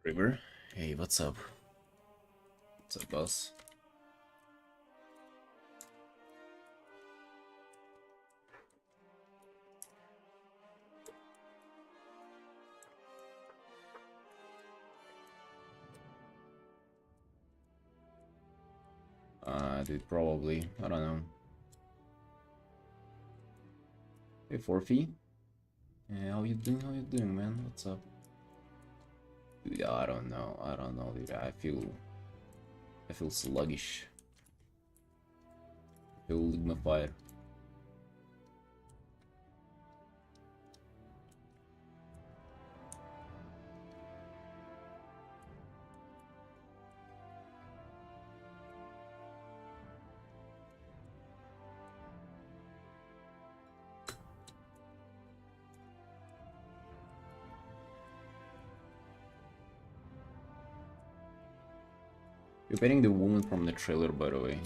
River. Hey, what's up? What's up, boss? Dude, probably. I don't know. Hey, Forfeit. Hey, how you doing? How you doing, man? What's up? Dude, I don't know. I don't know, dude. I feel sluggish. I feel lignified. You're painting the woman from the trailer, by the way,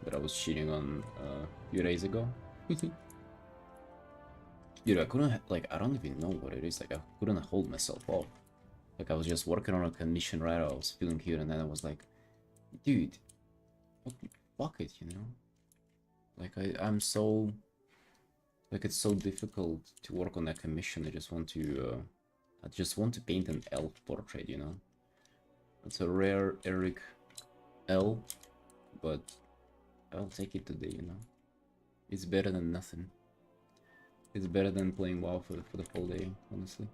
that I was cheating on a few days ago. Dude, I couldn't, like, I don't even know what it is. Like, I couldn't hold myself off. Like, I was just working on a commission, right? I was feeling cute, and then I was like, dude, fuck it, you know? Like, I'm so... Like, it's so difficult to work on that commission. I just want to paint an elf portrait, you know? It's a rare Eric L, but I'll take it today, you know? It's better than nothing. It's better than playing WoW for the whole day, honestly.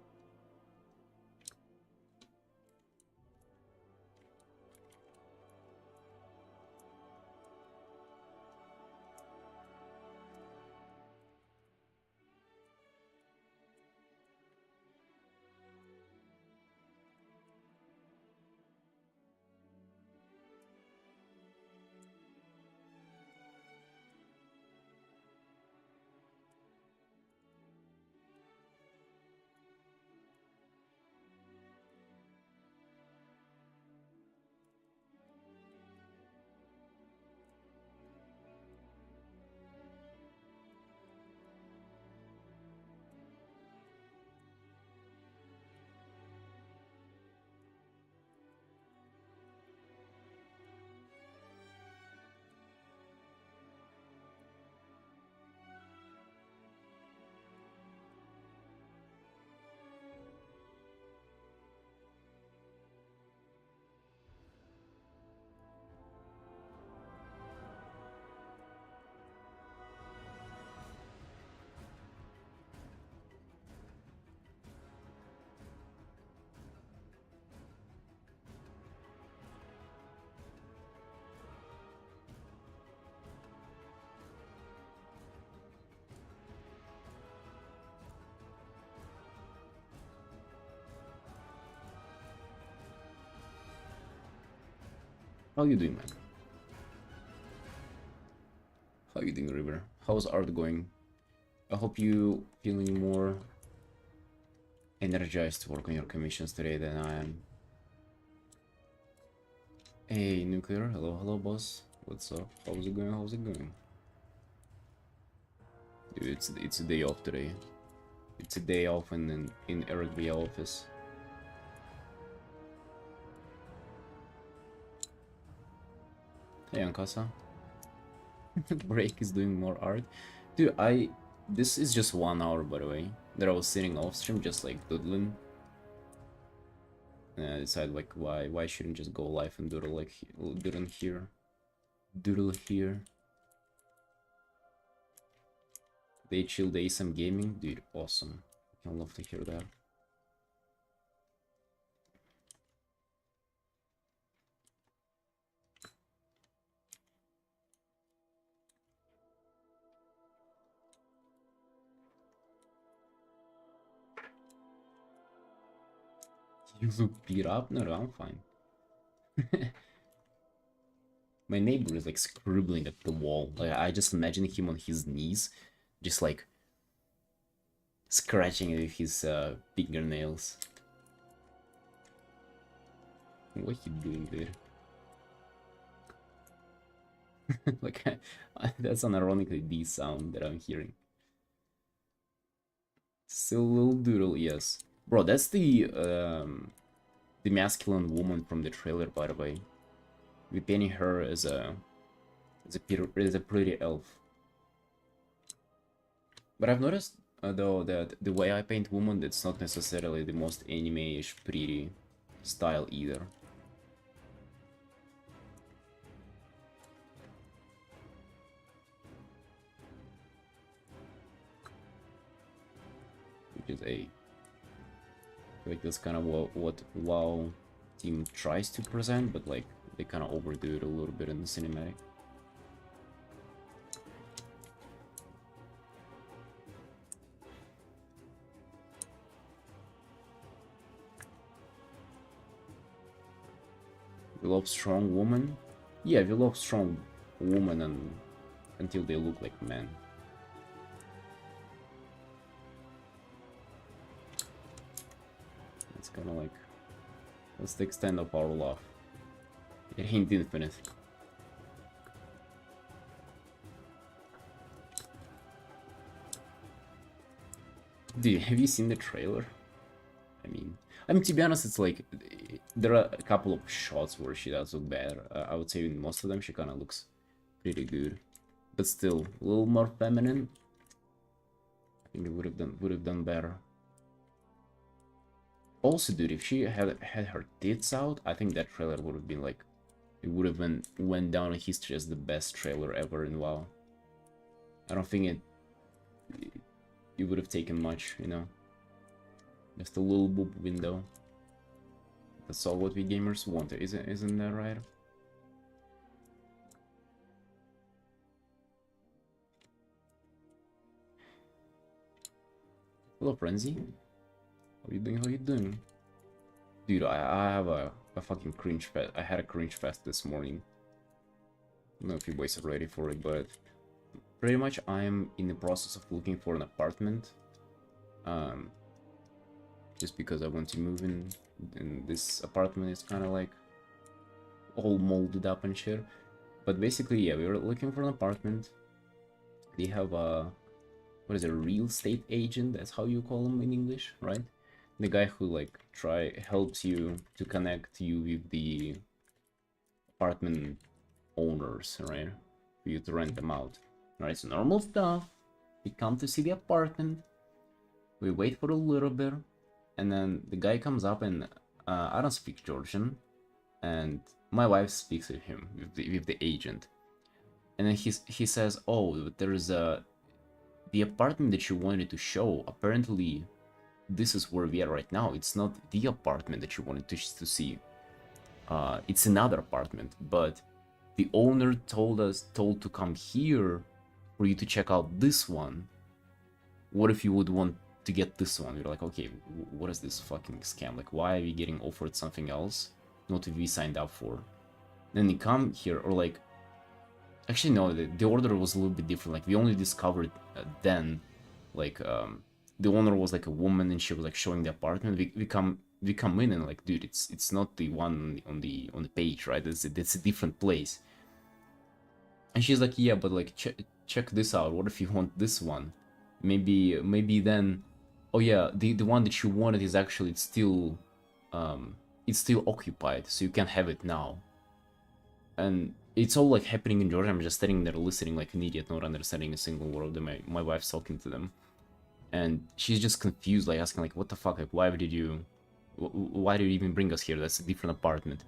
How you doing, man? How you doing, River? How's art going? I hope you feeling more energized to work on your commissions today than I am. Hey, Nuclear. Hello, hello, boss. What's up? How's it going? How's it going? Dude, it's a day off today. It's a day off in Eric via office. Hey, Ankasa. Break is doing more art. Dude, this is just 1 hour, by the way, that I was sitting off stream just like doodling. And I decided like why shouldn't just go live and doodle like doodle here. Day chill day some gaming, dude, awesome. I love to hear that. You look beat up? No, I'm fine. My neighbor is like scribbling at the wall. Like I just imagine him on his knees, just like scratching with his fingernails. What you doing, dude? Like that's an ironically D sound that I'm hearing. Still a little doodle, yes. Bro, that's the the masculine woman from the trailer, by the way. We're painting her as a pretty elf. But I've noticed, though, that the way I paint women, it's not necessarily the most anime-ish pretty style either. Which is a... like that's kind of what WoW team tries to present, but like they kind of overdo it a little bit in the cinematic. We love strong women. Yeah, we love strong women and until they look like men. It's kind of like, that's the extent of our love. It ain't infinite. Dude, have you seen the trailer? I mean, to be honest, it's like there are a couple of shots where she does look better. I would say in most of them she kind of looks pretty good, but still a little more feminine. I think it would have done better. Also, dude, if she had her tits out, I think that trailer would have been like, it would have went down in history as the best trailer ever in WoW. I don't think it would have taken much, you know. Just a little boob window. That's all what we gamers want, isn't that right? Hello, Frenzy. How you doing? How you doing? Dude, I have a fucking cringe fest. I had a cringe fest this morning. I don't know if you boys are ready for it, but pretty much I'm in the process of looking for an apartment. Just because I want to move in, and this apartment is kind of like all molded up and shit. But basically, yeah, we were looking for an apartment. They have a, what is it, a real estate agent? That's how you call them in English, right? The guy who like helps you to connect you with the apartment owners, right? For you to rent them out. Right, so normal stuff. We come to see the apartment. We wait for a little bit. And then the guy comes up and I don't speak Georgian, and my wife speaks with him, with the agent. And then he says, oh, there's the apartment that you wanted to show, apparently this is where we are right now. It's not the apartment that you wanted to see. It's another apartment, but the owner told to come here for you to check out this one. What if you would want to get this one? We're like, okay, what is this fucking scam? Like, why are we getting offered something else not to be signed up for? Then they come here, or like, actually no, the order was a little bit different. Like, we only discovered then, like, the owner was like a woman and she was like showing the apartment. We come in and like, dude, it's not the one on the page, right? It's a different place. And she's like, yeah, but like check this out. What if you want this one? Maybe then, oh yeah, the one that you wanted is actually it's still occupied, so you can't have it now. And it's all like happening in Georgia. I'm just sitting there listening like an idiot, not understanding a single word. And my wife's talking to them, and she's just confused, like asking like, what the fuck, like why did you even bring us here? That's a different apartment.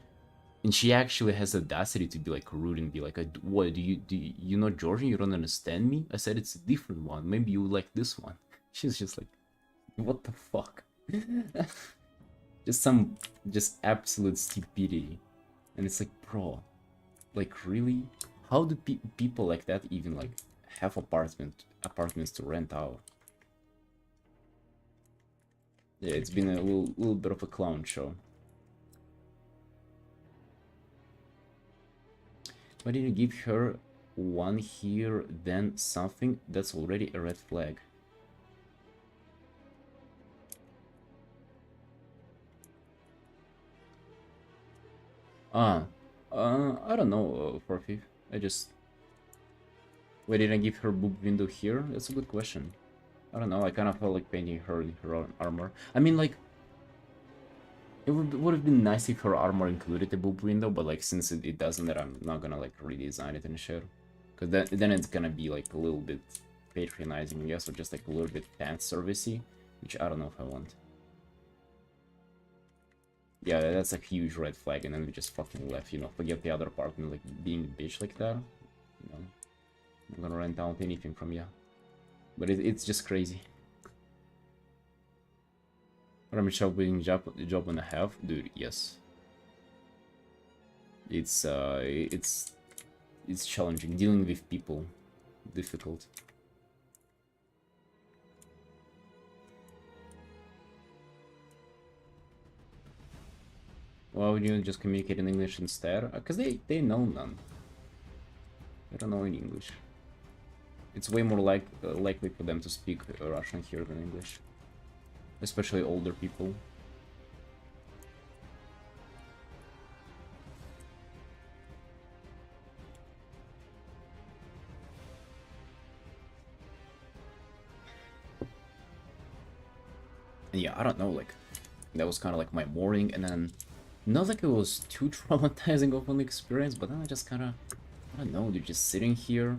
And she actually has the audacity to be like rude and be like, what, do you know Georgian? You don't understand me? I said it's a different one. Maybe you would like this one. She's just like, what the fuck? just absolute stupidity. And it's like, bro, like really? How do people like that even like have apartments to rent out? Yeah, it's been a little bit of a clown show. Why did you give her one here, then something? That's already a red flag. I don't know, Forfy. Why did I give her boob window here? That's a good question. I don't know, I kind of felt like painting her in her own armor. I mean, like, It would have been nice if her armor included a boob window, but like since it doesn't, that I'm not gonna like redesign it and shit. Cause then it's gonna be like a little bit patronizing, I guess, or just like a little bit fan servicey, which I don't know if I want. Yeah, that's a huge red flag, and then we just fucking left, you know, forget the other part and like being a bitch like that. You know, I'm gonna rent out anything from you. But it's just crazy. Ramage being job and a half, dude. Yes, it's challenging dealing with people, difficult. Why would you just communicate in English instead? Because they know none. They don't know any English. It's way more likely for them to speak Russian here than English, especially older people. And yeah, I don't know, like, that was kind of like my morning, and then, not like it was too traumatizing of an experience, but then I just kind of, I don't know, dude, just sitting here,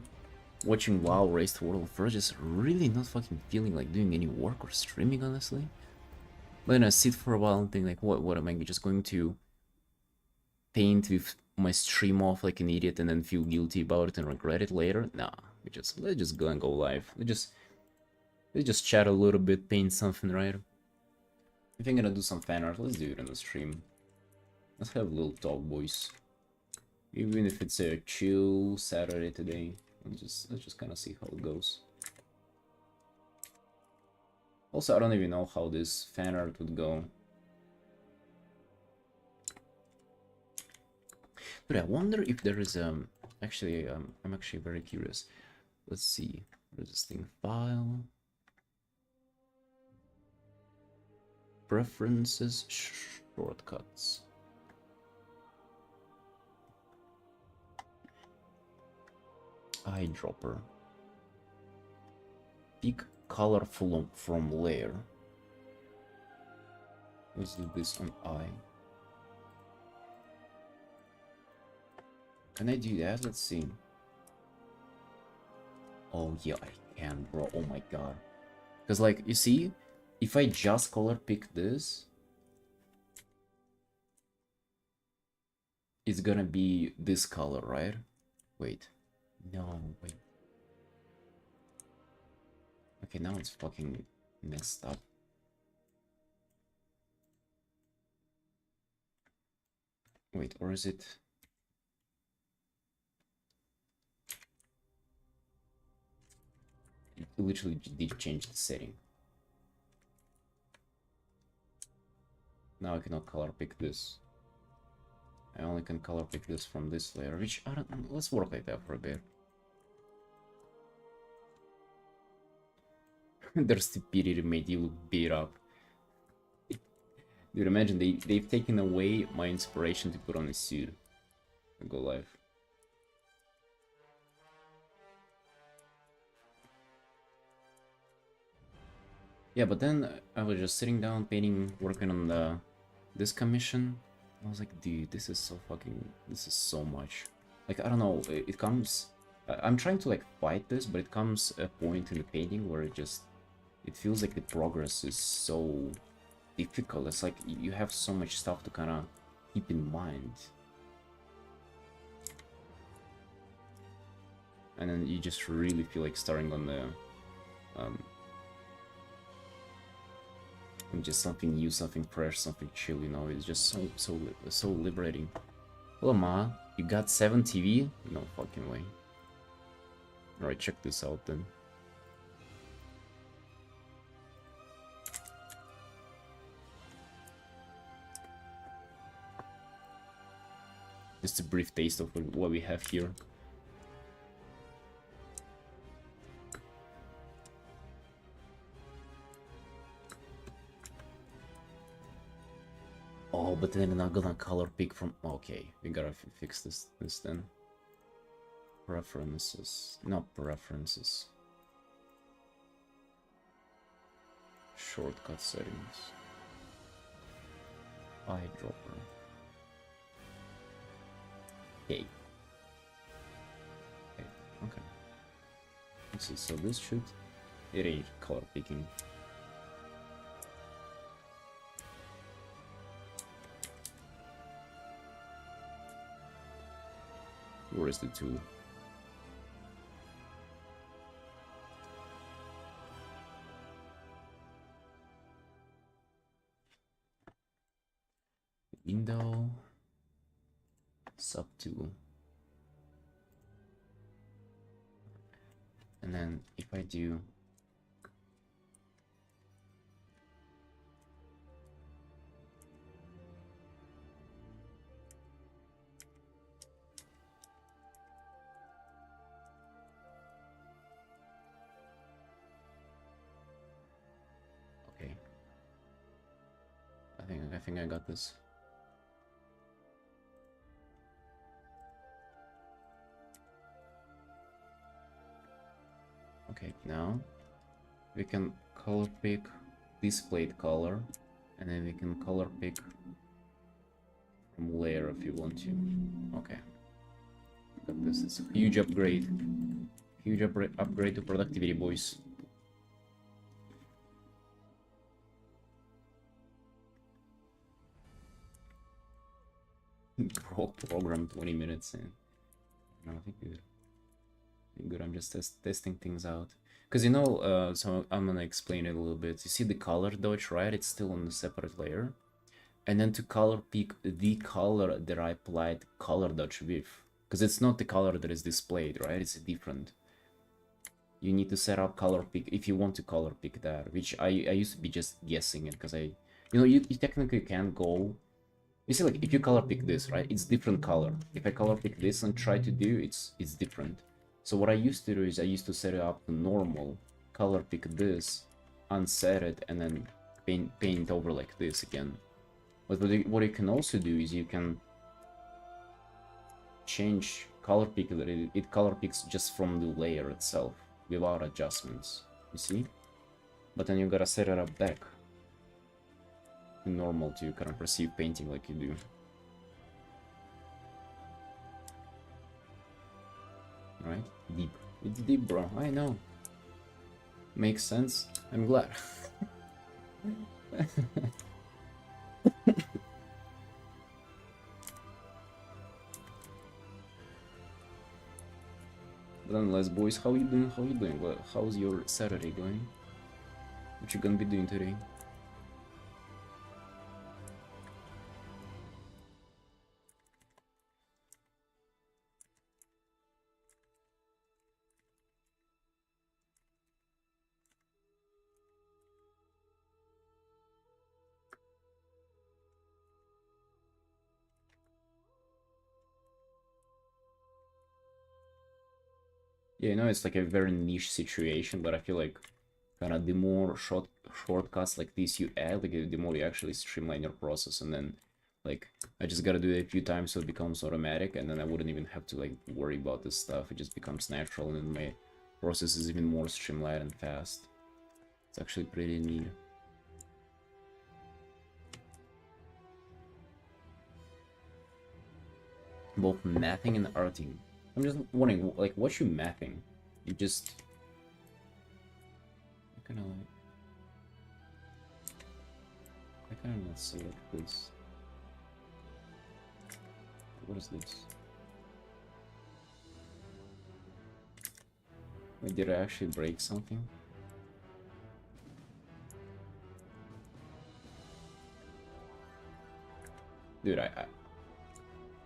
watching WoW Race to World of First, just really not fucking feeling like doing any work or streaming, honestly. But then I sit for a while and think, like, what am I just going to paint with my stream off like an idiot and then feel guilty about it and regret it later? Nah, let's just go and go live. Let's just chat a little bit, paint something, right? If I'm gonna do some fan art, let's do it on the stream. Let's have a little talk, boys. Even if it's a chill Saturday today, let's just kind of see how it goes. Also, I don't even know how this fan art would go. But I wonder if there is actually I'm actually very curious. Let's see. What is this thing? File. Preferences, shortcuts. Eyedropper. Pick color from layer. Let's do this on eye. Can I do that? Let's see. Oh yeah, I can, bro. Oh my god. Because like, you see, if I just color pick this, it's gonna be this color, right? Wait. No, wait. Okay, now it's fucking messed up. Wait, or is it... It literally did change the setting. Now I cannot color pick this. I only can color pick this from this layer, which I don't... Let's work like that for a bit. Their stupidity made you look beat up. Dude, imagine they've taken away my inspiration to put on a suit and go live. Yeah, but then I was just sitting down, painting, working on this commission. I was like, dude, this is so much. Like, I don't know, it comes... I'm trying to, like, fight this, but it comes a point in the painting where it feels like the progress is so difficult. It's like you have so much stuff to kind of keep in mind. And then you just really feel like starting on the... just something new, something fresh, something chill, you know. It's just so liberating. Hello, Ma. You got 7 TV? No fucking way. Alright, check this out then. Just a brief taste of what we have here. Oh, but then I'm not gonna color pick from... Okay, we gotta fix this then. Preferences. Not preferences. Shortcut settings. eyedropper. Okay. Okay. Let's see, so this should arrange color picking. Where is the tool? Window, subtool. And then if I do okay. I think I got this. Okay, now we can color pick displayed color, and then we can color pick from layer if you want to. Okay, got this. It's a huge upgrade. Huge upgrade to productivity, boys. Program 20 minutes in. No, I think good. I'm just testing things out. Because, you know, so I'm gonna explain it a little bit. You see the color dodge, right? It's still on a separate layer. And then to color pick the color that I applied color dodge with. Because it's not the color that is displayed, right? It's different. You need to set up color pick if you want to color pick that, which I used to be just guessing it because you technically can go. You see, like, if you color pick this, right, it's different color. If I color pick this and try to do, it's different. So what I used to do is I used to set it up to normal, color pick this, unset it, and then paint over like this again. But what you can also do is you can change color pick, that it color picks just from the layer itself, without adjustments, you see? But then you gotta set it up back normal to kind of perceive painting like you do. Right? Deep. It's deep, bro. I know. Makes sense. I'm glad. But nonetheless, boys, how you doing? How you doing? Well, how's your Saturday going? What you gonna be doing today? Yeah, you know, it's like a very niche situation, but I feel like kind of the more shortcuts like this you add, like the more you actually streamline your process, and then like I just gotta do it a few times so it becomes automatic, and then I wouldn't even have to like worry about this stuff. It just becomes natural, and then my process is even more streamlined and fast. It's actually pretty neat. Both mathing and arting. I'm just wondering, like, what you mathing? You just kind of like, I kind of not select this. What is this? Wait, did I actually break something? Dude, I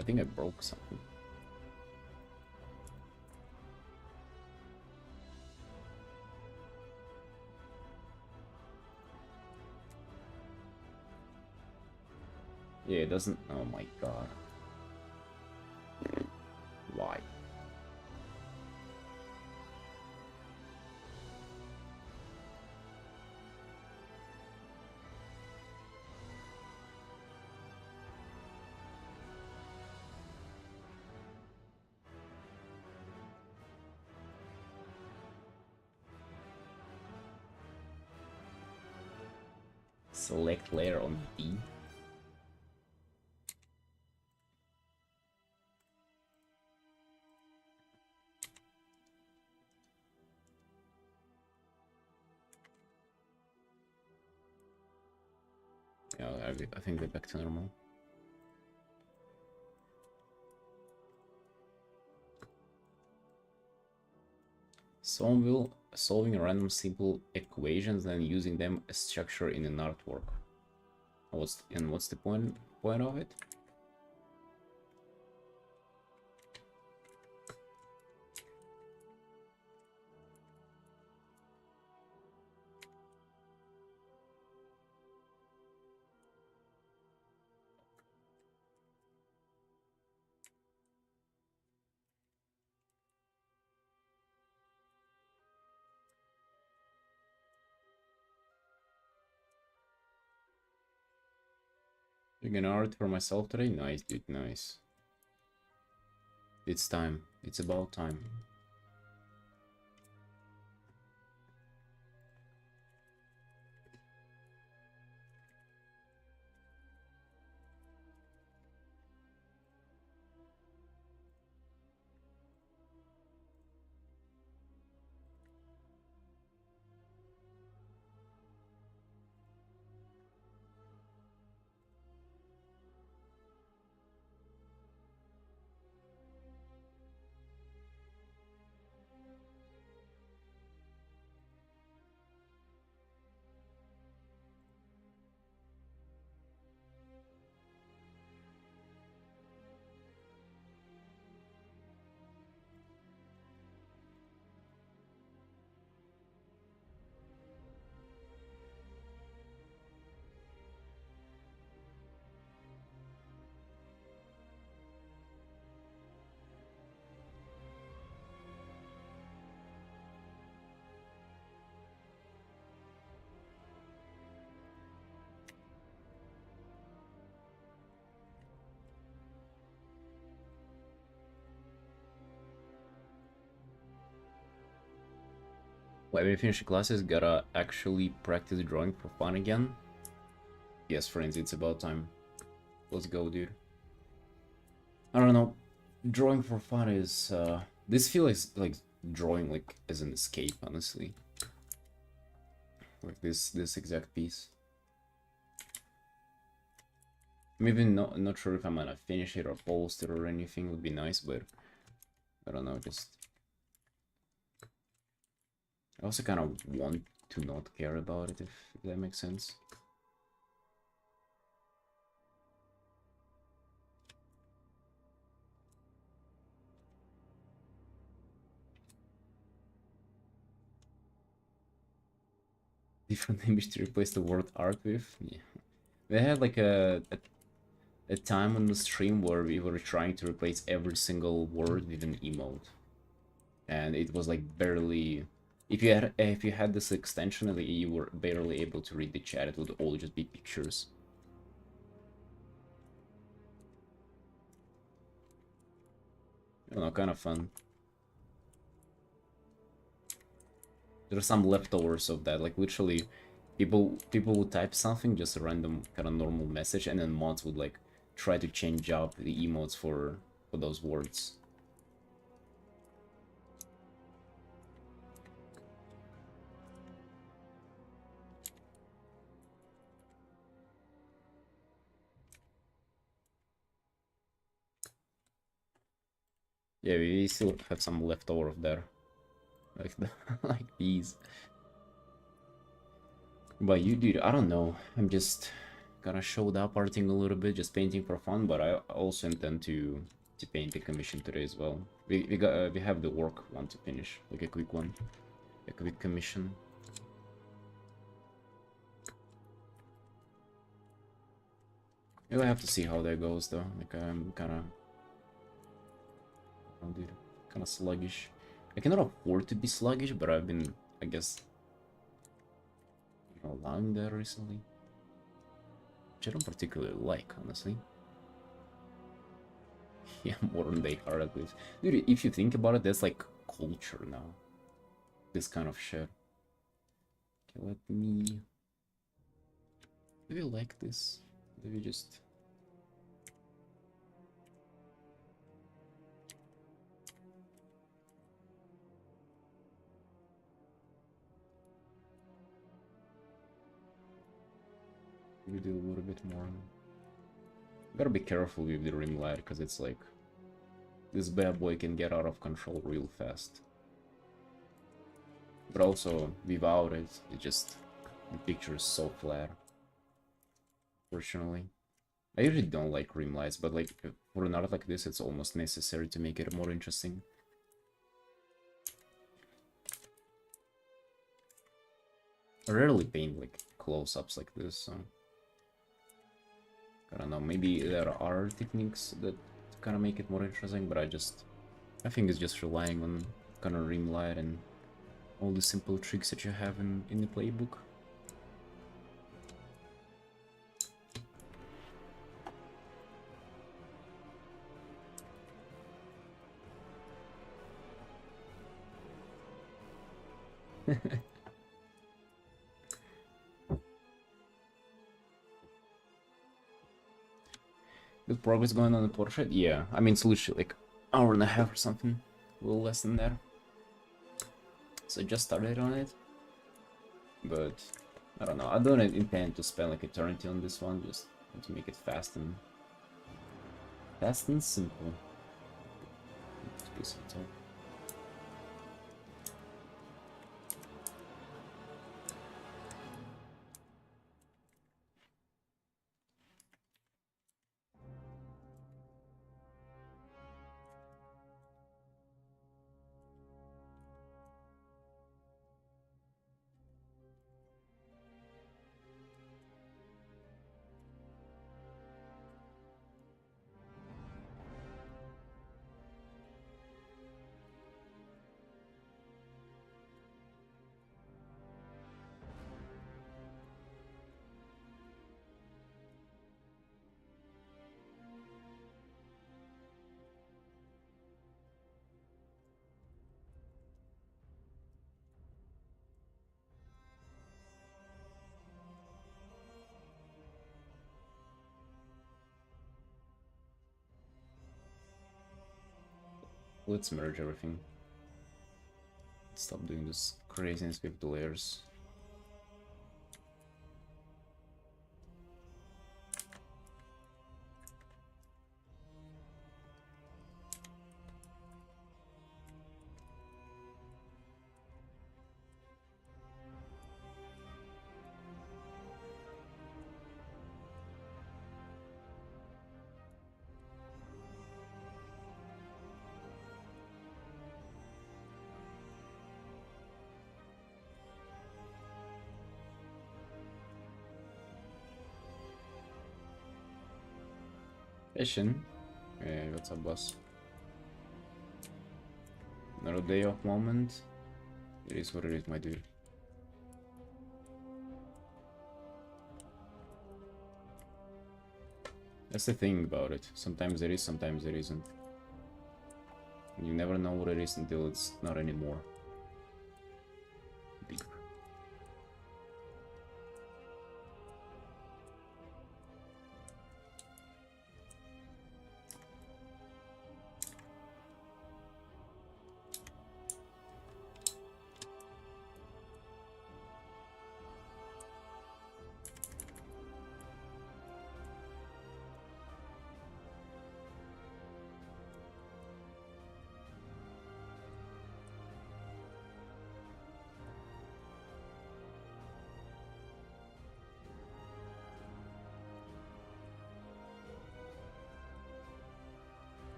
think I broke something. Yeah, it doesn't. Oh my god. Why? Select layer on D. Yeah, I think we're back to normal. Solving random simple equations and using them as structure in an artwork. What's the point of it? Doing an art for myself today? Nice, dude, nice. It's time. It's about time. When we finish the classes, gotta actually practice drawing for fun again. Yes, friends, it's about time. Let's go, dude. I don't know. Drawing for fun is this feels like drawing like as an escape, honestly. Like this exact piece. I'm even not sure if I'm gonna finish it or post it or anything. Would be nice, but I don't know. Just I also kind of want to not care about it, if that makes sense. Different image to replace the word art with. Yeah. We had like a time on the stream where we were trying to replace every single word with an emote, and it was like barely. If you had this extension, like, you were barely able to read the chat. It would all just be pictures. You know, kind of fun. There are some leftovers of that, like literally, people would type something, just a random kind of normal message, and then mods would like try to change up the emotes for those words. Yeah, we still have some leftover of there, like like these. But you, dude, I don't know. I'm just gonna show up arting a little bit, just painting for fun. But I also intend to paint the commission today as well. We have the work one to finish, like a quick one, a quick commission. We'll have to see how that goes, though. Like I'm kind of sluggish. I cannot afford to be sluggish, but I've been, I guess, allowing that recently, which I don't particularly like, honestly. Yeah, modern day hieroglyphs. Dude, if you think about it, that's like culture now. This kind of shit. Okay, let me... Do you like this? Do you just... Maybe a little bit more. Gotta be careful with the rim light, because it's like this bad boy can get out of control real fast. But also, without it, the picture is so flat. Fortunately. I usually don't like rim lights, but like for an art like this, it's almost necessary to make it more interesting. I rarely paint like close-ups like this, so I don't know, maybe there are techniques that kind of make it more interesting, but I think it's just relying on kind of rim light and all the simple tricks that you have in the playbook. Good progress going on the portrait? Yeah, I mean, it's literally like an hour and a half or something, a little less than that. So I just started on it, but I don't know, I don't intend to spend like eternity on this one, just to make it fast and simple. Let's merge everything. Stop doing this craziness with the layers. Fashion. Hey, what's up, boss? Another day off moment. It is what it is, my dude. That's the thing about it. Sometimes there is, sometimes there isn't. You never know what it is until it's not anymore. Big.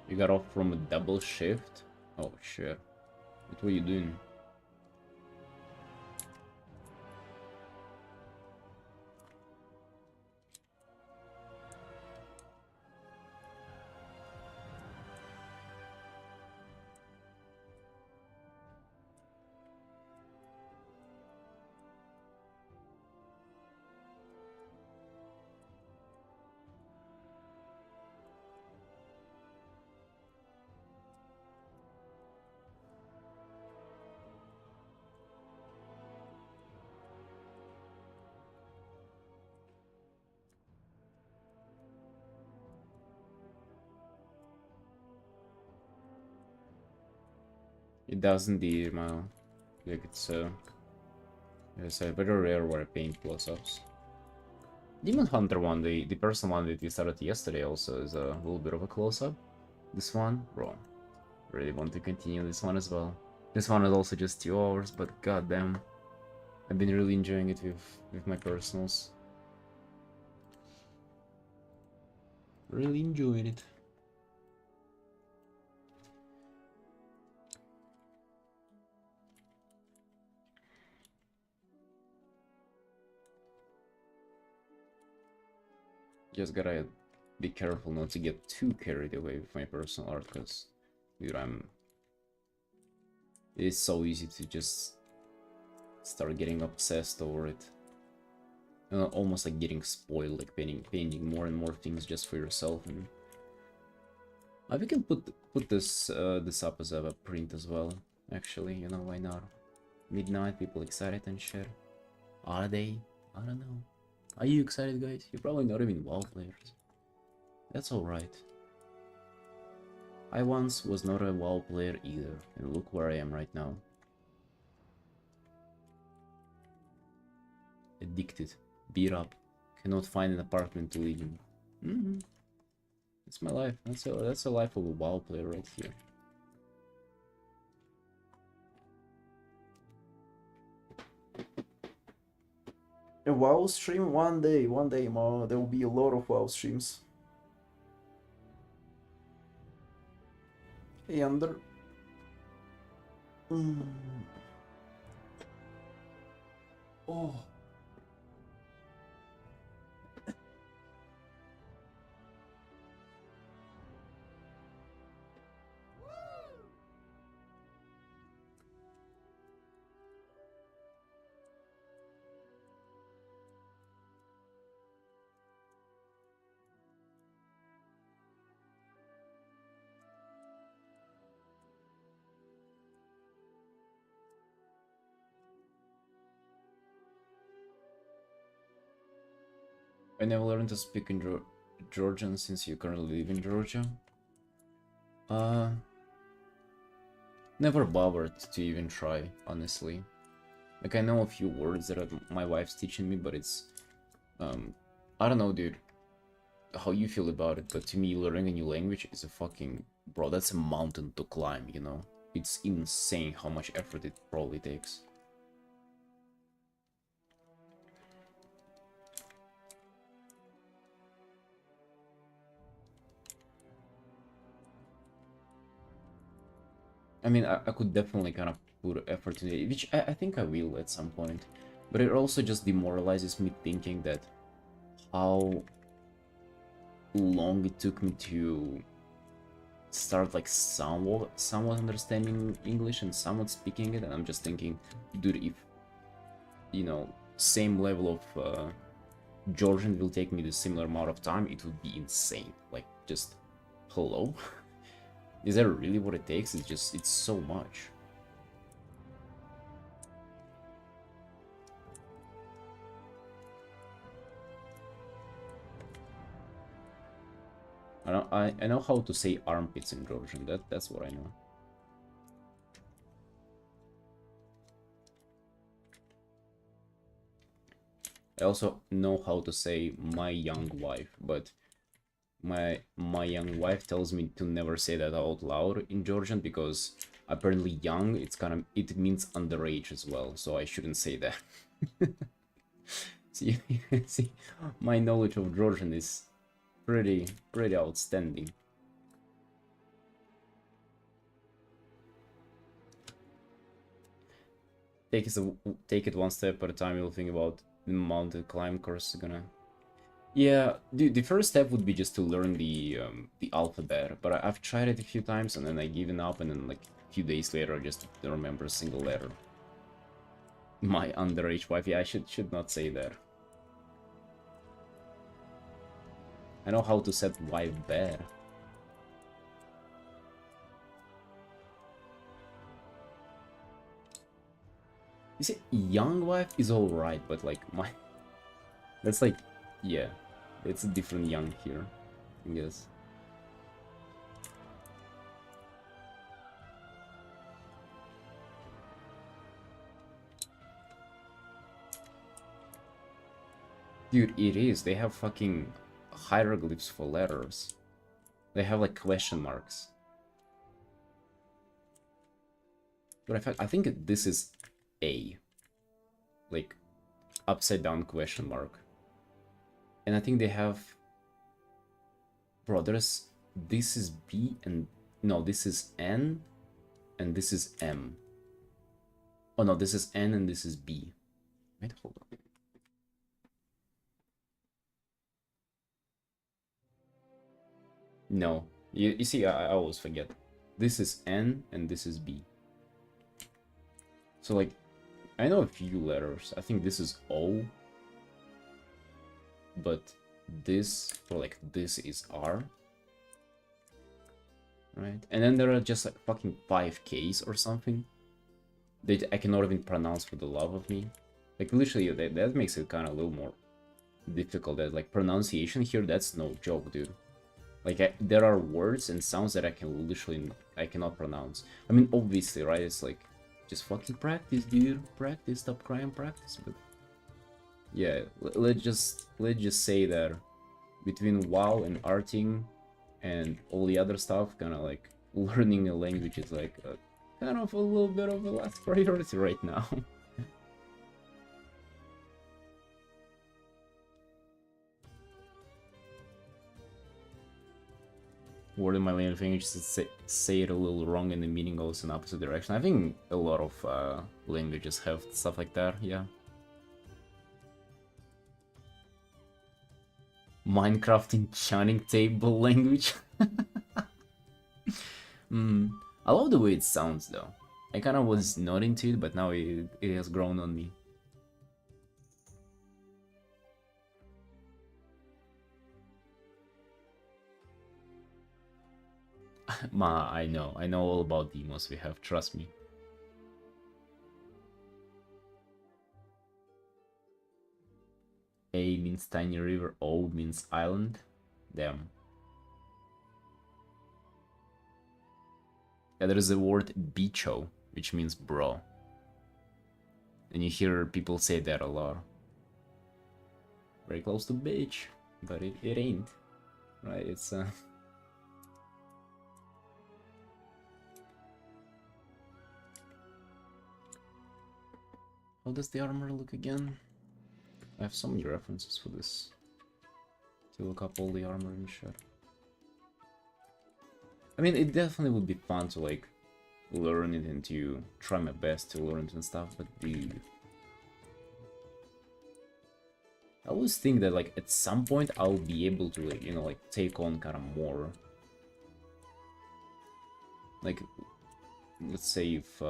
You got off from a double shift? Oh shit. What were you doing? It does indeed, man. Like it's a very rare where I paint close-ups. Demon Hunter one, the personal one that we started yesterday also is a little bit of a close-up. This one, bro, really want to continue this one as well. This one is also just 2 hours, but goddamn, I've been really enjoying it with my personals. Really enjoying it. Just gotta be careful not to get too carried away with my personal art, because, dude, it's so easy to just start getting obsessed over it. Almost like getting spoiled, like painting more and more things just for yourself. And we can put this this up as a print as well. Actually, you know, why not? Midnight, people excited and shit. Are they? I don't know. Are you excited, guys? You're probably not even WoW players. That's alright. I once was not a WoW player either, and look where I am right now. Addicted, beat up, cannot find an apartment to live in. It's my life. That's a life of a WoW player right here. A WoW stream one day, Mo. There will be a lot of WoW streams. Hey, Under. Oh. I never learned to speak in Georgian since you currently live in Georgia. Never bothered to even try, honestly. Like, I know a few words that my wife's teaching me, but it's, I don't know, dude, how you feel about it, but to me, learning a new language is a fucking, bro, that's a mountain to climb, you know? It's insane how much effort it probably takes. I mean, I could definitely kind of put effort into it, which I think I will at some point. But it also just demoralizes me thinking that how long it took me to start like somewhat understanding English and somewhat speaking it, and I'm just thinking, dude, if, you know, same level of Georgian will take me the similar amount of time, it would be insane. Like, just, hello? Is that really what it takes? It's so much. I know how to say armpits in Georgian. That's what I know. I also know how to say my young wife, but my young wife tells me to never say that out loud in Georgian because apparently young it means underage as well, so I shouldn't say that. See, see, my knowledge of Georgian is pretty outstanding. take it one step at a time. You'll think about the mountain climb course is gonna. Yeah, the first step would be just to learn the alphabet, but I've tried it a few times and then I given up, and then like a few days later I just don't remember a single letter. My underage wife, yeah, I should not say that. I know how to set wife bad. You see, young wife is alright, but like my... That's like, yeah, it's a different young here, I guess. Dude, it is. They have fucking hieroglyphs for letters. They have like question marks. But I think this is A. Like, upside down question mark. And I think they have... Bro, this is B and... No, this is N and this is M. Oh no, this is N and this is B. Wait, hold on. No, you see, I always forget. This is N and this is B. So like, I know a few letters. I think this is O. But this, or like this is R. Right? And then there are just like fucking 5 Ks or something that I cannot even pronounce for the love of me. Like literally, that makes it kind of a little more difficult. That like pronunciation here, that's no joke, dude. Like there are words and sounds that I cannot pronounce. I mean, obviously, right? It's like just fucking practice, dude. Practice. Stop crying. Practice. But yeah, let's just say that between WoW and Artin and all the other stuff, kind of like learning a language is like kind of a little bit of a last priority right now. Word in my language to say it a little wrong and the meaning goes in opposite direction. I think a lot of languages have stuff like that, yeah. Minecraft enchanting table language. I love the way it sounds though. I kind of was not into it, but now it has grown on me. Ma, I know all about demos we have, trust me. A means tiny river, O means island. Damn. Yeah, there is a word bicho, which means bro. And you hear people say that a lot. Very close to bitch, but it ain't. Right, it's How does the armor look again? I have so many references for this. To look up all the armor and shit. I mean, it definitely would be fun to like learn it and to try my best to learn it and stuff, but I always think that like at some point I'll be able to like, you know, like take on kind of more. Like, let's say if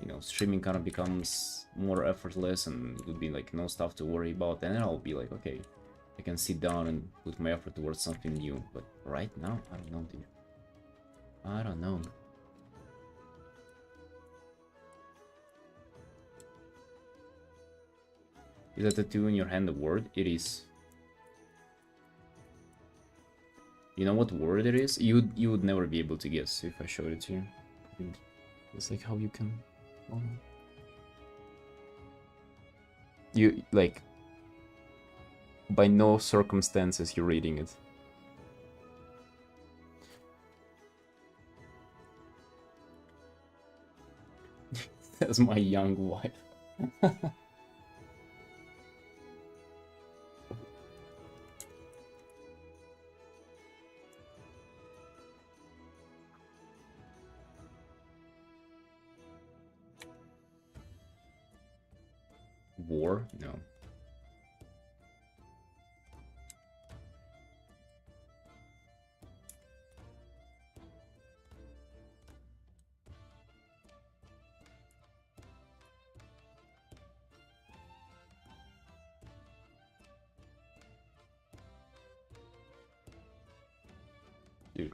you know, streaming kind of becomes more effortless and it would be like no stuff to worry about, then I'll be like, okay, I can sit down and put my effort towards something new. But right now, I don't know, dude. I don't know. Is that tattoo in your hand a word? It is. You know what word it is? You would never be able to guess if I showed it to you. It's like how you can... You, like... By no circumstances you're reading it. That's my young wife. war? No. Dude.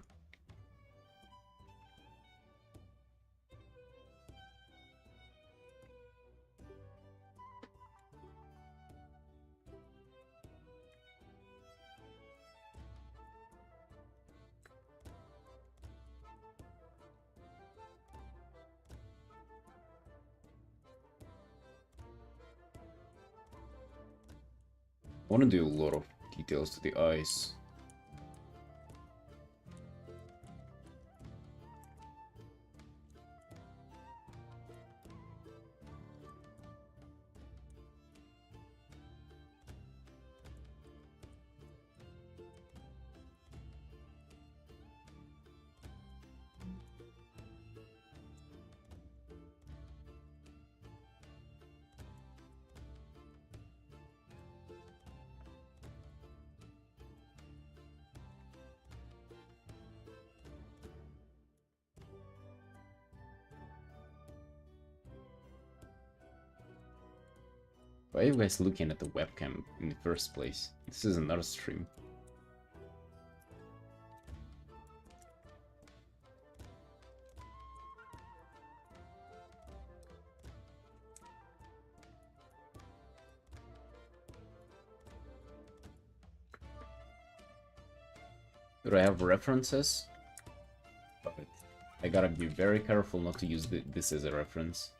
I want to do a lot of details to the eyes. Why are you guys looking at the webcam in the first place? This is another stream. Do I have references? But I gotta be very careful not to use this as a reference.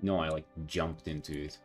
No, I like jumped into it.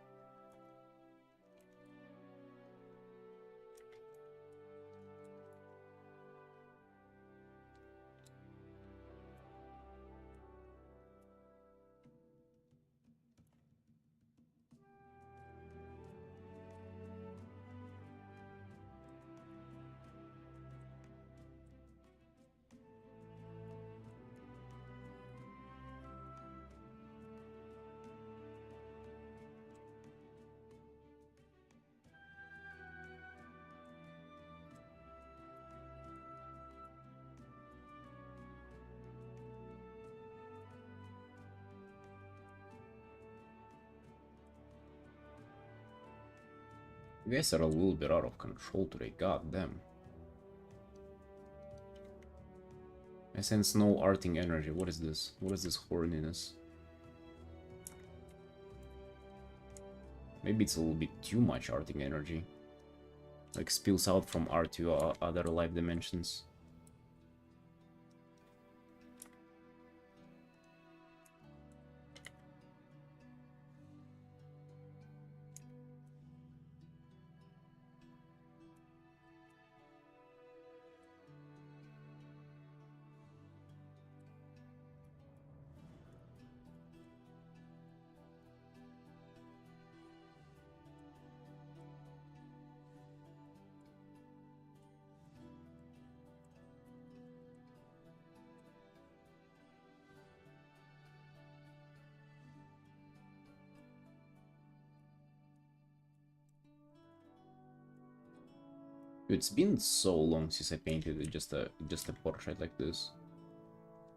You guys are a little bit out of control today, god damn. I sense no arting energy. What is this? What is this horniness? Maybe it's a little bit too much arting energy. Like spills out from R to other life dimensions. It's been so long since I painted just a portrait like this.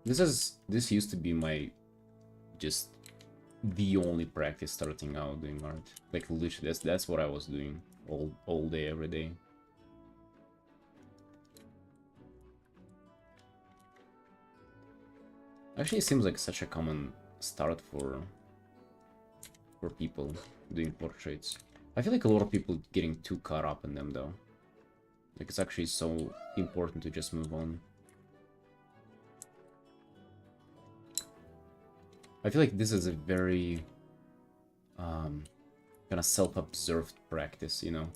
This used to be my just the only practice starting out doing art. Like literally that's what I was doing all day every day. Actually, it seems like such a common start for people doing portraits. I feel like a lot of people getting too caught up in them though. Like, it's actually so important to just move on. I feel like this is a very kind of self-observed practice, you know?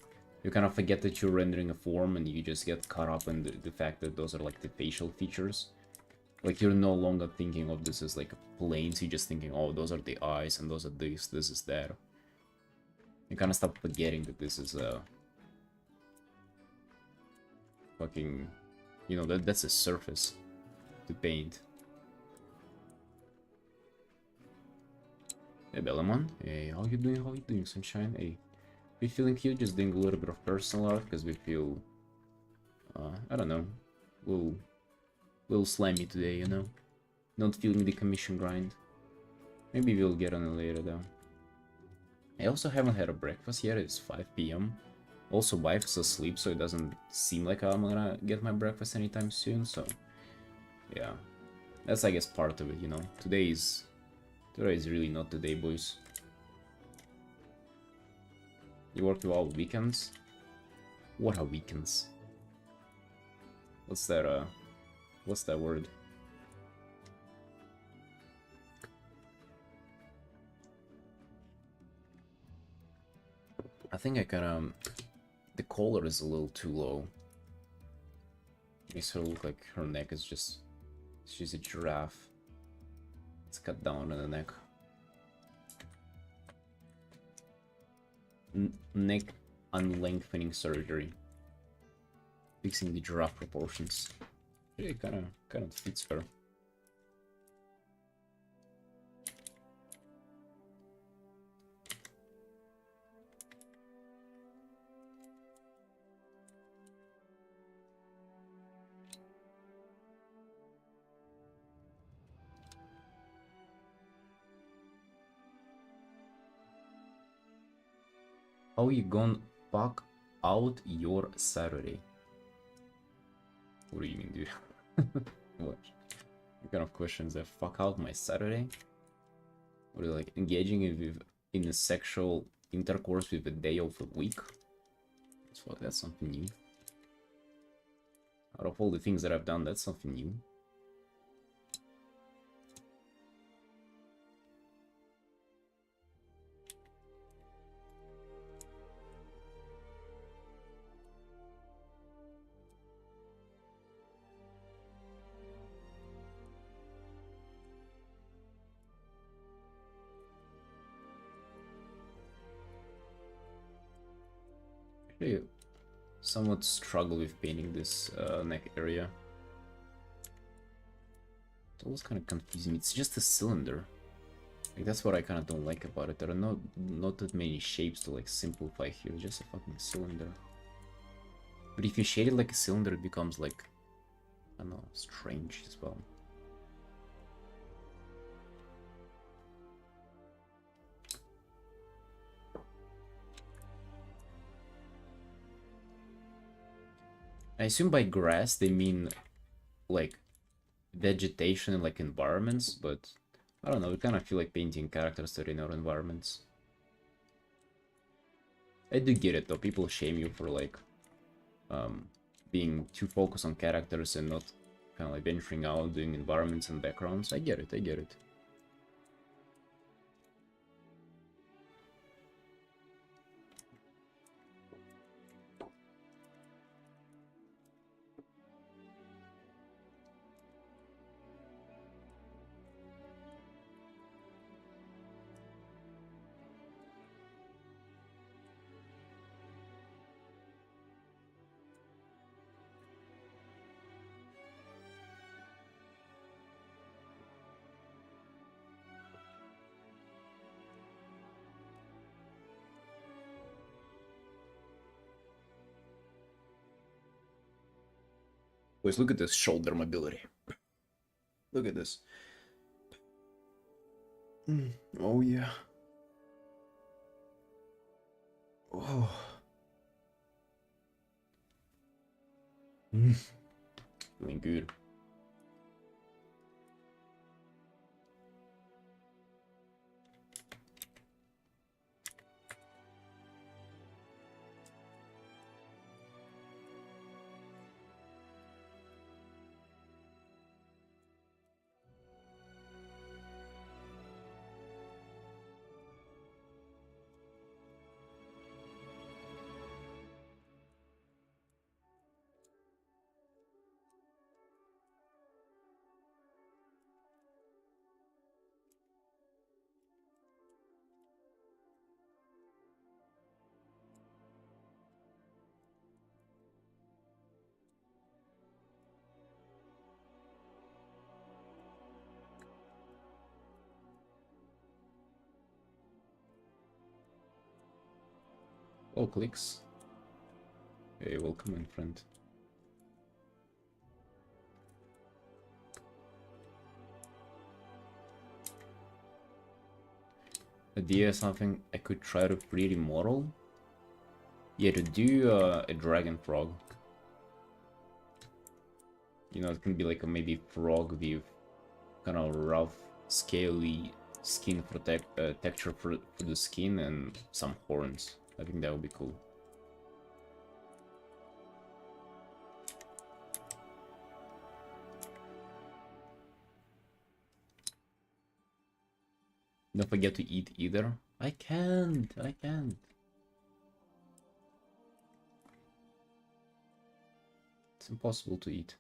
You kind of forget that you're rendering a form and you just get caught up in the fact that those are like the facial features. Like you're no longer thinking of this as like planes, you're just thinking, oh, those are the eyes and those are this is that. You kind of stop forgetting that this is a fucking, you know, that's a surface to paint. Hey Bellamon, hey, how you doing? How you doing, Sunshine? Hey, we feeling cute, just doing a little bit of personal art because we feel, I don't know, little slimy today, you know, not feeling the commission grind. Maybe we'll get on it later though. I also haven't had a breakfast yet. It's 5 p.m. Also, wife is asleep, so it doesn't seem like I'm gonna get my breakfast anytime soon. So, yeah, that's I guess part of it, you know. Today is really not the day, boys. You work all weekends? What are weekends? What's that word? I think I kinda... The collar is a little too low. Makes her look like her neck is just... She's a giraffe. It's cut down on the neck. Neck unlengthening surgery. Fixing the giraffe proportions. Yeah, it kinda fits her. How you gonna fuck out your Saturday? What do you mean, dude? What? What kind of questions that fuck out my Saturday? What are you like engaging in a sexual intercourse with a day of the week? That's something new. Out of all the things that I've done, that's something new. Actually, somewhat struggle with painting this neck area. It's always kind of confusing. It's just a cylinder. Like that's what I kind of don't like about it. There are not that many shapes to like simplify here. It's just a fucking cylinder. But if you shade it like a cylinder, it becomes like, I don't know, strange as well. I assume by grass they mean like vegetation and like environments, but I don't know, I kind of feel like painting characters that are in our environments. I do get it though, people shame you for like being too focused on characters and not kind of like venturing out, doing environments and backgrounds. I get it, I get it. Boys, look at this shoulder mobility. Look at this. Oh yeah. Oh. Feeling good. All clicks. Hey, welcome in, friend. Idea something I could try to pretty immortal. Yeah, to do a dragon frog. You know, it can be like a maybe frog with kind of rough, scaly skin texture for the skin and some horns. I think that would be cool. Don't forget to eat either. I can't. It's impossible to eat.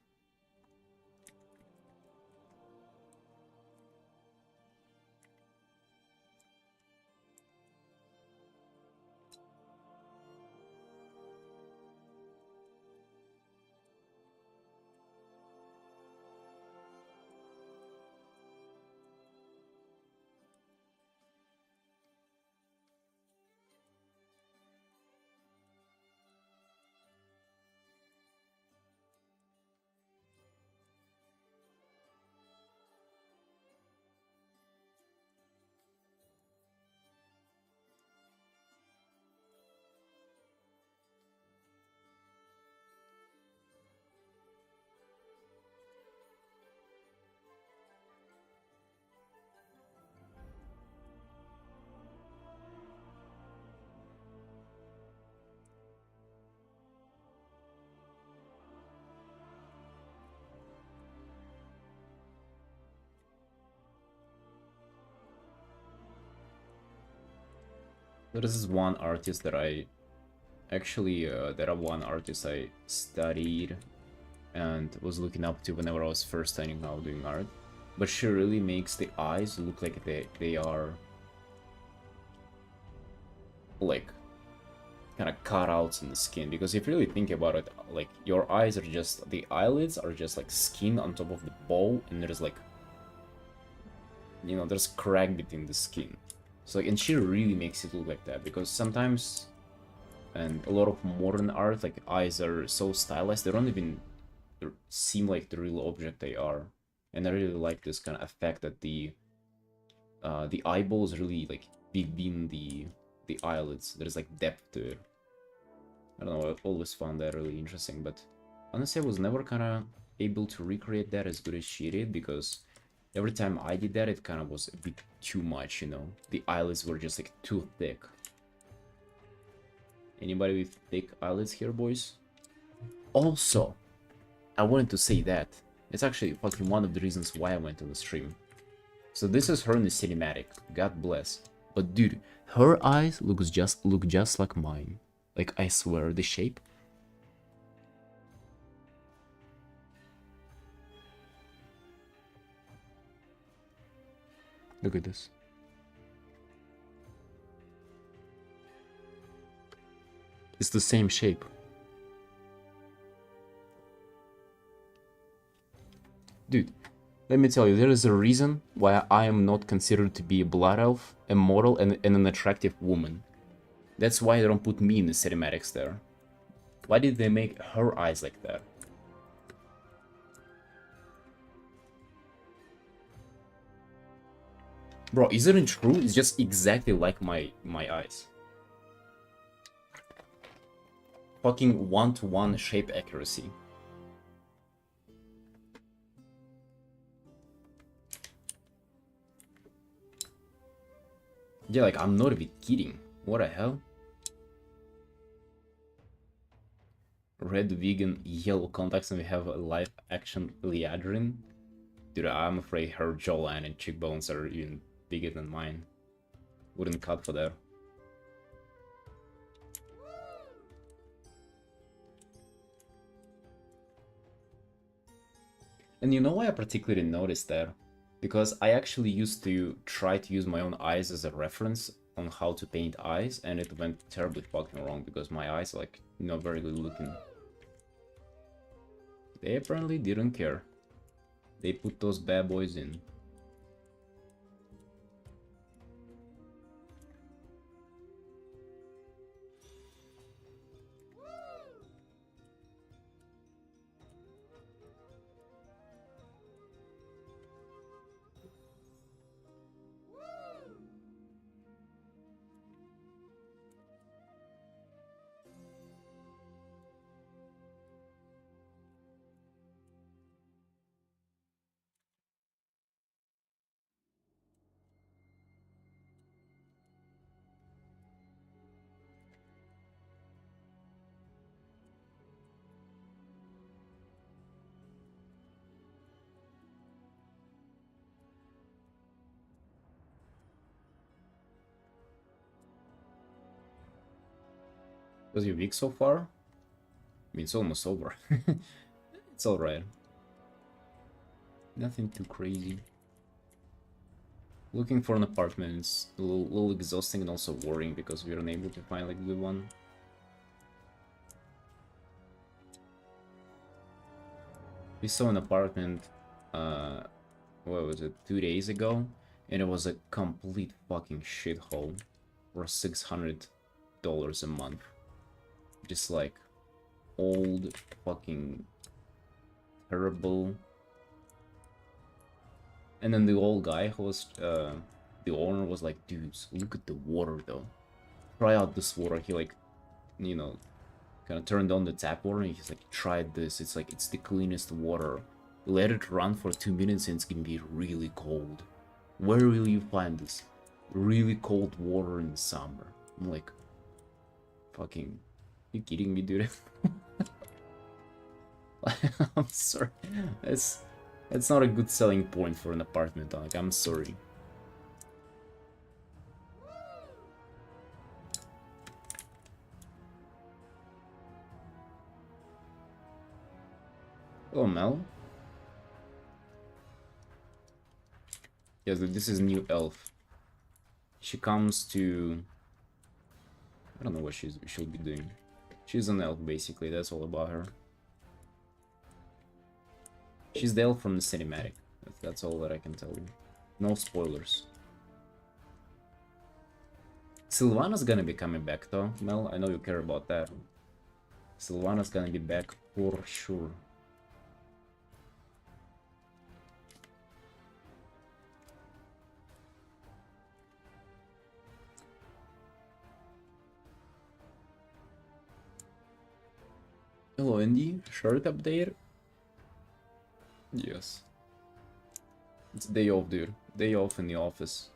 There is this one artist that I actually there are one artist I studied and was looking up to whenever I was first starting out doing art. But she really makes the eyes look like they are like kind of cutouts in the skin. Because if you really think about it, like your eyes are just the eyelids are just like skin on top of the bow, and there's like, you know, there's crack between the skin. So like, and she really makes it look like that, because sometimes, and a lot of modern art, like eyes are so stylized, they don't even seem like the real object they are. And I really like this kind of effect that the eyeballs really like between the eyelids. There's like depth to it. I don't know, I've always found that really interesting, but honestly I was never kind of able to recreate that as good as she did, because every time I did that, it kind of was a bit too much, you know? The eyelids were just like too thick. Anybody with thick eyelids here, boys? Also, I wanted to say that. It's actually fucking one of the reasons why I went on the stream. So this is her in the cinematic. God bless. But dude, her eyes look just like mine. Like, I swear, the shape. Look at this. It's the same shape. Dude, let me tell you, there is a reason why I am not considered to be a blood elf, a mortal, and an attractive woman. That's why they don't put me in the cinematics there. Why did they make her eyes like that? Bro, isn't it true? It's just exactly like my eyes. Fucking one-to-one shape accuracy. Yeah, like, I'm not even kidding. What the hell? Red vegan, yellow contacts, and we have a live action Liadrin. Dude, I'm afraid her jawline and cheekbones are even bigger than mine. Wouldn't cut for that. And you know why I particularly noticed that? Because I actually used to try to use my own eyes as a reference on how to paint eyes, and it went terribly fucking wrong because my eyes are like not very good looking. They apparently didn't care. They put those bad boys in. Was your week so far? I mean, it's almost over. It's alright. Nothing too crazy. Looking for an apartment is a little exhausting and also worrying because we are unable to find like a good one. We saw an apartment, what was it, 2 days ago, and it was a complete fucking shithole for $600 a month. Just like old, fucking terrible. And then the old guy who was, the owner was like, dudes, look at the water though. Try out this water. He like, you know, kind of turned on the tap water and he's like, try this. It's like, it's the cleanest water. Let it run for 2 minutes and it's gonna be really cold. Where will you find this really cold water in the summer? I'm like, fucking, you kidding me, dude? I'm sorry. That's not a good selling point for an apartment. Like, I'm sorry. Oh, Mel. Yes, this is new elf. She comes to... I don't know what she'll be doing. She's an elf, basically. That's all about her. She's the elf from the cinematic. That's all that I can tell you. No spoilers. Sylvana's gonna be coming back, though, Mel. I know you care about that. Sylvana's gonna be back for sure. Hello, Andy. Shirt update? Yes. It's day off, dude. Day off in the office.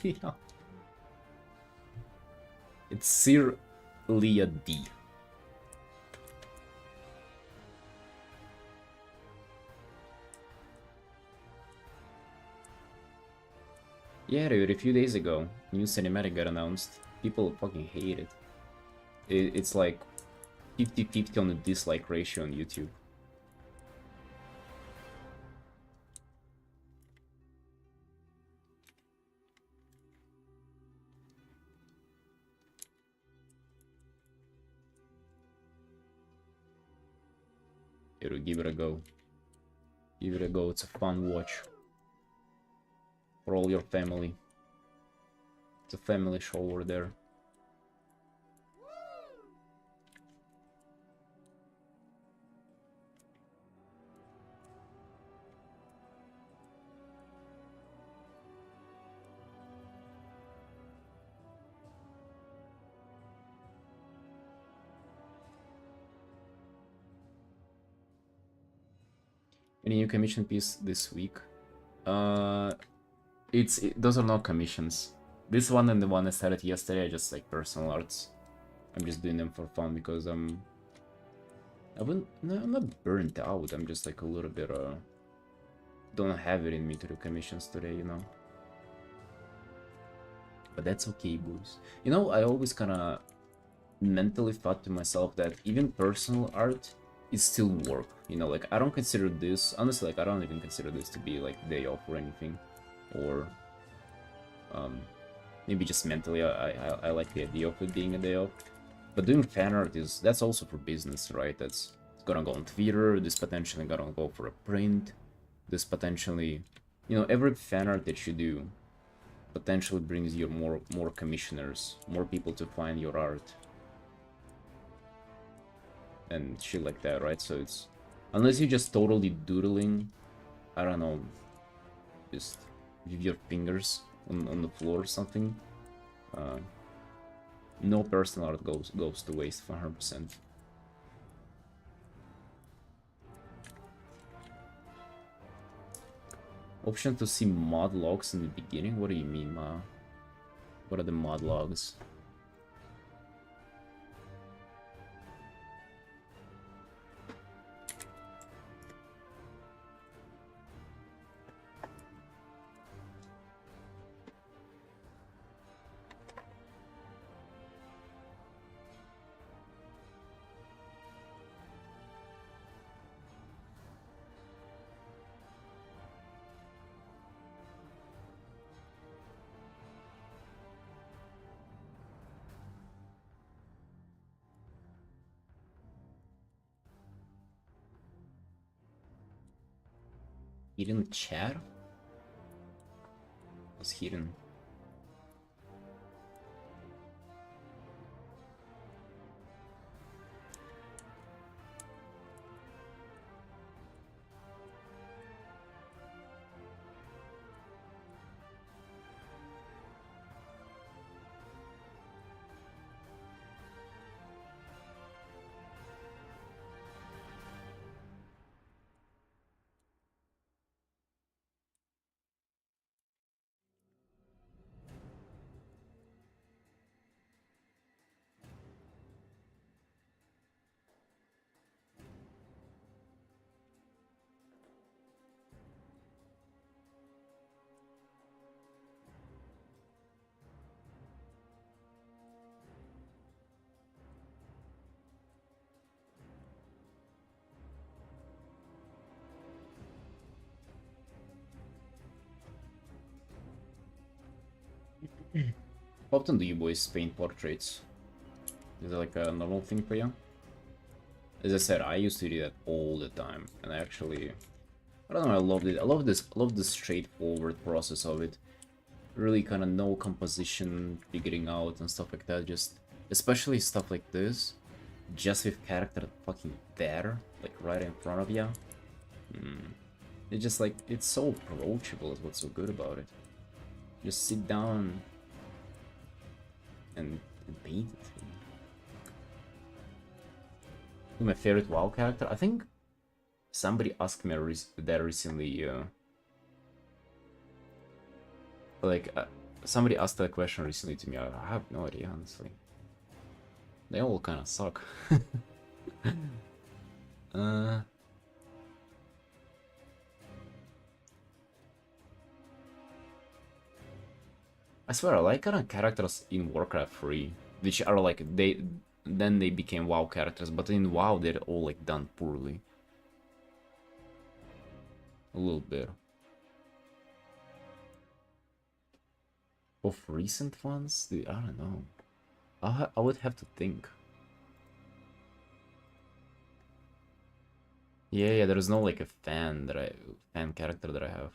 Leah. It's Sir Leah D. Yeah, dude, a few days ago, new cinematic got announced. People fucking hate it. It's like 50-50 on the dislike ratio on YouTube. Give it a go. Give it a go. It's a fun watch. For all your family. It's a family show over there. Any new commission piece this week? Those are not commissions. This one and the one I started yesterday are just like personal arts. I'm just doing them for fun because I'm not burnt out. I'm just like a little bit don't have it in me to do commissions today, you know. But that's okay, boys. You know, I always kind of mentally thought to myself that even personal art is still work, you know. Like, I don't consider this, honestly, like, I don't even consider this to be like day off or anything, or maybe just mentally I like the idea of it being a day off. But doing fan art that's also for business, right? That's gonna go on theater, this potentially gonna go for a print, this potentially, you know, every fan art that you do potentially brings you more commissioners, more people to find your art and shit like that, right? So it's, unless you're just totally doodling, I don't know, just with your fingers on the floor or something, no personal art goes to waste 100%. Option to see mod logs in the beginning? What do you mean, Ma? What are the mod logs? Hidden chat? What's hidden? How often do you boys paint portraits? Is it like a normal thing for you? As I said, I used to do that all the time, and I actually, I don't know, I loved it. I love this straightforward process of it. Really kind of no composition figuring out and stuff like that. Just, especially stuff like this, just with character fucking there, like right in front of you. It's just like, it's so approachable is what's so good about it. Just sit down and paint it. My favorite WoW character? I think somebody asked me that recently. Somebody asked that question recently to me. I have no idea, honestly. They all kind of suck. I swear, I like kind of characters in Warcraft 3, which are like then they became WoW characters, but in WoW they're all like done poorly. A little bit. Of recent ones? Dude, I don't know. I would have to think. Yeah, there is no like a fan character that I have.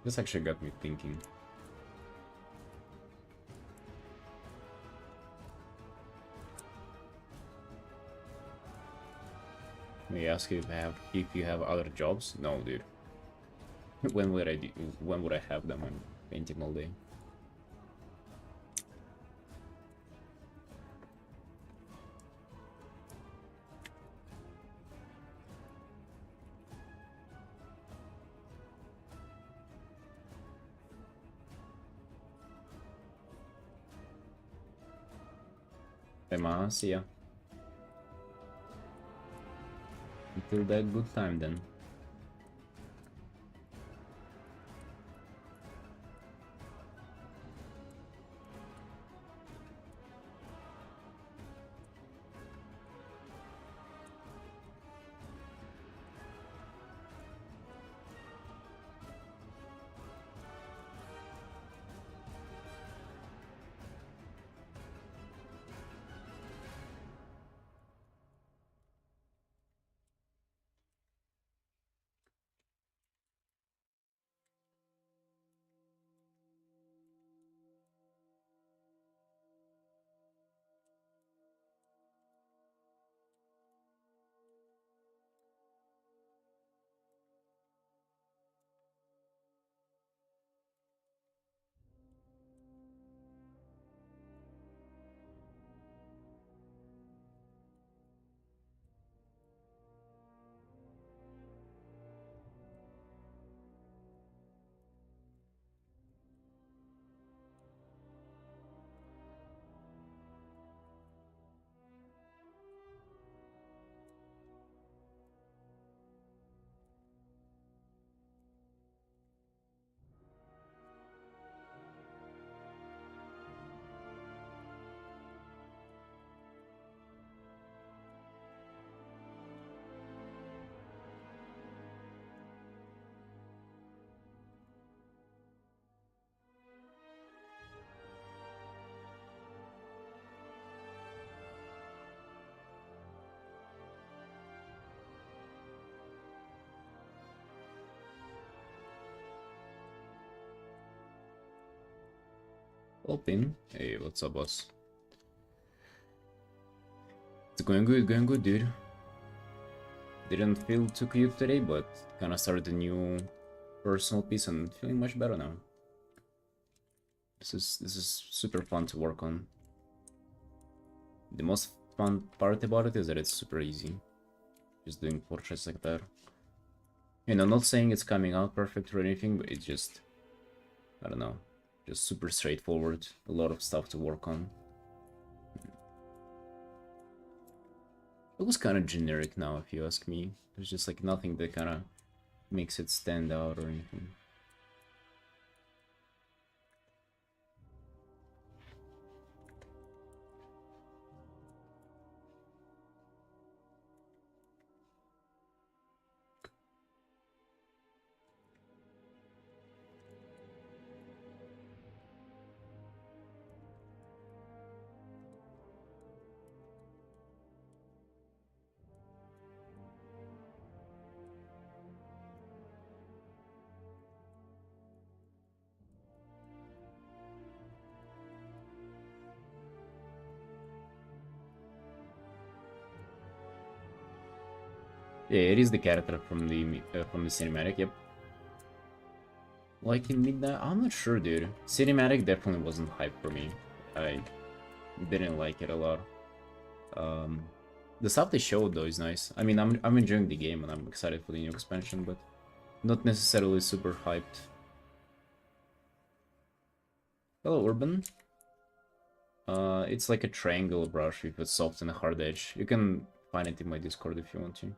This actually got me thinking. May I ask you if you have other jobs? No, dude. When would I have them? I'm painting all day. Emma, see ya. Until that good time then. Open. Hey, what's up, boss? It's going good, dude. Didn't feel too cute today, but kinda started a new personal piece and feeling much better now. This is super fun to work on. The most fun part about it is that it's super easy. Just doing portraits like that. You know, not saying it's coming out perfect or anything, but it's just, I don't know, just super straightforward. A lot of stuff to work on. It was kind of generic now, if you ask me. There's just like nothing that kind of makes it stand out or anything. Yeah, it is the character from the cinematic. Yep. Like in Midnight, I'm not sure, dude. Cinematic definitely wasn't hype for me. I didn't like it a lot. Um, the stuff they showed though is nice. I mean, I'm enjoying the game and I'm excited for the new expansion, but not necessarily super hyped. Hello, Urban. It's like a triangle brush with a soft and a hard edge. You can find it in my Discord if you want to.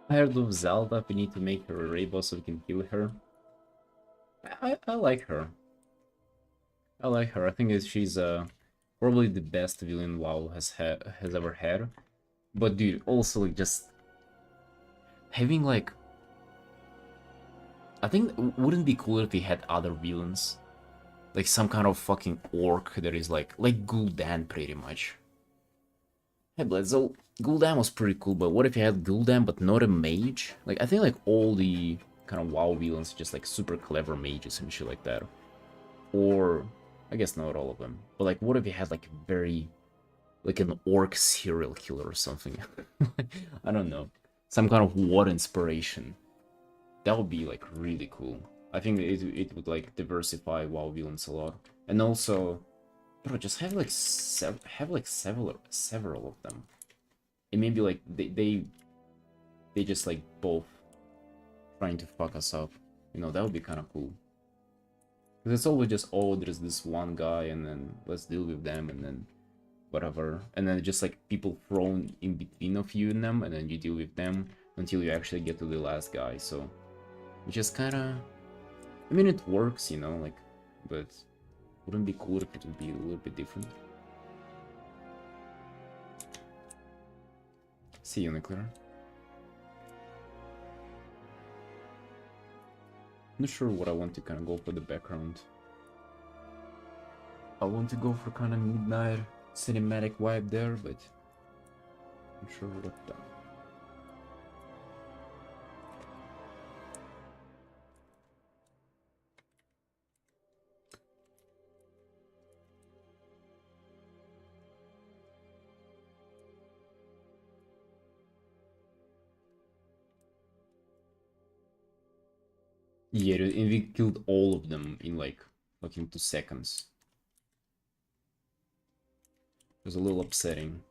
I heard of Zelda, we need to make her a rainbow so we can kill her. I like her. I like her. I think that she's probably the best villain WoW has ever had. But dude, also like just having like, I think wouldn't it be cooler if we had other villains, like some kind of fucking orc that is like Gul'dan pretty much. Hey Bledsoe, Gul'dan was pretty cool, but what if you had Gul'dan but not a mage? Like I think like all the kind of WoW villains are just like super clever mages and shit like that. Or I guess not all of them, but like what if you had like very like an orc serial killer or something? I don't know, some kind of war inspiration. That would be like really cool. I think it would like diversify WoW villains a lot, and also, bro, just have like several of them. It may be like they just like both trying to fuck us up. You know, that would be kind of cool. Because it's always just, oh, there's this one guy, and then let's deal with them, and then whatever. And then just like people thrown in between of you and them, and then you deal with them until you actually get to the last guy. So, which is kind of, I mean, it works, you know, like, but wouldn't it be cool if it would be a little bit different? See you, Nuclear. Not sure what I want to kind of go for the background. I want to go for kind of midnight cinematic vibe there, but I'm sure what that. Yeah, and we killed all of them in like fucking 2 seconds. It was a little upsetting.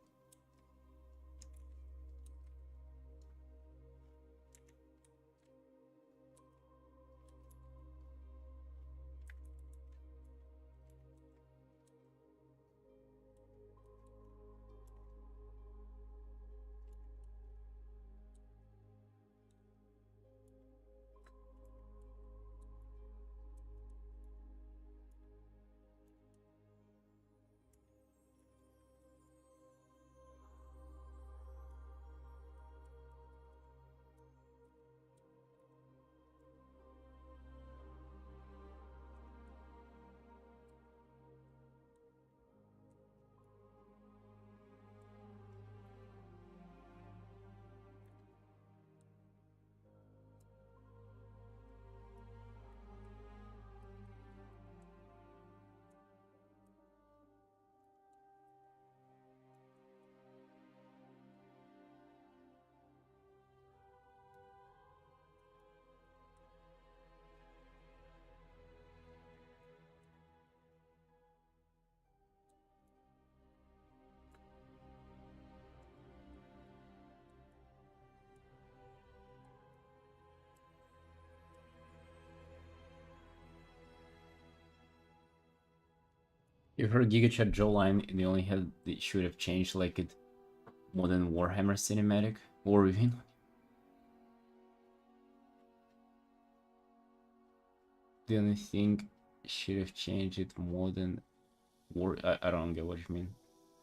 If her Giga Chat jawline, they only had, they should have changed like it more than Warhammer cinematic, or even. The only thing should have changed it more than War. I don't get what you mean,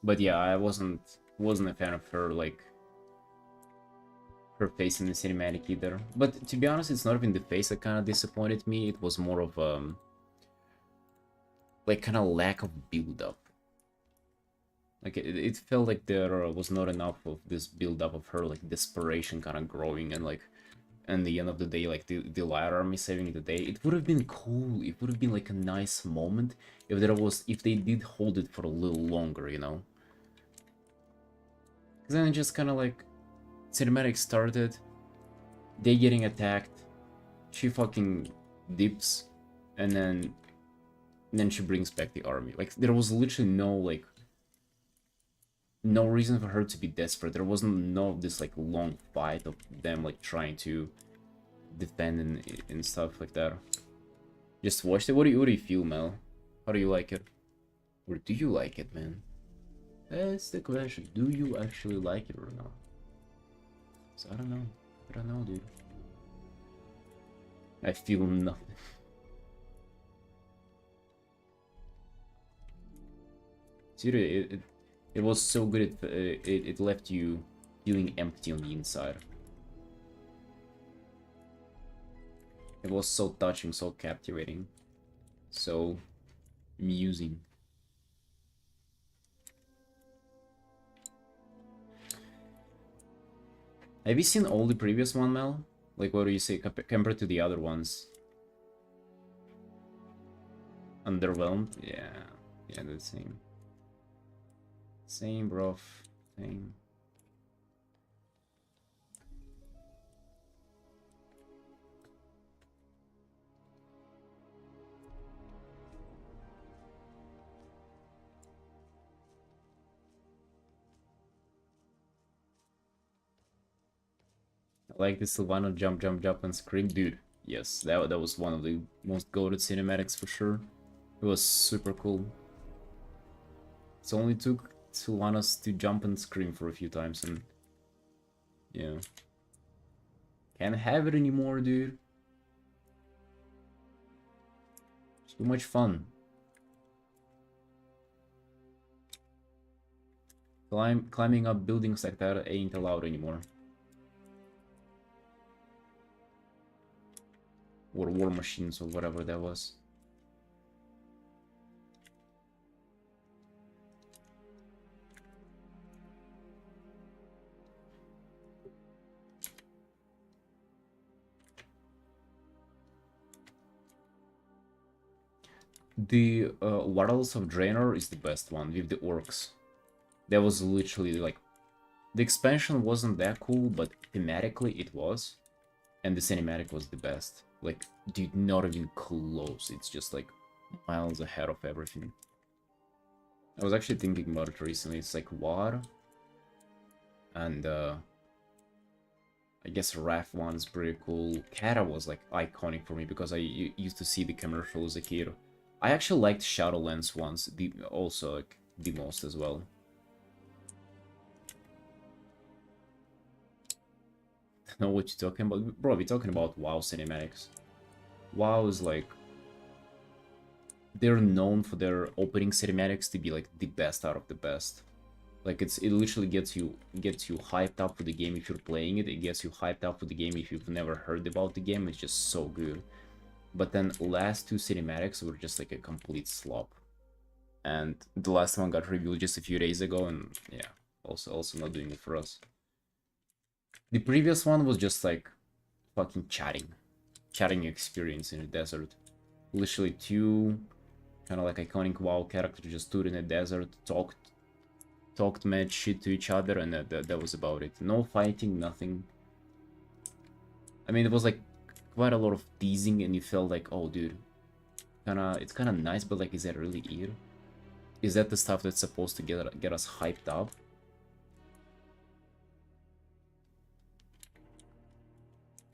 but yeah, I wasn't a fan of her like her face in the cinematic either. But to be honest, it's not even the face that kind of disappointed me. It was more of like kind of lack of build up. Like it felt like there was not enough of this build up of her like desperation kind of growing, and like and the end of the day, like the Light Army saving the day. It would have been cool. It would have been like a nice moment if they did hold it for a little longer, you know. Because then it just kind of like cinematic started, they getting attacked, she fucking dips, and then she brings back the army. Like there was literally no reason for her to be desperate. There wasn't no this like long fight of them like trying to defend and stuff like that. Just watched it. What do you feel, Mel? How do you like it? Or do you like it, man? That's the question. Do you actually like it or not? So I don't know. I don't know, dude. I feel nothing. Seriously, it was so good. It left you feeling empty on the inside. It was so touching, so captivating, so amusing. Have you seen all the previous one, Mel? Like, what do you say compared to the other ones? Underwhelmed? Yeah, the same. Same, bro. Same. I like the Sylvano jump and scream, dude. Yes, that was one of the most goated cinematics for sure. It was super cool. It only took Sylvanas to jump and scream for a few times, and yeah, can't have it anymore, dude. It's too much fun. Climbing up buildings like that ain't allowed anymore. Or war machines or whatever that was. The Warlords of Draenor is the best one with the orcs. That was literally like the expansion wasn't that cool, but thematically it was, and the cinematic was the best. Like, dude, not even close. It's just like miles ahead of everything. I was actually thinking about it recently. It's like War, and I guess Wrath one's pretty cool. Kata was like iconic for me because I used to see the commercial as a kid. I actually liked Shadowlands ones, also like the most as well. Know what you're talking about, bro? We're talking about WoW cinematics. WoW is like they're known for their opening cinematics to be like the best out of the best. Like it literally gets you hyped up for the game if you're playing it. It gets you hyped up for the game if you've never heard about the game. It's just so good. But then last two cinematics were just like a complete slop. And the last one got revealed just a few days ago, and yeah, also not doing it for us. The previous one was just like fucking chatting experience in the desert. Literally two kind of like iconic WoW characters just stood in the desert, talked mad shit to each other, and that was about it. No fighting, nothing. I mean, it was like quite a lot of teasing, and you felt like, oh, dude, it's kind of nice, but like, is that really it? Is that the stuff that's supposed to get us hyped up?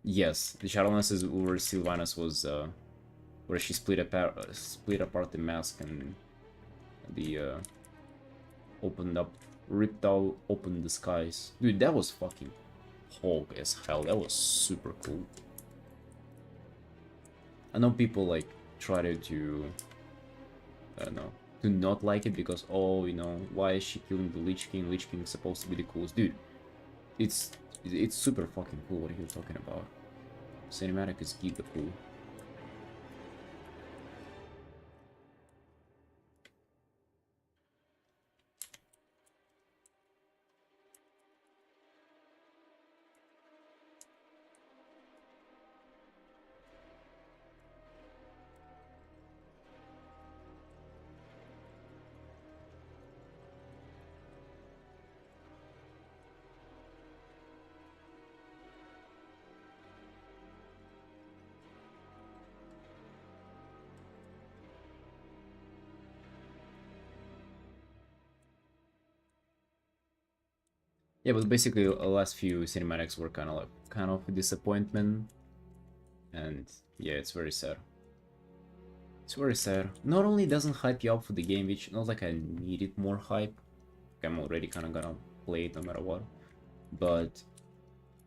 Yes, the Shadowlands is where Sylvanas was, where she split apart the mask and the opened up, ripped out, opened the skies. Dude, that was fucking Hulk as hell. That was super cool. I know people like try to I don't know, to not like it because, oh, you know, why is she killing the Lich King? Lich King is supposed to be the coolest. Dude, it's it's super fucking cool. What are you talking about? Cinematic is giga cool. Yeah, but basically the last few cinematics were kind of a disappointment, and yeah, it's very sad. It's very sad. Not only doesn't hype you up for the game, which not like I needed more hype. I'm already kind of gonna play it no matter what, but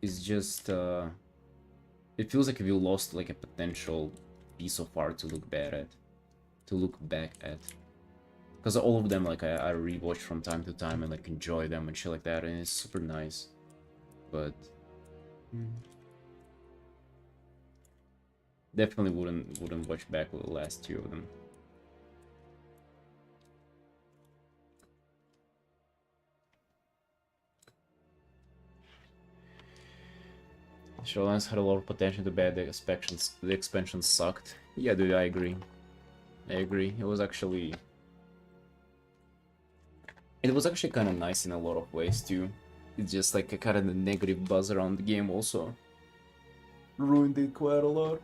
it's just it feels like we lost like a potential piece of art to look bad at, to look back at. Because all of them, like, I rewatch from time to time and, like, enjoy them and shit like that, and it's super nice. But definitely wouldn't watch back the last two of them. Shadowlands had a lot of potential to bad. The expansions sucked. Yeah, dude, I agree. I agree. It was actually kind of nice in a lot of ways too. It's just like a kind of negative buzz around the game also ruined it quite a lot.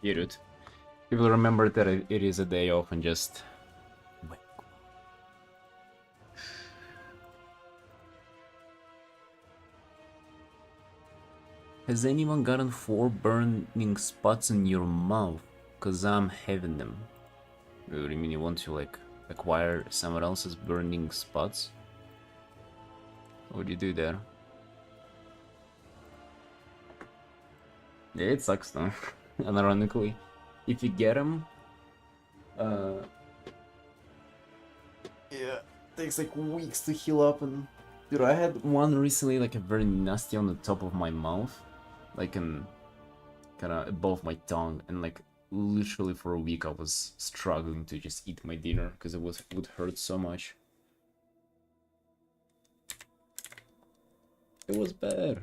You dude. People remember that it is a day off and just... Has anyone gotten 4 burning spots in your mouth? Cause I'm having them. What do you mean you want to like acquire someone else's burning spots? What do you do there? Yeah, it sucks though. And ironically, if you get them, uh, yeah, takes like weeks to heal up. And dude, I had one recently, like a very nasty on the top of my mouth, like in kind of above my tongue, and like literally for a week I was struggling to just eat my dinner because it would hurt so much. It was bad.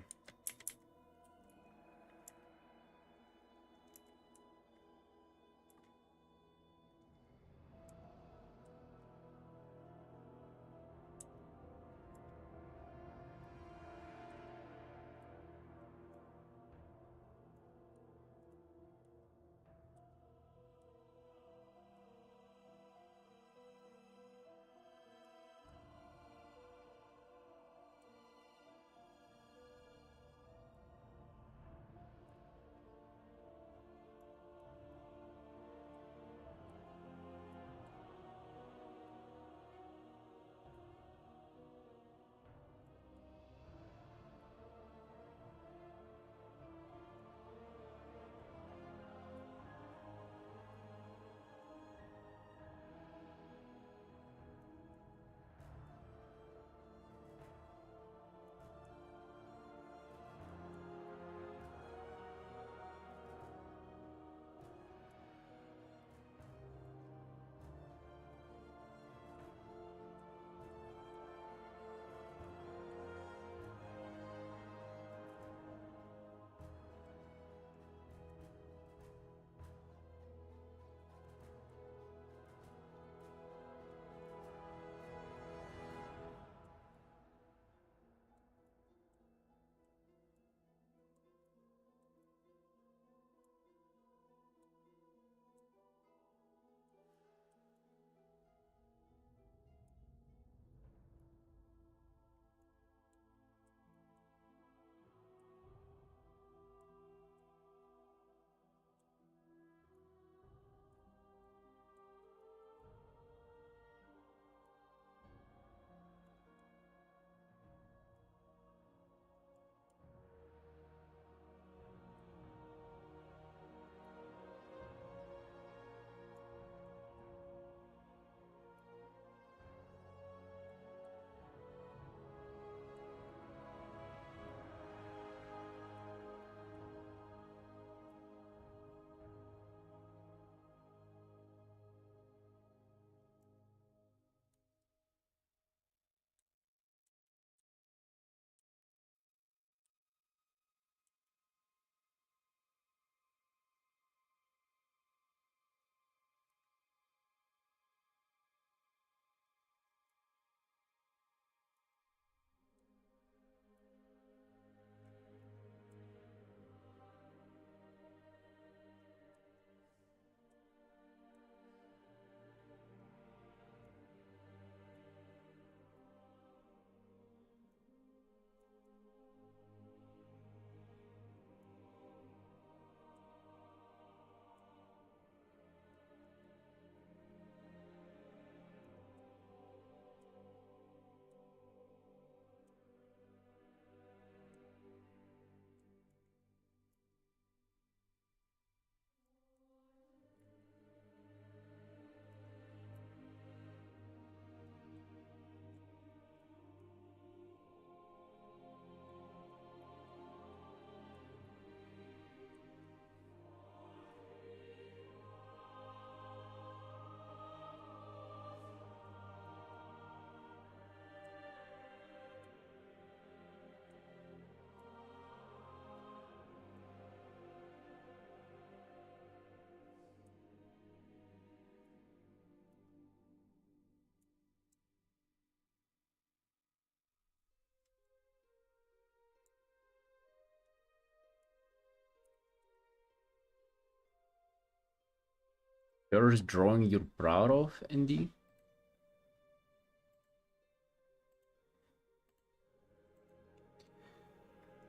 First drawing you're proud of, Andy?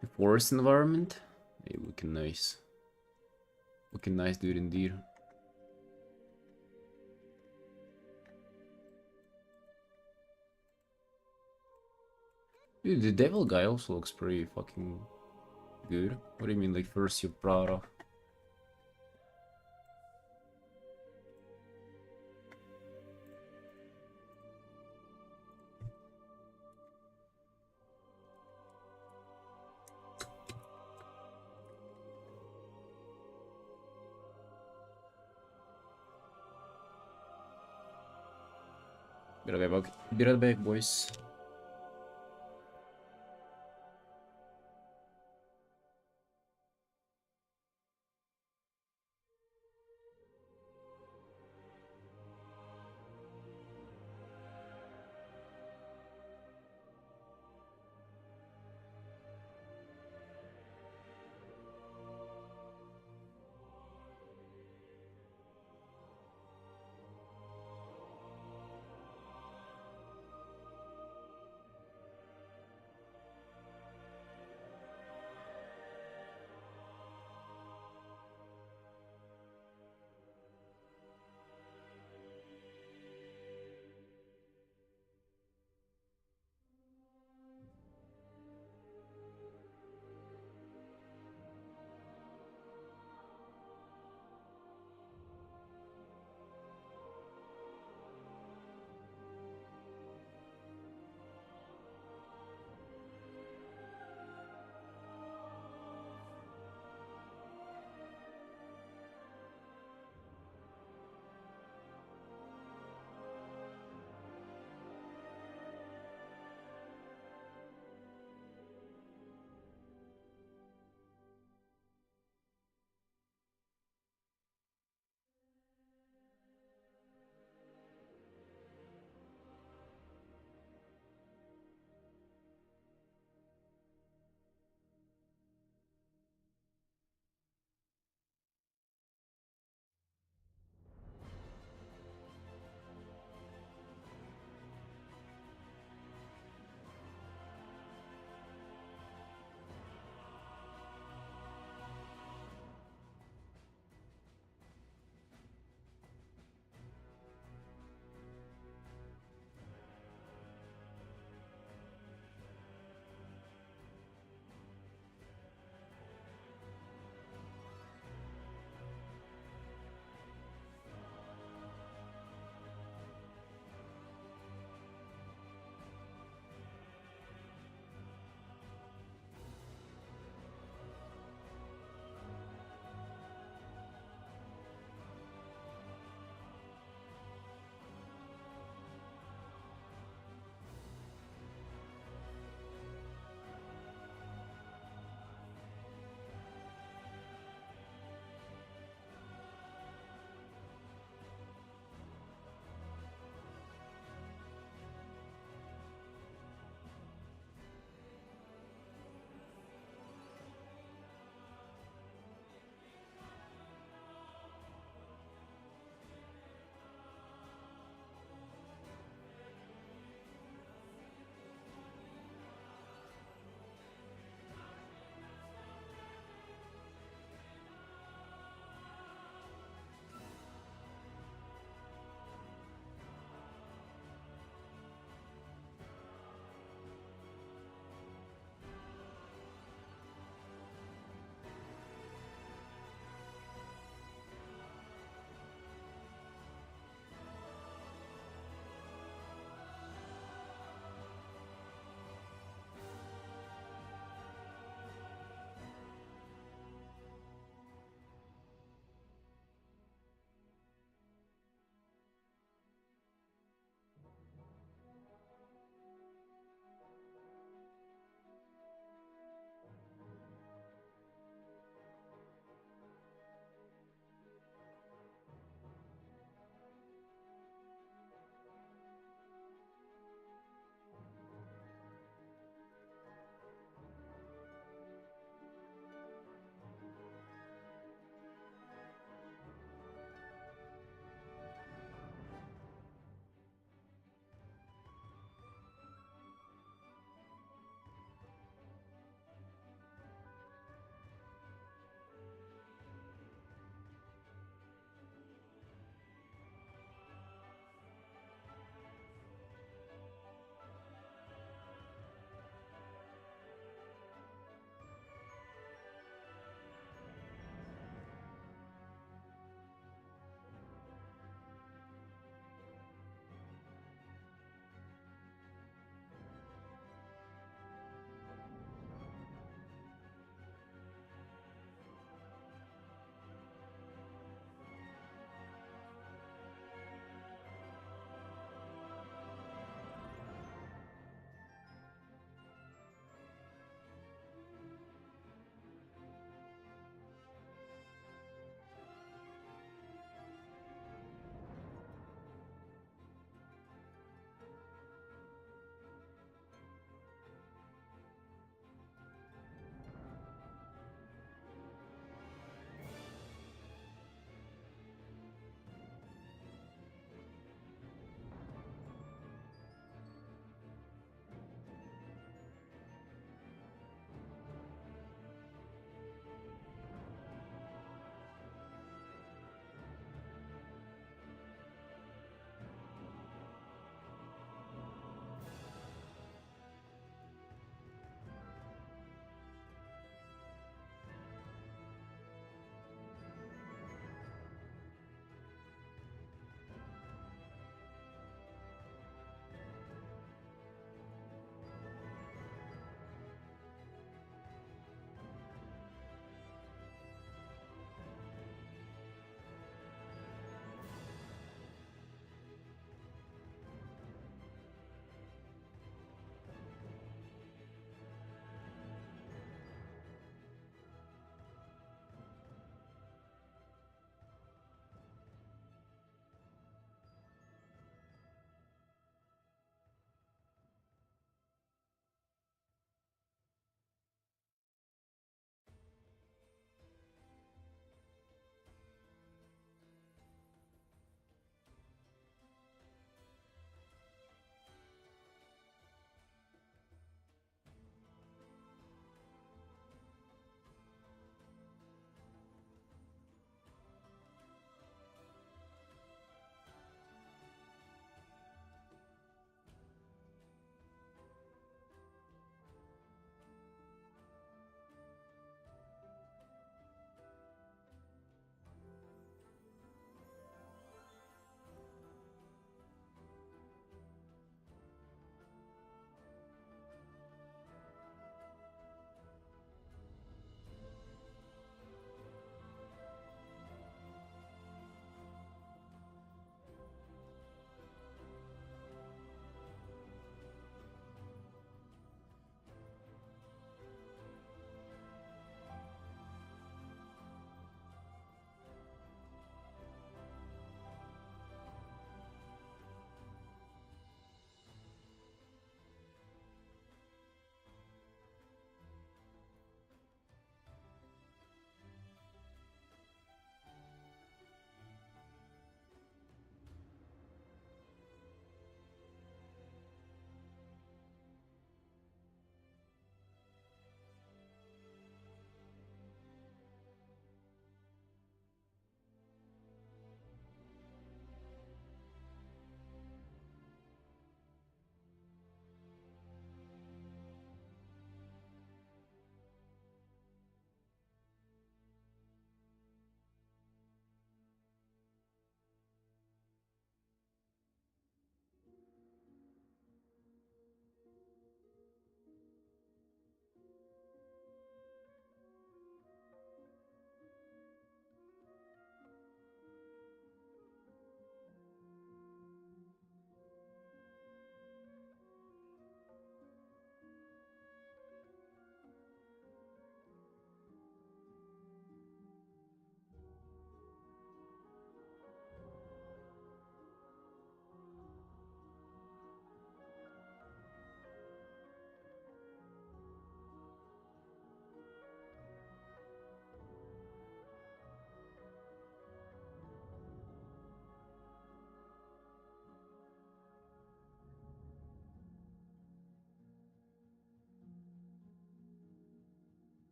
The forest environment? Hey, looking nice. Looking nice, dude, indeed. Dude, the devil guy also looks pretty fucking good. What do you mean, like, first you're proud of? Be right back, boys.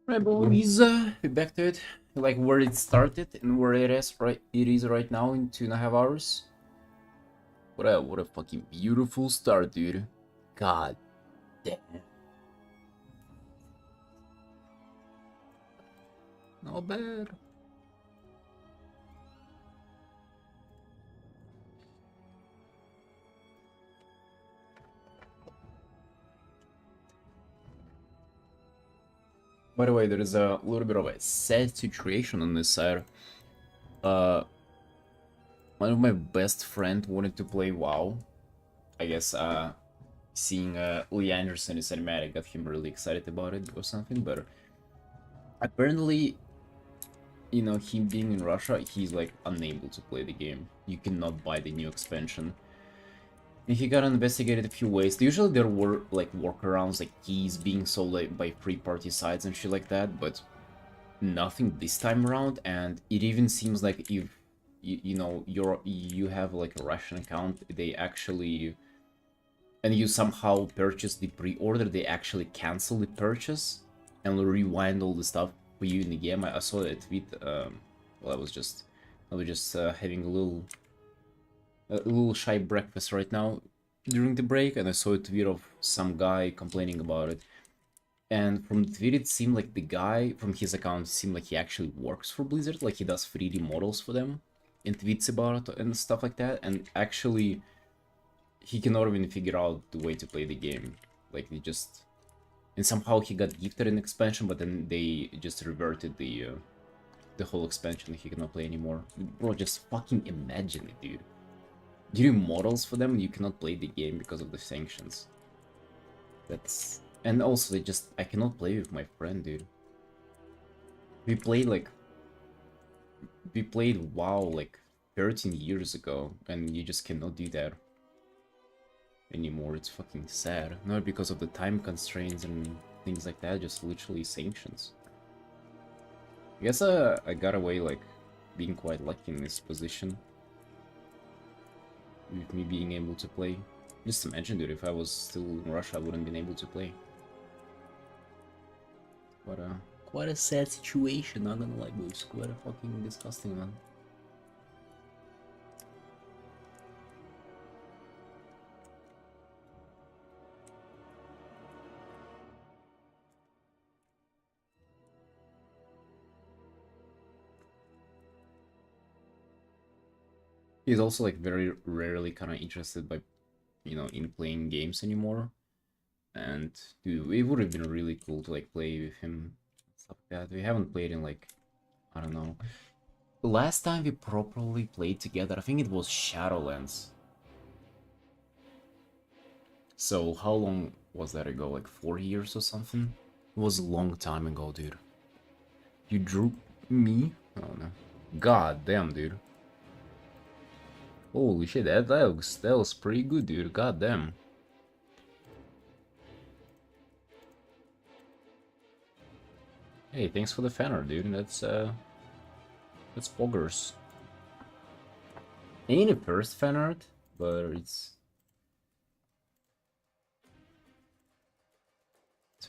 Right, boys, we back to it. Like where it started and where it is right now in 2.5 hours. What a fucking beautiful start, dude. God damn. Not bad. By the way, there is a little bit of a sad situation on this side. Uh, one of my best friend wanted to play WoW. I guess seeing Lee Anderson in cinematic got him really excited about it or something. But apparently, you know, him being in Russia, he's like unable to play the game. You cannot buy the new expansion. And he got investigated a few ways. Usually there were like workarounds, like keys being sold like, by free party sites and shit like that, but nothing this time around. And it even seems like if you know you have like a Russian account, they actually, and you somehow purchase the pre-order, they actually cancel the purchase and will rewind all the stuff for you in the game. I saw a tweet. Well, I was just having a little shy breakfast right now during the break, and I saw a tweet of some guy complaining about it. And from the tweet, it seemed like the guy from his account seemed like he actually works for Blizzard, like he does 3D models for them, and tweets about it and stuff like that. And actually, he cannot even figure out the way to play the game. Like they just, and somehow he got gifted an expansion, but then they just reverted the whole expansion. He cannot play anymore. Bro, just fucking imagine it, dude. You do models for them, you cannot play the game because of the sanctions. That's... And also, I cannot play with my friend, dude. We played, like... We played WoW, like, 13 years ago, and you just cannot do that anymore. It's fucking sad. Not because of the time constraints and things like that, just literally sanctions. I guess I got away, like, being quite lucky in this position. With me being able to play. Just imagine, dude, if I was still in Russia, I wouldn't been able to play. Quite a sad situation, not gonna lie, boys. Quite a fucking disgusting one. He's also like very rarely kind of interested by, you know, in playing games anymore. And dude, it would have been really cool to like play with him, stuff like that. We haven't played in like, I don't know. The last time we properly played together, I think it was Shadowlands. So how long was that ago? Like 4 years or something? It was a long time ago, dude. You drew me? Oh no. God damn, dude. Holy shit, that was pretty good, dude. God damn. Hey, thanks for the fan art, dude. That's poggers. Ain't a first fan art, but it's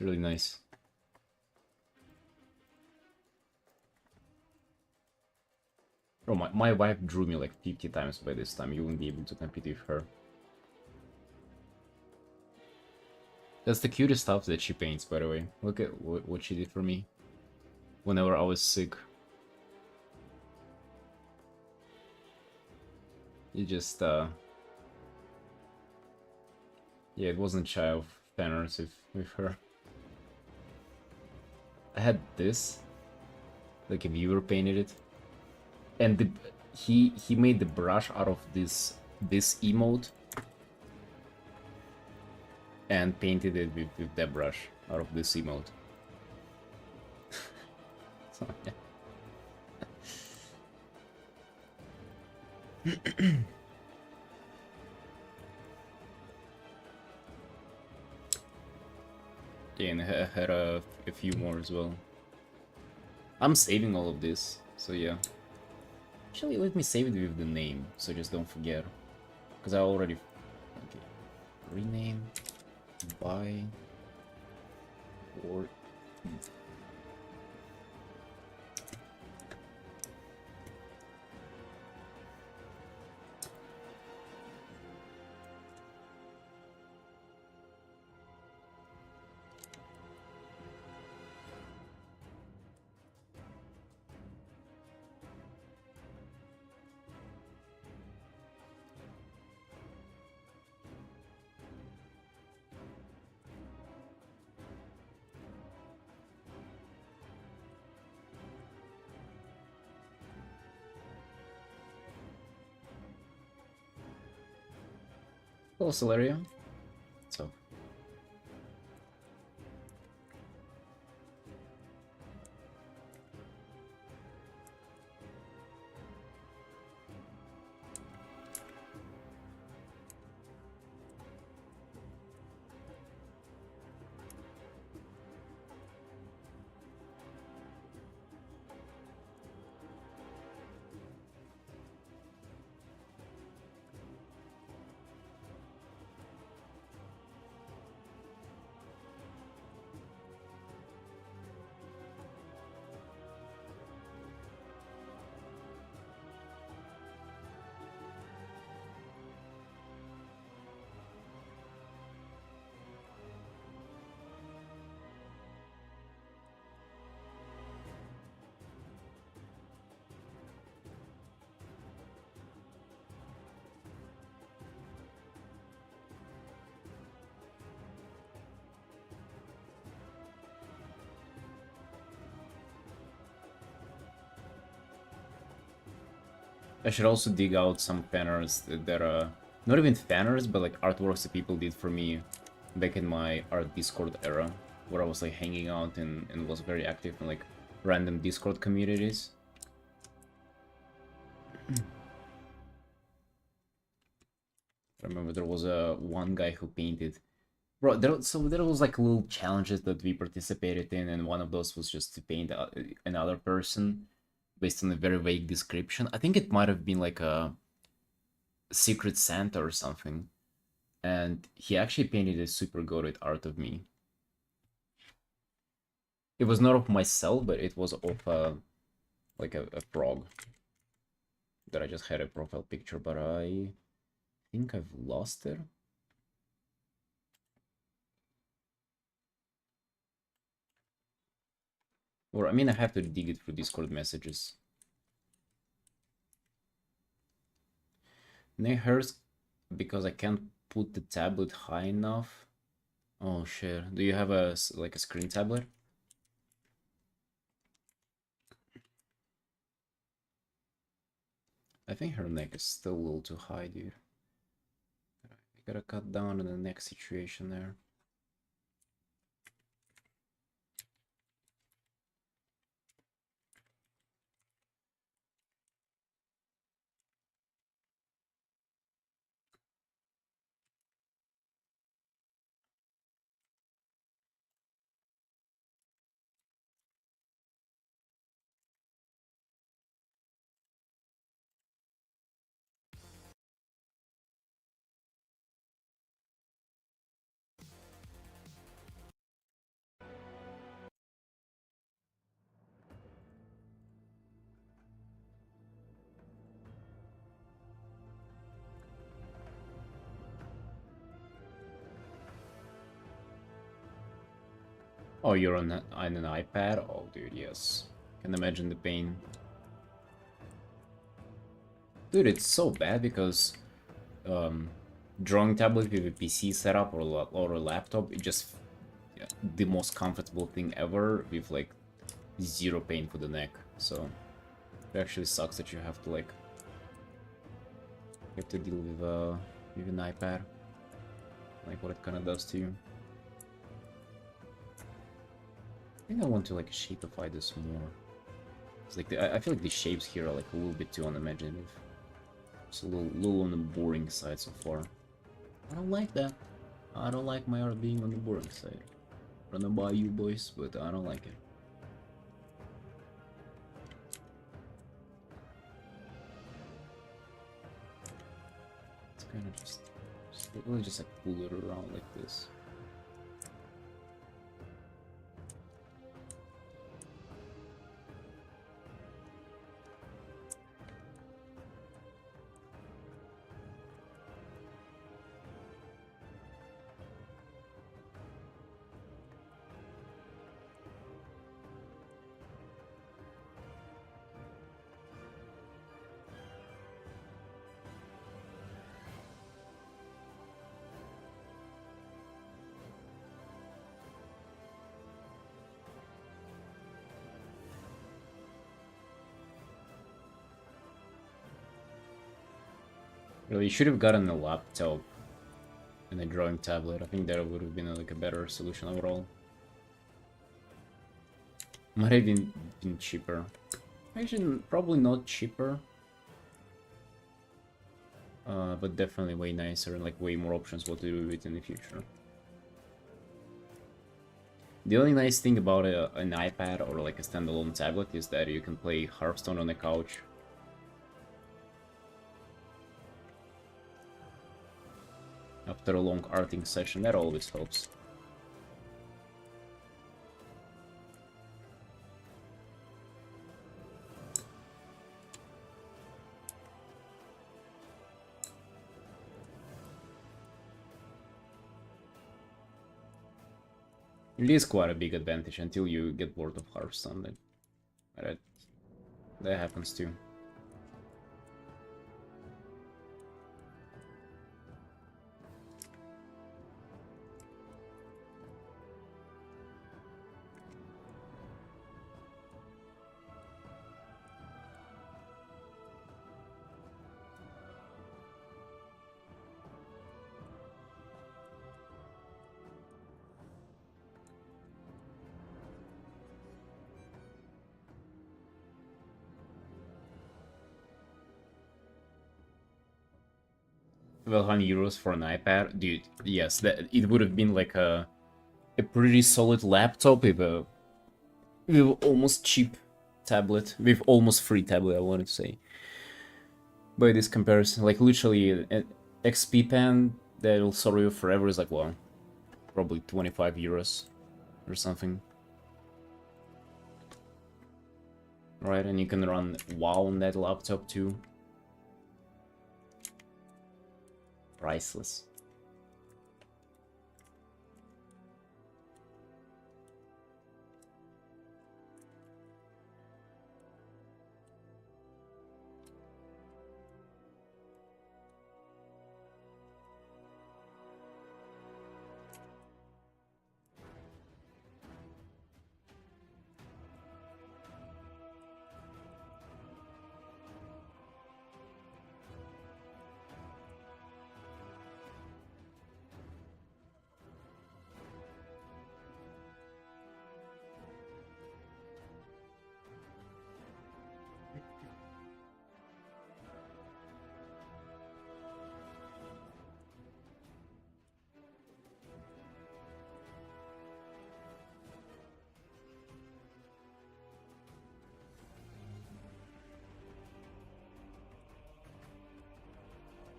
really nice. Bro, my wife drew me like 50 times by this time. You wouldn't be able to compete with her. That's the cutest stuff that she paints, by the way. Look at what she did for me whenever I was sick. It just, yeah, it wasn't shy of fan arts with her. I had this, like a viewer painted it, and he made the brush out of this emote and painted it with that brush out of this emote. So, yeah. Yeah, and I had a few more as well. I'm saving all of this, so yeah. Actually, let me save it with the name, so just don't forget. Because I already... Okay. Rename... Buy... Or... Hello, Celeria. So. I should also dig out some fanners that are not even fanners, but like artworks that people did for me back in my art Discord era, where I was like hanging out and was very active in like random Discord communities. I remember there was one guy who painted. Bro, there was like little challenges that we participated in, and one of those was just to paint another person based on a very vague description. I think it might have been like a Secret Santa or something. And he actually painted a super goated art of me. It was not of myself, but it was of like a frog that I just had a profile picture, but I think I've lost it. Or I mean, I have to dig it through Discord messages. Nay hurts because I can't put the tablet high enough. Oh shit! Do you have a like a screen tablet? I think her neck is still a little too high, dude. I gotta cut down on the neck situation there. Oh, you're on an iPad? Oh, dude, yes. Can imagine the pain. Dude, it's so bad because drawing tablet with a PC setup or a laptop, it's just the most comfortable thing ever with like zero pain for the neck. So it actually sucks that you have to like deal with an iPad, like what it kind of does to you. I think I want to like shapeify this more. It's like I feel like the shapes here are like a little bit too unimaginative. It's a little on the boring side so far. I don't like that. I don't like my art being on the boring side. I don't know about you boys, but I don't like it. It's kind of just really just like pull it around like this. Really, you should have gotten a laptop and a drawing tablet. I think that would have been like a better solution overall. Might have been cheaper. Actually, probably not cheaper. But definitely way nicer and like way more options what to do with it in the future. The only nice thing about an iPad or like a standalone tablet is that you can play Hearthstone on the couch. After a long arting session, that always helps. It is quite a big advantage until you get bored of Hearthstone. That happens too. €1,200 for an iPad, dude. Yes, that it would have been like a pretty solid laptop with almost cheap tablet, with almost free tablet. I wanted to say. By this comparison, like literally an XP pen that will serve you forever is like, well, probably €25 or something. Right, and you can run WoW on that laptop too. Priceless.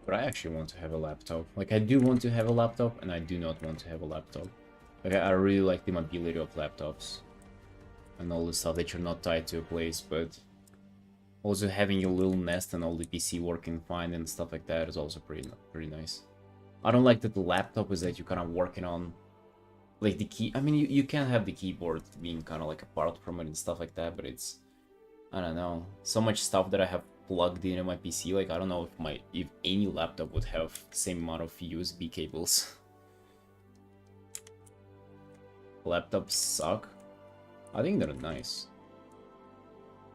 But I actually want to have a laptop. Like, I do want to have a laptop, and I do not want to have a laptop. Like, I really like the mobility of laptops. And all the stuff that you're not tied to a place, but... also having your little nest and all the PC working fine and stuff like that is also pretty nice. I don't like that the laptop is that you're kind of working on... like, the key... I mean, you can have the keyboard being kind of like apart from it and stuff like that, but it's... I don't know. So much stuff that I have plugged in my PC, like I don't know if any laptop would have the same amount of USB cables. Laptops suck. I think they're nice.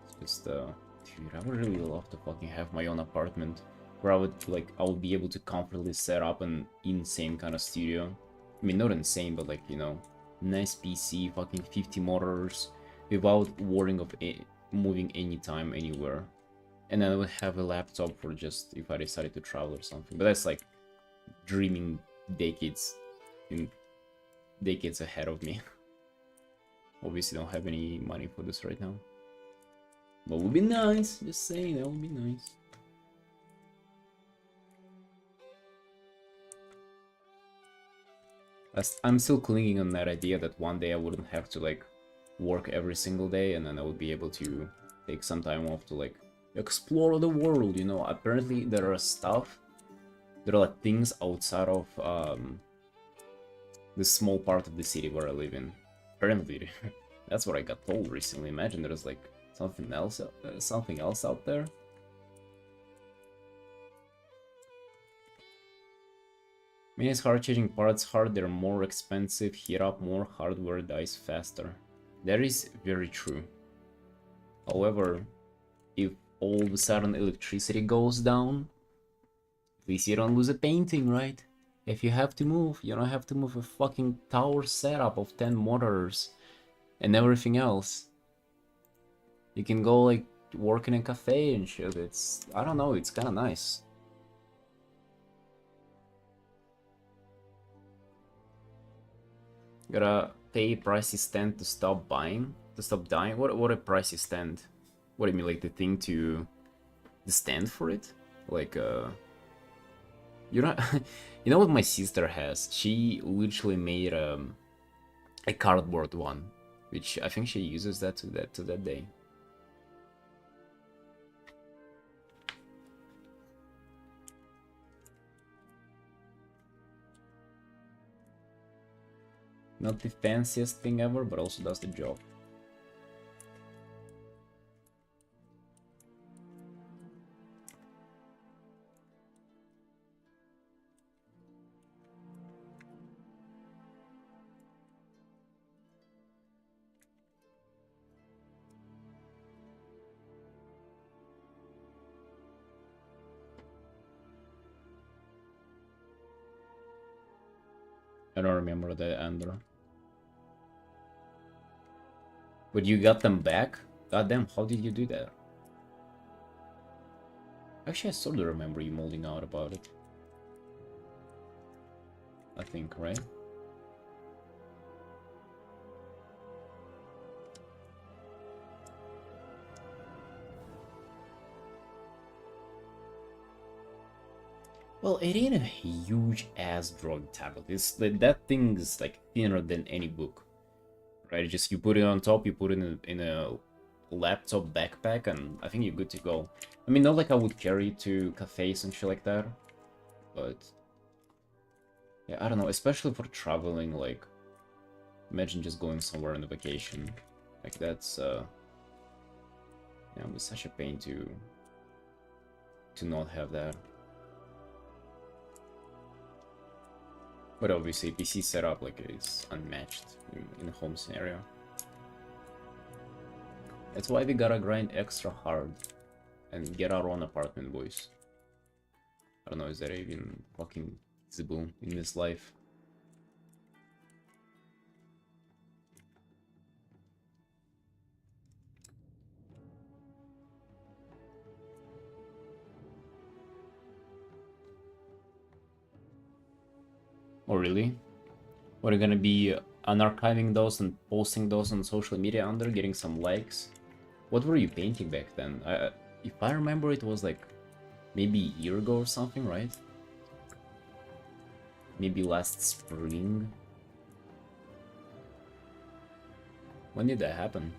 It's just dude, I would really love to fucking have my own apartment where I would be able to comfortably set up an insane kind of studio. I mean, not insane, but like, you know, nice PC, fucking 50 monitors, without worrying of moving anytime, anywhere. And then I would have a laptop for just if I decided to travel or something. But that's like dreaming decades ahead of me. Obviously don't have any money for this right now. But it would be nice, just saying, that would be nice. I'm still clinging on that idea that one day I wouldn't have to like work every single day, and then I would be able to take some time off to like explore the world, you know. Apparently there are like things outside of the small part of the city where I live in. Apparently that's what I got told recently. Imagine there's like something else out there. Means hard changing parts hard, they're more expensive, heat up more, hardware dies faster. That is very true. However, if all of a sudden electricity goes down, at least you don't lose a painting, right? If you have to move, you don't have to move a fucking tower setup of 10 motors and everything else. You can go like work in a cafe and shit. It's, I don't know, it's kind of nice. Gotta pay pricey stand to stop buying, to stop dying. What a pricey stand? What do you mean, like the thing to the stand for it? Like you know, you know what my sister has? She literally made a cardboard one, which I think she uses that to that day. Not the fanciest thing ever, but also does the job. I don't remember the Andro. But you got them back? Goddamn, how did you do that? Actually, I sort of remember you molding out about it. I think, right? Well, it ain't a huge ass drug tablet. It's that thing is like thinner than any book, right? Just you put it on top, you put it in a laptop backpack, and I think you're good to go. I mean, not like I would carry it to cafes and shit like that, but yeah, I don't know. Especially for traveling, like imagine just going somewhere on a vacation, like that's yeah, it was such a pain to not have that. But obviously, PC setup like is unmatched in a home scenario. That's why we gotta grind extra hard and get our own apartment, boys. I don't know, is that even fucking visible in this life? Oh, really? What are you gonna be unarchiving those and posting those on social media under, getting some likes? What were you painting back then? If I remember, it was like maybe a year ago or something, right? Maybe last spring? When did that happen?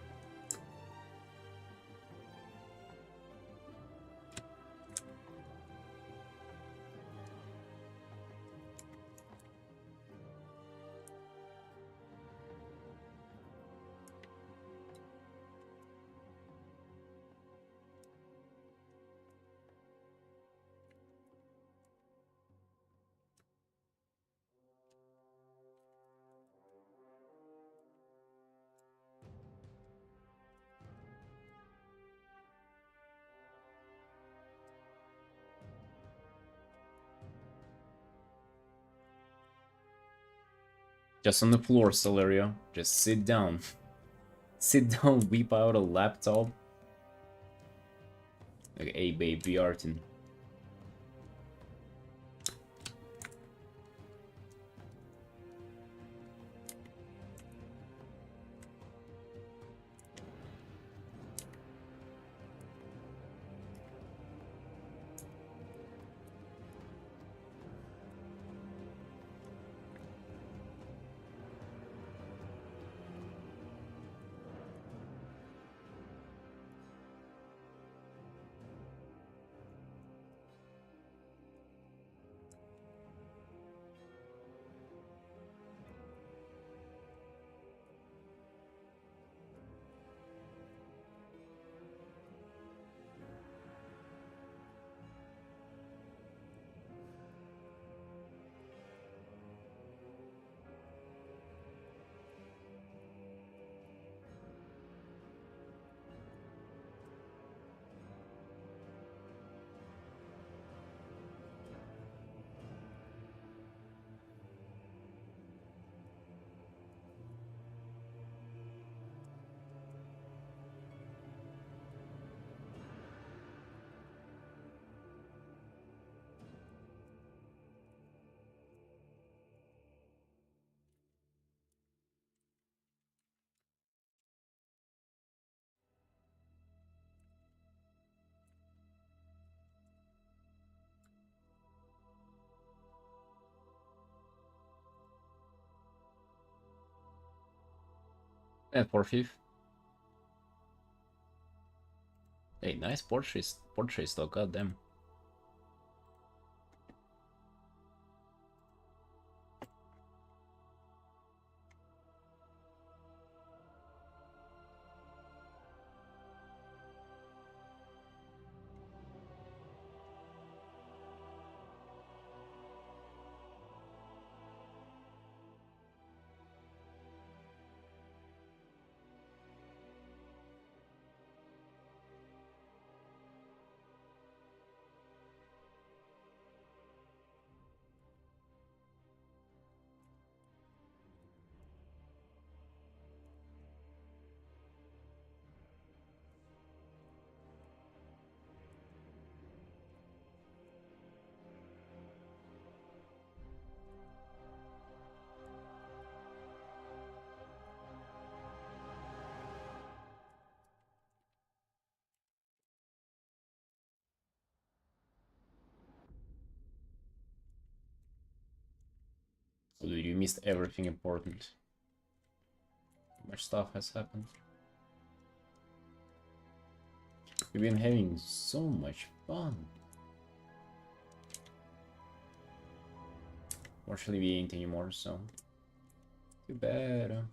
Just on the floor, Celerio. Just sit down. Sit down, whip out a laptop. Like, hey babe, be Artin. And 4/5. Hey, nice portrait though, goddamn. So dude, you missed everything important. Too much stuff has happened. We've been having so much fun. Fortunately, we ain't anymore, so too bad.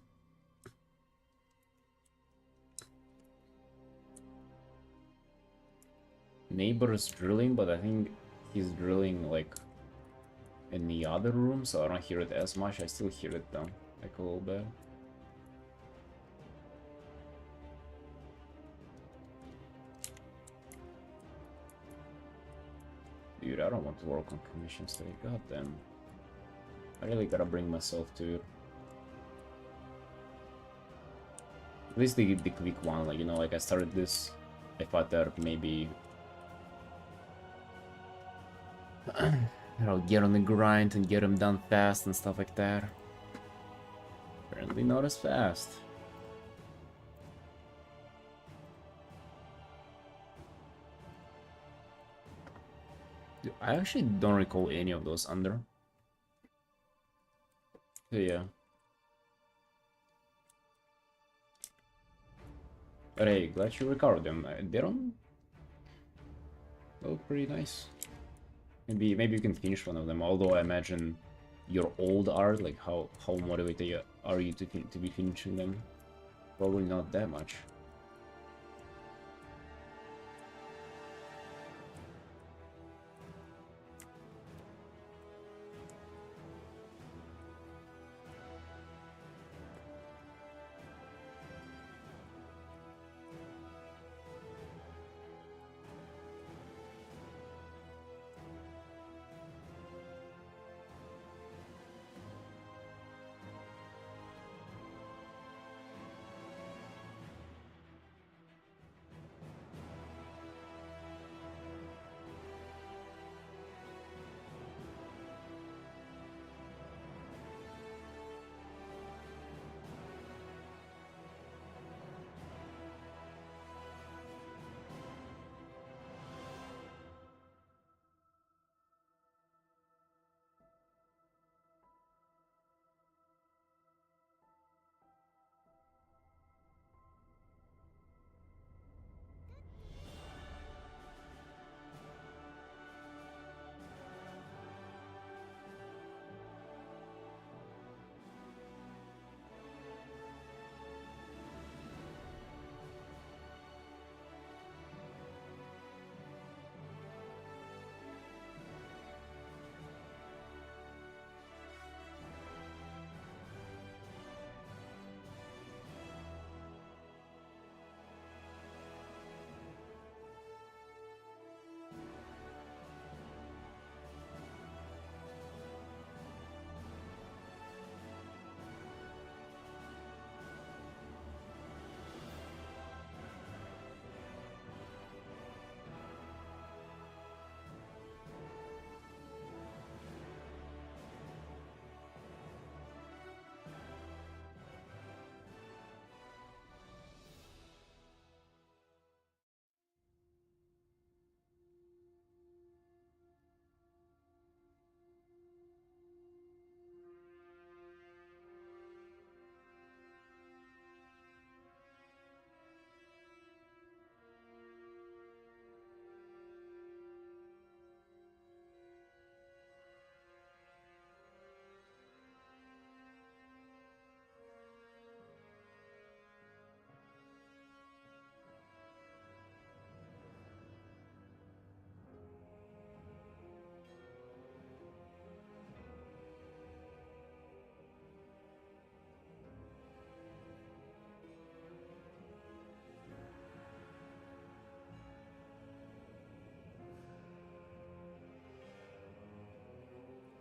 Neighbor is drilling, but I think he's drilling like in the other room, so I don't hear it as much. I still hear it though, like a little bit. Dude, I don't want to work on commissions today. God damn. I really gotta bring myself to it. At least the quick one, like, you know, like I started this. I thought that maybe I'll get on the grind and get them done fast and stuff like that. Apparently not as fast. Dude, I actually don't recall any of those under. So yeah. But hey, glad you recovered them. They don't look pretty nice. Maybe you can finish one of them. Although I imagine your old art, like how motivated are you to be finishing them? Probably not that much.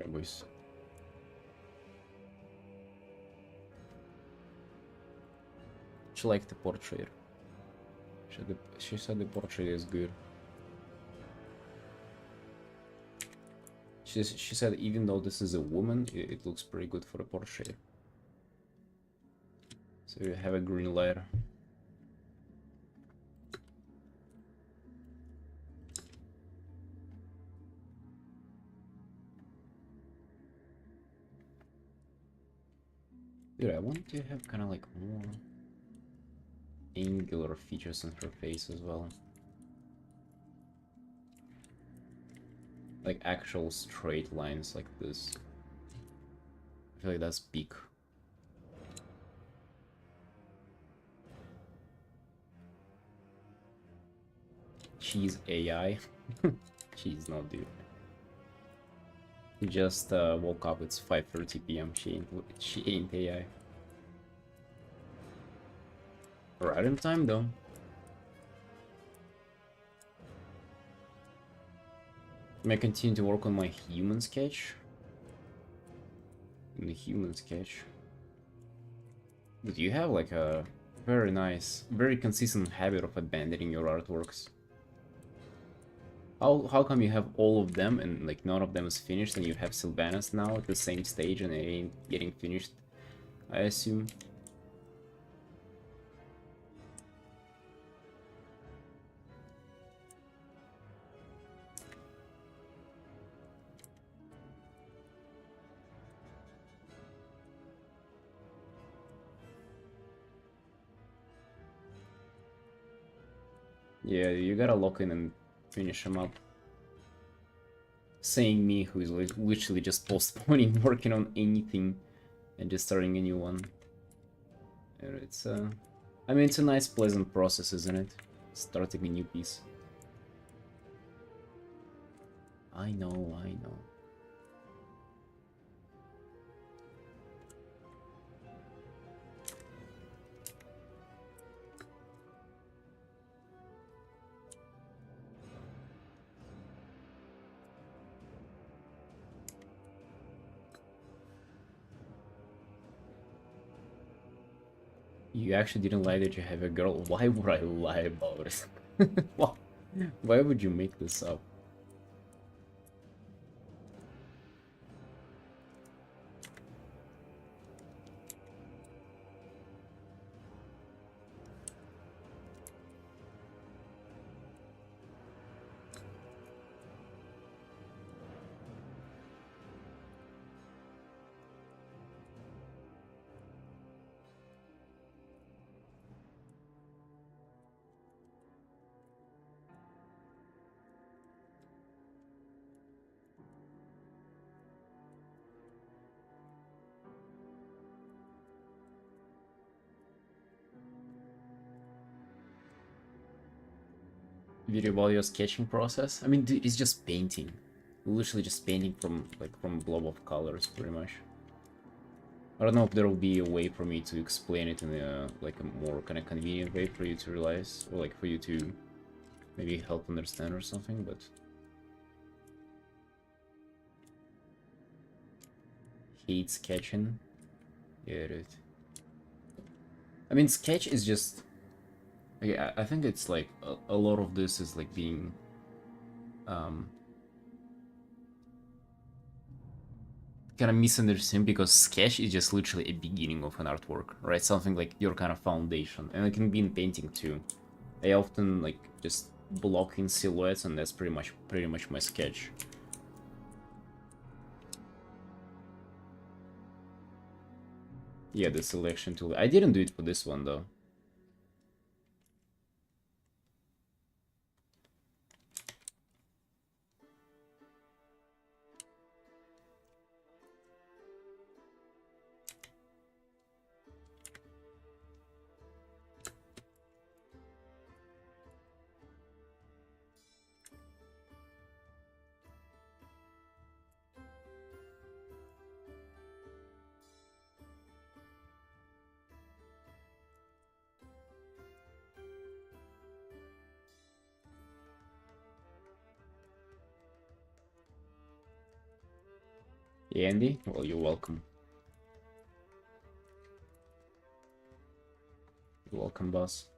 boys. She liked the portrait. She said the portrait is good. She said even though this is a woman, it looks pretty good for a portrait. So you have a green light. Dude, I want to have kind of like more angular features on her face as well. Like actual straight lines like this. I feel like that's peak. She's AI. She's not, dude. He just woke up. It's 5:30 p.m. She ain't AI. Right in time though. May I continue to work on my human sketch? In the human sketch. But you have like a very nice, very consistent habit of abandoning your artworks. How come you have all of them and like none of them is finished, and you have Sylvanas now at the same stage and it ain't getting finished, I assume? Yeah, you gotta lock in and finish them up. Saying me, who is like literally just postponing working on anything and just starting a new one. It's I mean, it's a nice, pleasant process, isn't it? Starting a new piece. I know, I know. You actually didn't lie that you have a girl? Why would I lie about it? Why would you make this up? Video about your sketching process? I mean, dude, it's just painting. Literally just painting from a blob of colors, pretty much. I don't know if there will be a way for me to explain it in a like a more kind of convenient way for you to realize, or like for you to maybe help understand or something, but hate sketching. Yeah, dude. I mean, sketch is just. Yeah, I think it's like a lot of this is like being kind of misunderstood, because sketch is just literally a beginning of an artwork, right? Something like your kind of foundation, and it can be in painting too. I often like just block in silhouettes, and that's pretty much my sketch. Yeah, the selection tool. I didn't do it for this one though. Andy? Well, you're welcome. You're welcome, boss.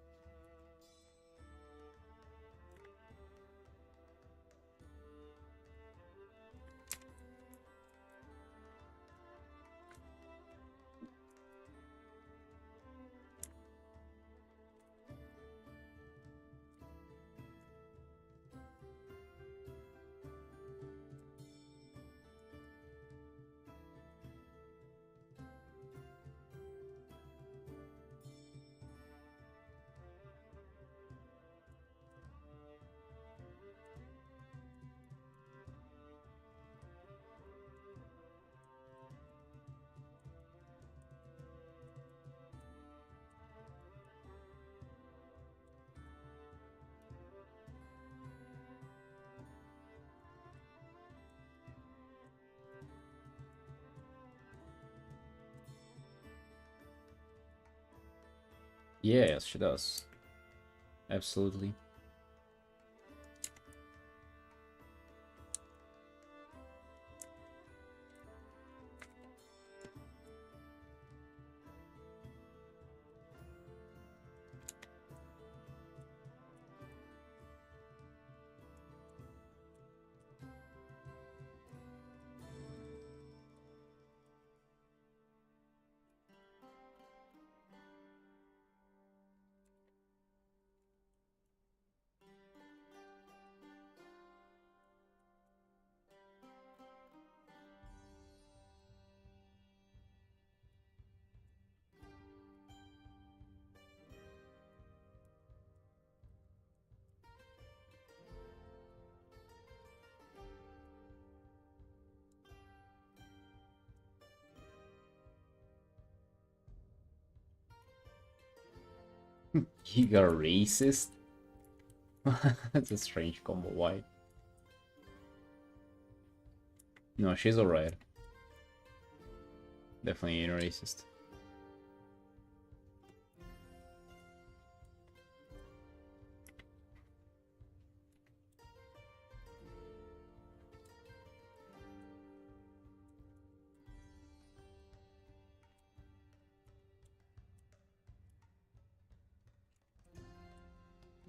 Yeah, yes, she does. Absolutely. Giga racist? That's a strange combo, why? No, she's alright. Definitely ain't racist.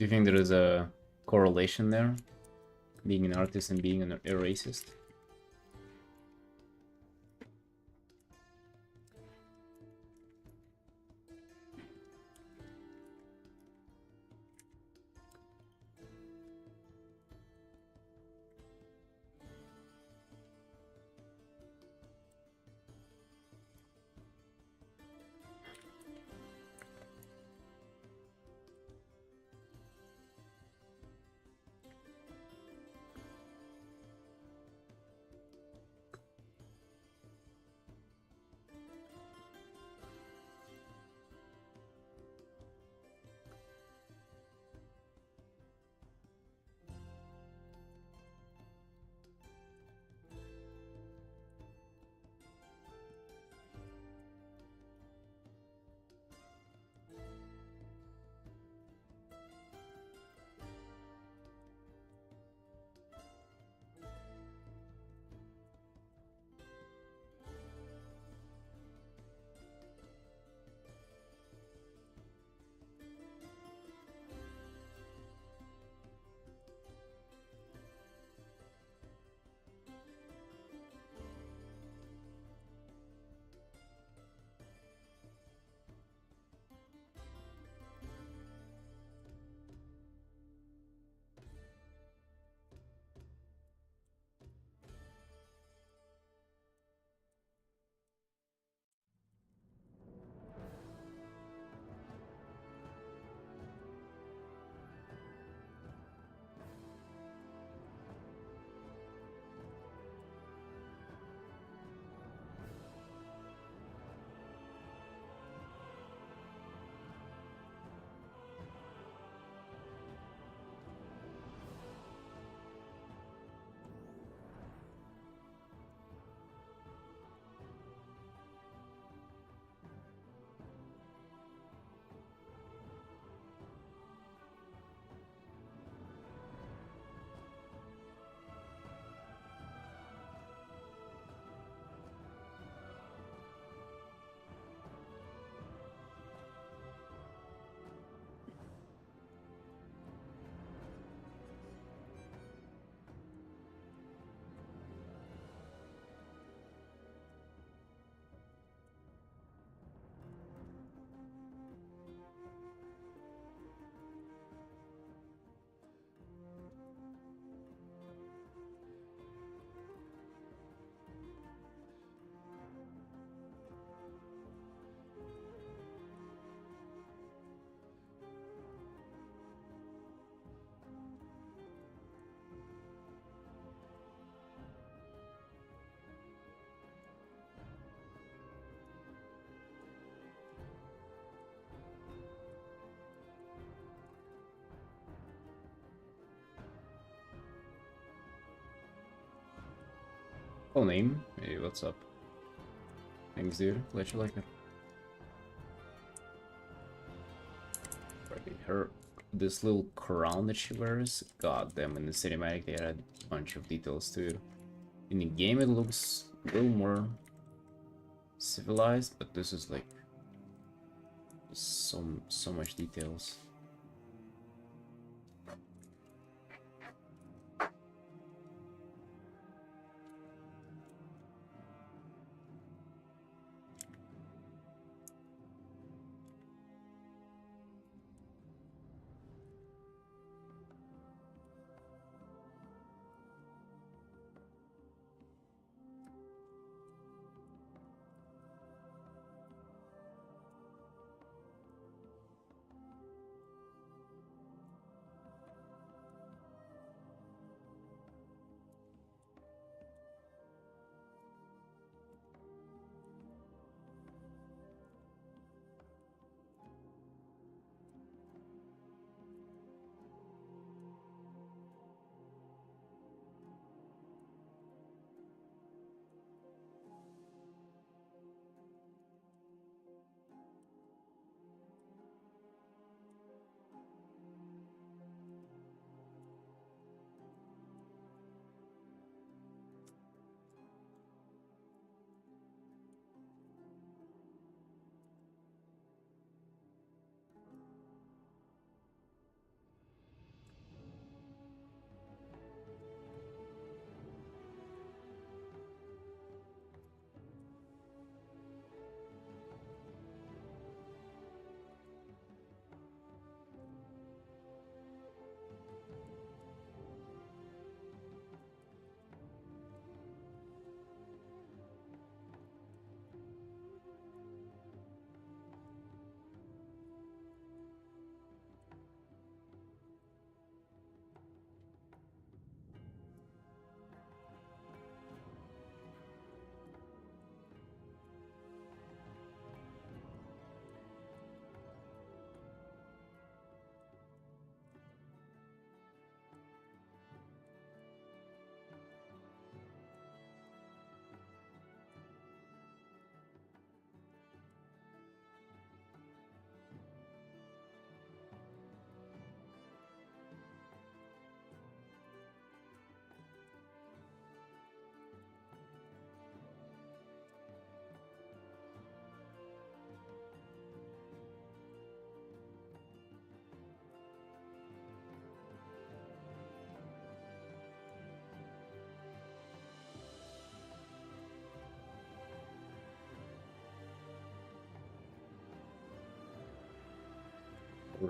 Do you think there is a correlation there? Being an artist and being a racist? Oh, name? Hey, what's up? Thanks, dude. Glad you like it. Right, her, this little crown that she wears. God damn, in the cinematic they had a bunch of details too. In the game it looks a little more civilized, but this is like so much details.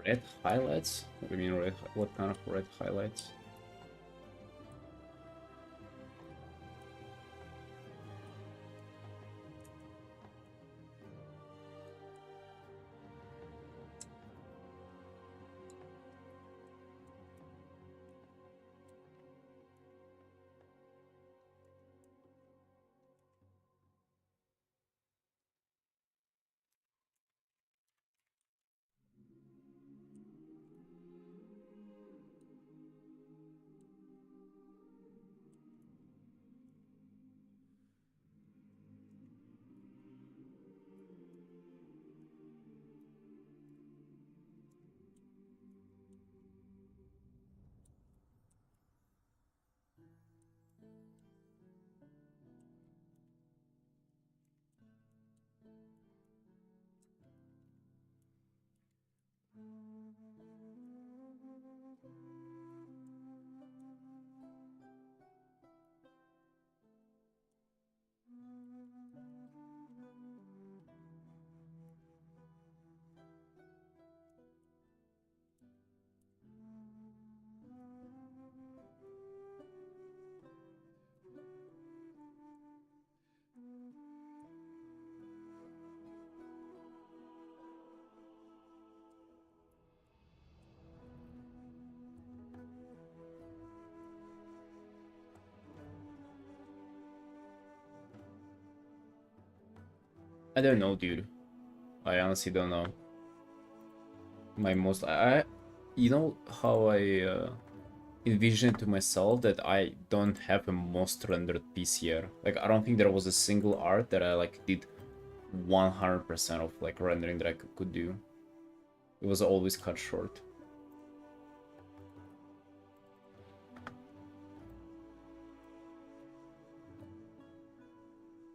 Red highlights? What do you mean red? What kind of red highlights? I don't know, dude. I honestly don't know. My most you know how I envision to myself that I don't have a most rendered piece here. Like, I don't think there was a single art that I like did 100% of like rendering that I could do. It was always cut short.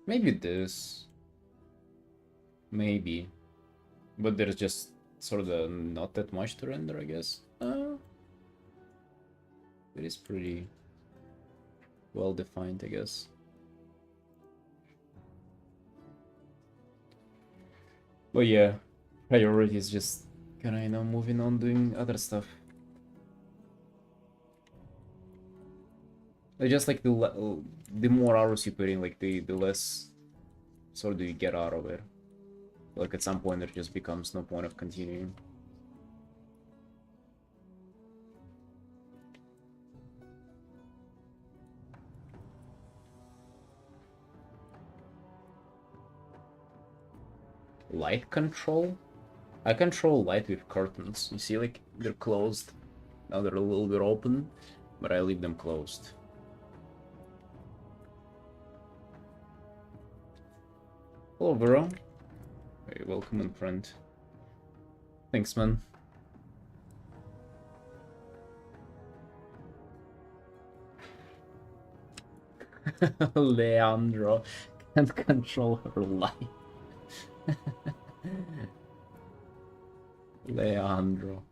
Maybe this. Maybe. But there's just sort of not that much to render, I guess. It is pretty well defined, I guess. But yeah, priority is just kinda, you know, moving on, doing other stuff. Like, just like the more hours you put in, like the less sort of do you get out of it. Like at some point there just becomes no point of continuing. Light control? I control light with curtains. You see, like, they're closed. Now they're a little bit open, but I leave them closed. Hello, bro. Hey, welcome in, friend. Thanks, man. Leandro can't control her light. Leandro.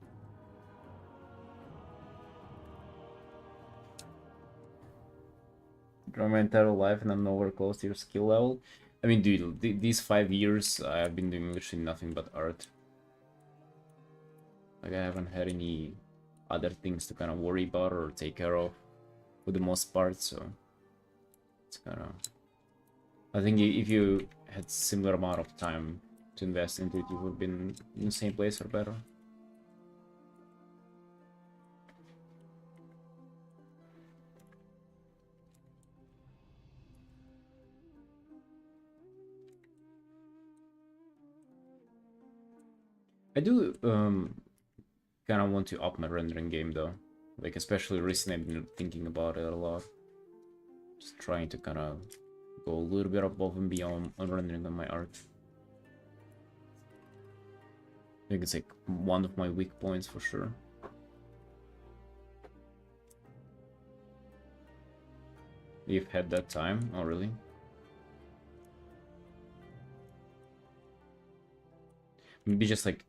Draw my entire life and I'm nowhere close to your skill level. I mean, dude, these 5 years I've been doing literally nothing but art. Like, I haven't had any other things to kind of worry about or take care of for the most part, so it's kind of... I think if you had similar amount of time to invest into it, you would have been in the same place or better. I do kind of want to up my rendering game though. Like, especially recently I've been thinking about it a lot. Just trying to kind of go a little bit above and beyond on rendering on my art. I think it's like one of my weak points for sure. You've had that time? Oh, really? Maybe just like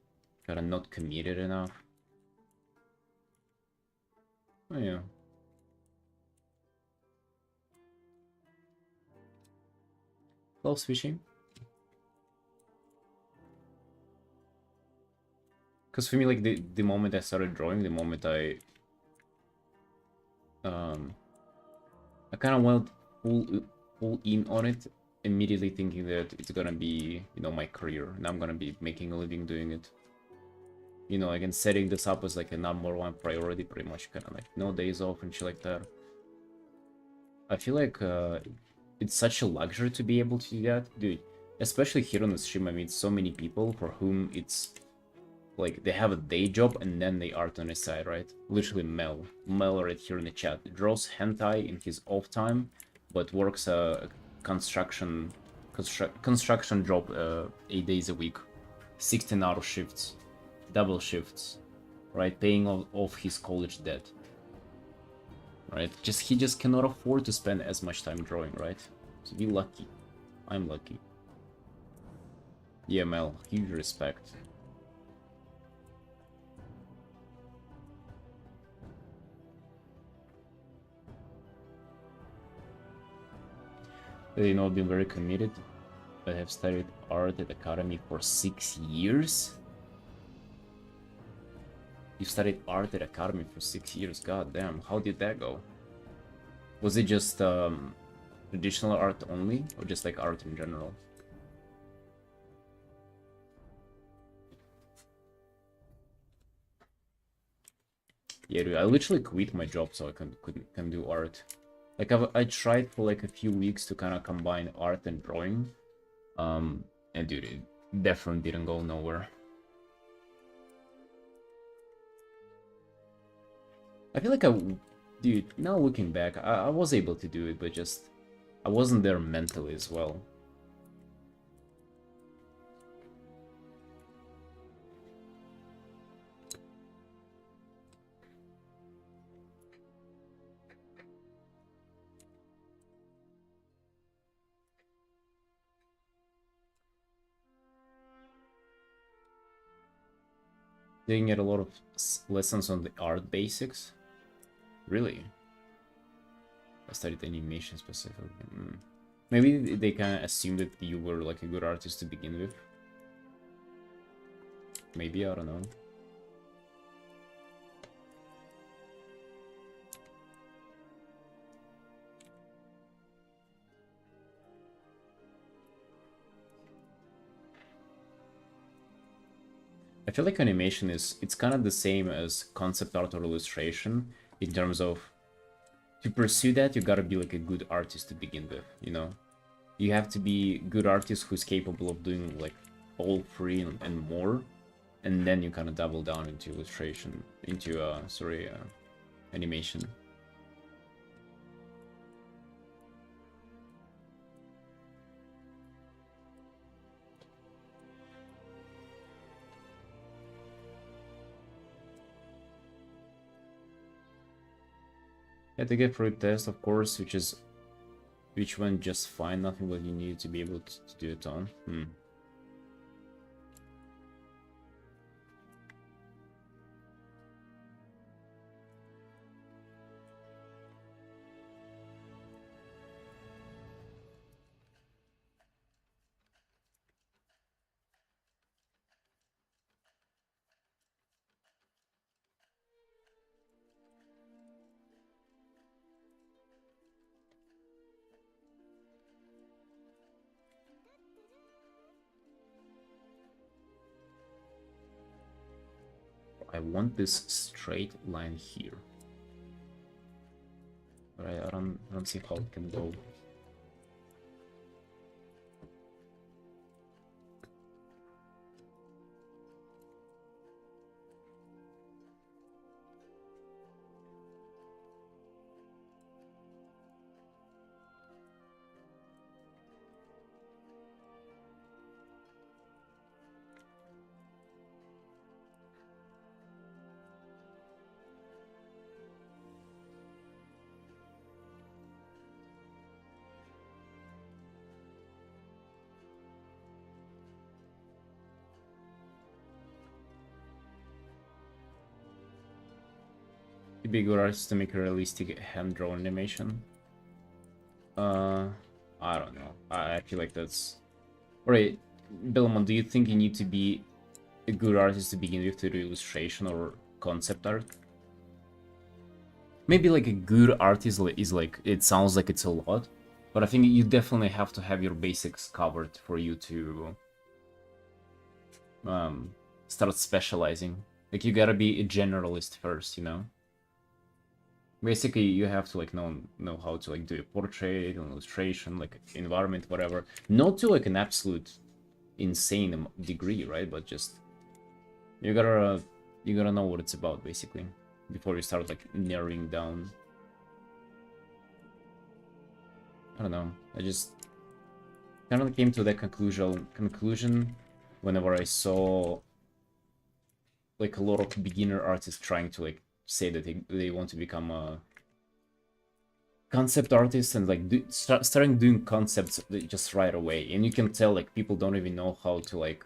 kind of not committed enough. Oh, yeah. Hello, switching. Because for me, like, the moment I started drawing, the moment I kind of went full in on it, immediately thinking that it's gonna be, you know, my career, and I'm gonna be making a living doing it. You know, again, setting this up as like a #1 priority, pretty much, kind of like no days off and shit like that. I feel like it's such a luxury to be able to do that, dude. Especially here on the stream, I meet so many people for whom it's like they have a day job and then they art on the side, right? Literally Mel right here in the chat draws hentai in his off time, but works a construction job 8 days a week, 16-hour shifts, double shifts, right? Paying off his college debt, right? He just cannot afford to spend as much time drawing, right? So be lucky. I'm lucky. Yeah, Mel, huge respect. You know, I've been very committed. I have studied art at academy for 6 years. You studied art at academy for 6 years. God damn, how did that go? Was it just traditional art only, or just like art in general? Yeah, dude, I literally quit my job so I can do art. Like, I tried for like a few weeks to kind of combine art and drawing. And dude, it definitely didn't go nowhere. I feel like Dude, now looking back, I was able to do it, but just I wasn't there mentally as well. Didn't get a lot of lessons on the art basics. Really? I studied animation specifically. Maybe they kind of assumed that you were like a good artist to begin with. Maybe, I don't know. I feel like animation it's kind of the same as concept art or illustration in terms of to pursue that you gotta be like a good artist to begin with, you know? You have to be good artist who's capable of doing like all three and more, and then you kind of double down into illustration, into animation. Yeah, to get through test, of course, which went just fine, nothing what you need to be able to do it on. I want this straight line here. But I don't see how it can go. It'd be a good artist to make a realistic hand-drawn animation. I don't know. I feel like that's... Alright, Belmont, do you think you need to be a good artist to begin with to do illustration or concept art? Maybe like a good artist is like, it sounds like it's a lot, but I think you definitely have to have your basics covered for you to start specializing. Like you gotta be a generalist first, you know? Basically, you have to like know how to like do a portrait, an illustration, like environment, whatever. Not to like an absolute insane degree, right? But just you gotta know what it's about basically before you start like narrowing down. I don't know. I just kind of came to that conclusion whenever I saw like a lot of beginner artists trying to like say that they want to become a concept artist and like starting doing concepts just right away, and you can tell like people don't even know how to like,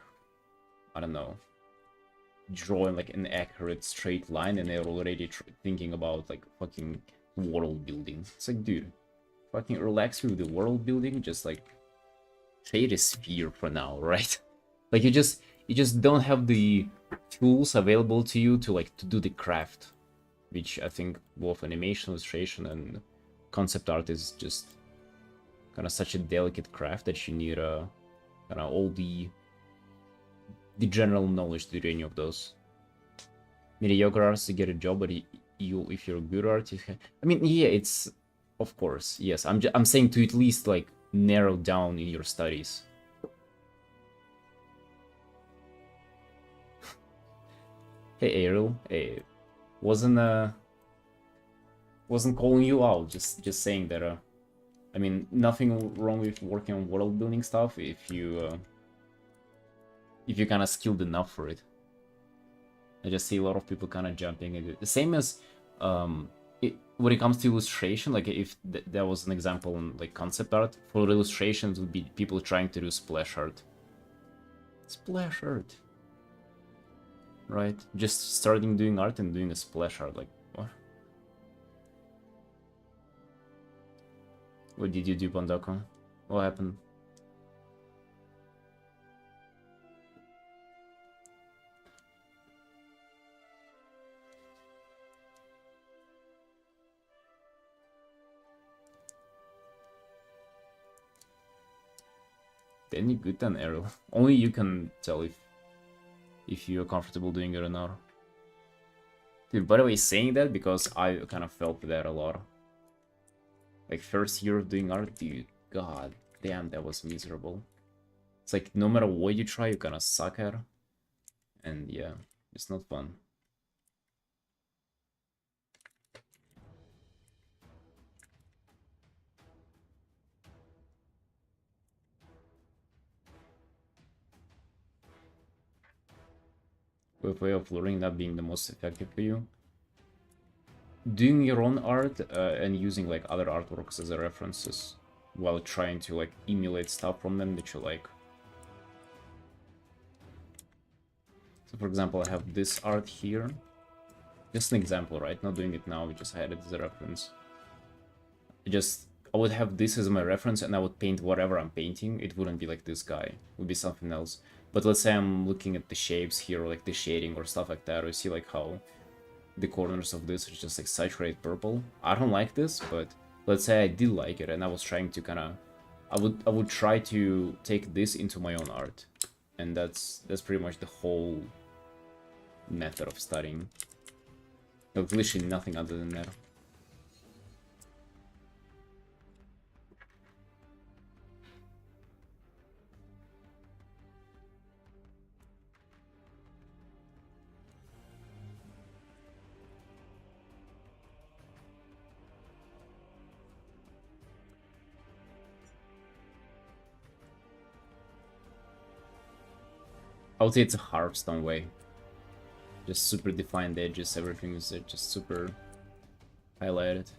I don't know, draw in like an accurate straight line, and they're already thinking about like fucking world building. It's like, dude, fucking relax with the world building, just like shade a sphere for now, right? Like you just don't have the tools available to you to like to do the craft, which I think both animation, illustration, and concept art is just kind of such a delicate craft that you need kind of all the general knowledge to do any of those. Mediocre artists to get a job, but if you're a good artist, I mean, yeah, it's of course, yes. I'm saying to at least like narrow down in your studies. Hey Ariel, hey, wasn't Wasn't calling you out, just saying that. I mean, nothing wrong with working on world building stuff if you kind of skilled enough for it. I just see a lot of people kind of jumping into it. The same as when it comes to illustration, like if there was an example in like concept art, for illustrations would be people trying to do splash art. Splash art. Right? Just starting doing art and doing a splash art, like what? What did you do, Pondako? What happened? Any good than Ariel? Only you can tell if you're comfortable doing it or not. Dude, by the way, saying that because I kind of felt that a lot. Like first year of doing art, dude, god damn, that was miserable. It's like no matter what you try, you kind of suck at. And yeah, it's not fun. With way of learning not being the most effective for you. Doing your own art and using like other artworks as a references while trying to like emulate stuff from them that you like. So for example, I have this art here. Just an example, right? Not doing it now, we just had it as a reference. I would have this as my reference and I would paint whatever I'm painting. It wouldn't be like this guy. It would be something else. But let's say I'm looking at the shapes here, or like the shading or stuff like that, or you see like how the corners of this is just like saturated purple. I don't like this, but let's say I did like it and I was trying to kind of... I would try to take this into my own art. And that's pretty much the whole method of studying. Like, literally nothing other than that. I would say it's a Hearthstone way. Just super defined edges, everything is just super highlighted.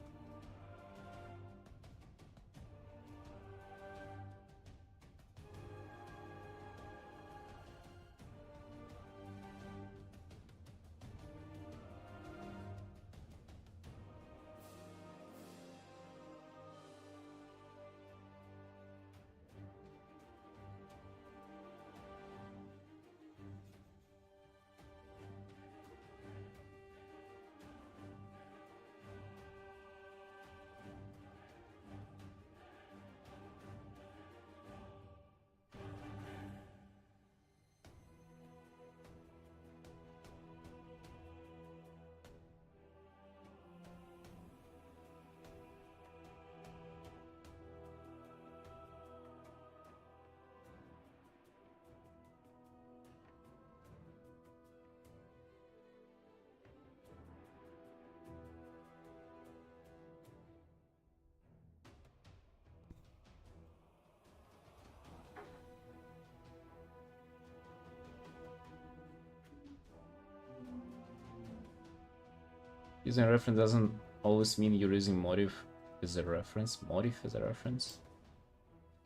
Using a reference doesn't always mean you're using motif as a reference. Motif as a reference?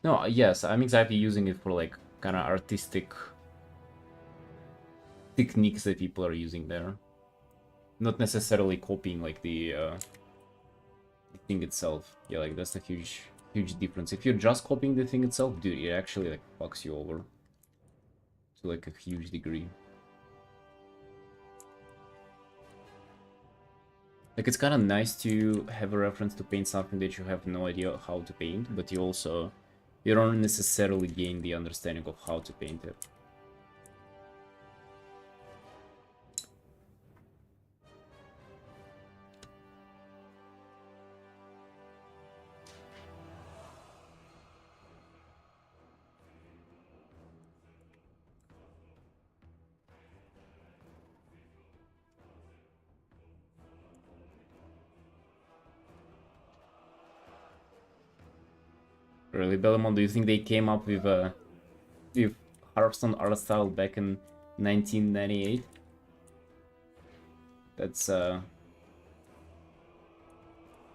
No, yes, I'm exactly using it for like kind of artistic techniques that people are using there. Not necessarily copying like the thing itself. Yeah, like that's a huge difference. If you're just copying the thing itself, dude, it actually like fucks you over to like a huge degree. Like, it's kind of nice to have a reference to paint something that you have no idea how to paint, but you don't necessarily gain the understanding of how to paint it. Really, Belmont, do you think they came up with Hearthstone art style back in 1998? That's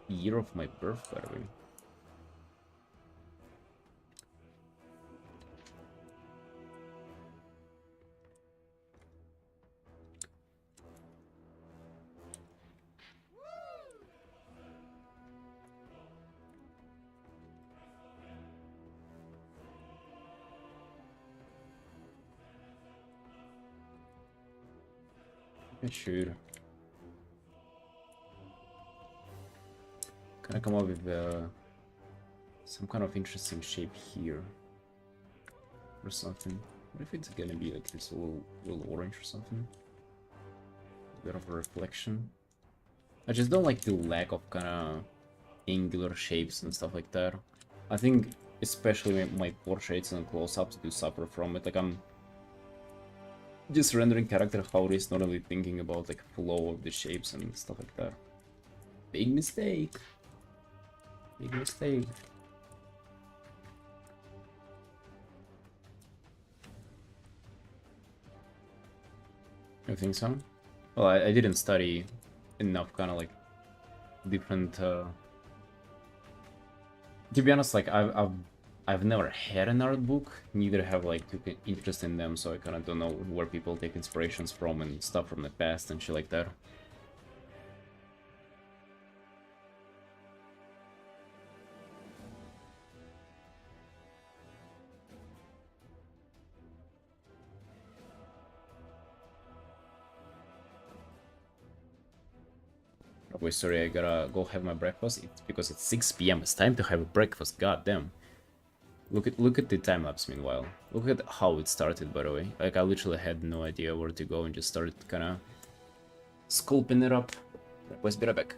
year of my birth, by the way. Yeah, sure. Can I come up with some kind of interesting shape here or something? What if it's gonna be like this little orange or something? A bit of a reflection. I just don't like the lack of kind of angular shapes and stuff like that. I think especially my portraits and close-ups do suffer from it. Like I'm just rendering character how it is, not only thinking about like flow of the shapes and stuff like that. Big mistake. Big mistake. You think so? Well, I didn't study enough kind of like different to be honest, like I've never had an art book, neither have like took an interest in them, so I kind of don't know where people take inspirations from and stuff from the past and shit like that. Wait, sorry, I gotta go have my breakfast. It's because it's 6 p.m. It's time to have breakfast. God damn. Look at the time lapse. Meanwhile, look at how it started. By the way, like I literally had no idea where to go and just started kind of sculpting it up. Let's be right back.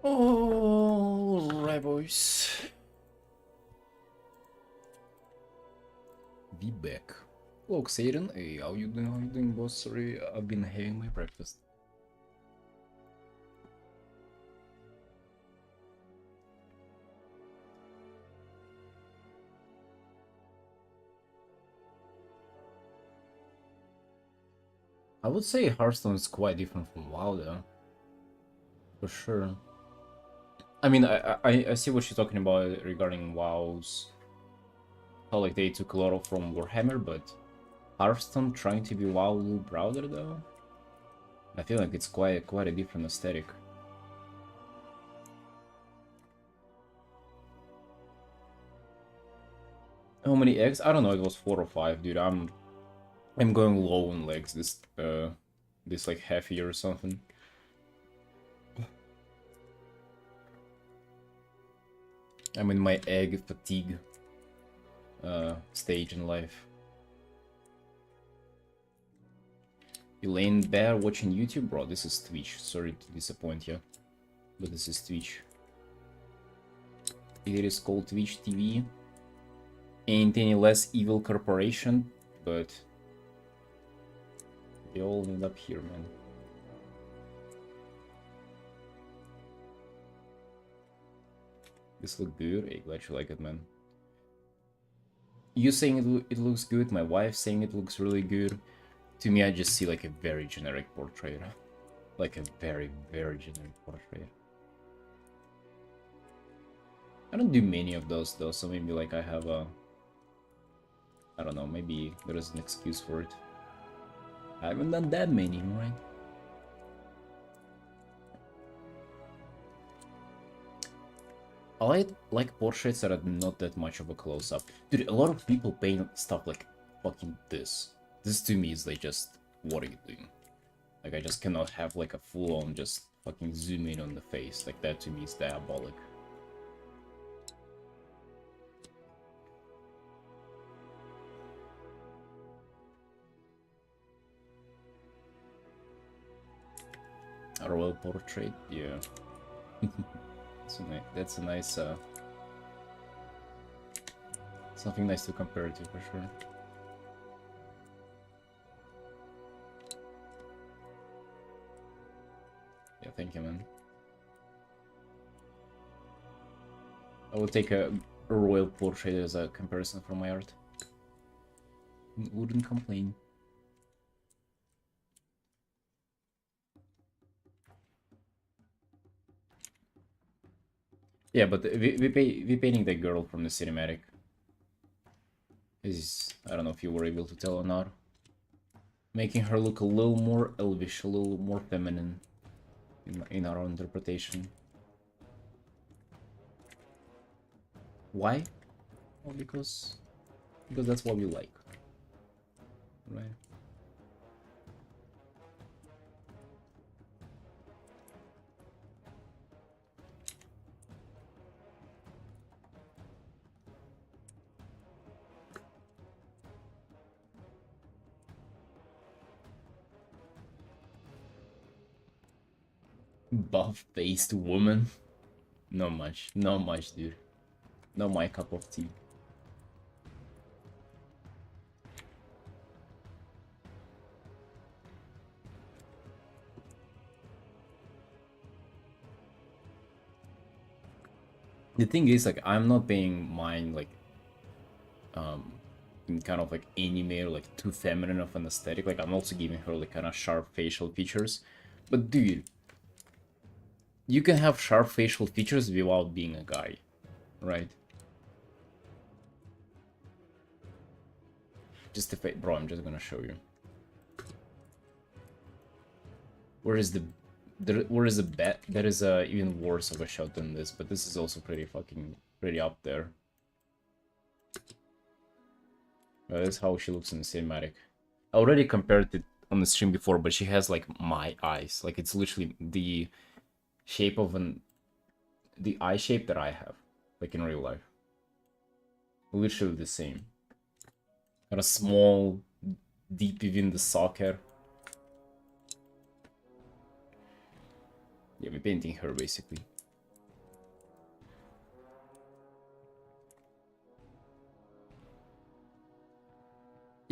Alright, boys. Be back. Look, Satan. Hey, how you doing? How you doing, boss? Sorry, I've been having my breakfast. I would say Hearthstone is quite different from WoW, though. For sure. I mean, I see what you're talking about regarding WoW's... how, like, they took a lot from Warhammer, but... Hearthstone trying to be WoW a little broader, though? I feel like it's quite a different aesthetic. How many eggs? I don't know, it was 4 or 5, dude. I'm going low on legs this like half year or something. I'm in my egg fatigue stage in life. You laying there watching YouTube? Bro, this is Twitch. Sorry to disappoint you, but this is Twitch. It is called Twitch TV. Ain't any less evil corporation, but they all end up here, man. This look good? Hey, glad you like it, man. You saying it looks good, my wife saying it looks really good. To me, I just see like a very generic portrait. Like a very, very generic portrait. I don't do many of those though, so maybe like I have a... I don't know, maybe there is an excuse for it. I haven't done that many, right? I like portraits that are not that much of a close-up. Dude, a lot of people paint stuff like fucking this. This to me is like just, what are you doing? Like I just cannot have like a full-on just fucking zoom in on the face. Like that to me is diabolic. A royal portrait, yeah. That's a nice, something nice to compare to for sure. Yeah, thank you, man. I would take a royal portrait as a comparison for my art. Wouldn't complain. Yeah, but we painting the girl from the cinematic is, I don't know if you were able to tell or not, making her look a little more elvish, a little more feminine in our interpretation. Why? Well, because that's what we like, right? Buff-faced woman? Not much, dude. Not my cup of tea. The thing is, like, I'm not paying mine, like, in kind of, like, anime or, like, too feminine of an aesthetic. Like, I'm also giving her, like, kind of sharp facial features. But, dude, you can have sharp facial features without being a guy, right? Just if bro, I'm just gonna show you. Where is the bet? That is even worse of a shot than this, but this is also pretty up there. That's how she looks in the cinematic. I already compared it on the stream before, but she has like my eyes. Like it's literally the shape of the eye shape that I have, like in real life. Literally the same. Got a small, deep within the socket. Yeah, we're painting her basically.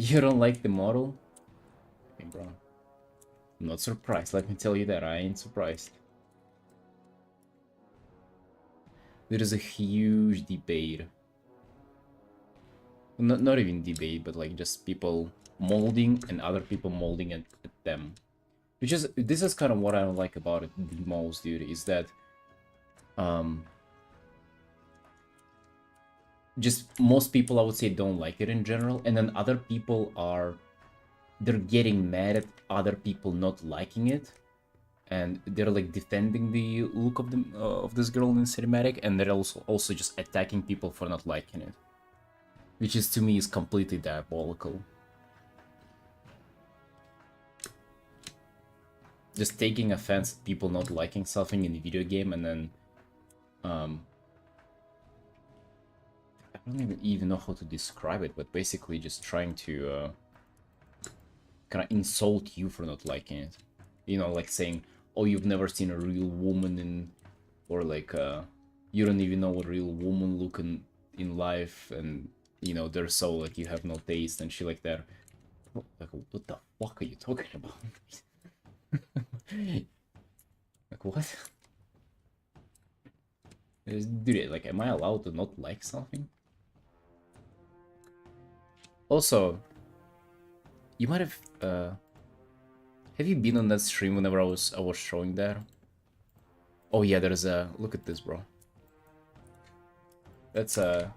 You don't like the model? Okay, bro. I'm not surprised, let me tell you that. I ain't surprised. There is a huge debate. Not even debate, but like just people molding and other people molding at them. Which is, this is kind of what I don't like about it the most, dude, is that just most people, I would say, don't like it in general, and then other people they're getting mad at other people not liking it, and they're like defending the look of this girl in the cinematic, and they're also just attacking people for not liking it, which is to me is completely diabolical. Just taking offense at people not liking something in the video game, and then I don't even know how to describe it, but basically just trying to kind of insult you for not liking it. You know, like saying, oh, you've never seen a real woman in, or like, you don't even know what a real woman look in life, and, you know, they're so, like, you have no taste and shit like that. Like, what the fuck are you talking about? Like, what? Dude, like, am I allowed to not like something? Also, you might have you been on that stream whenever I was showing that? Oh yeah, there's a, look at this, bro. That's a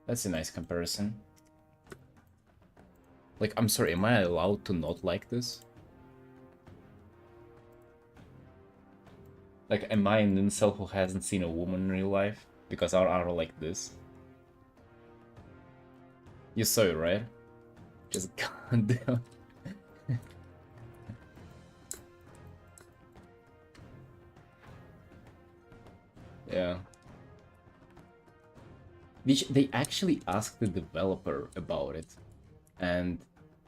nice comparison. Like, I'm sorry, am I allowed to not like this? Like, am I an incel who hasn't seen a woman in real life? Because I don't like this. You saw it, right? Just goddamn. Yeah. Which they actually asked the developer about it, and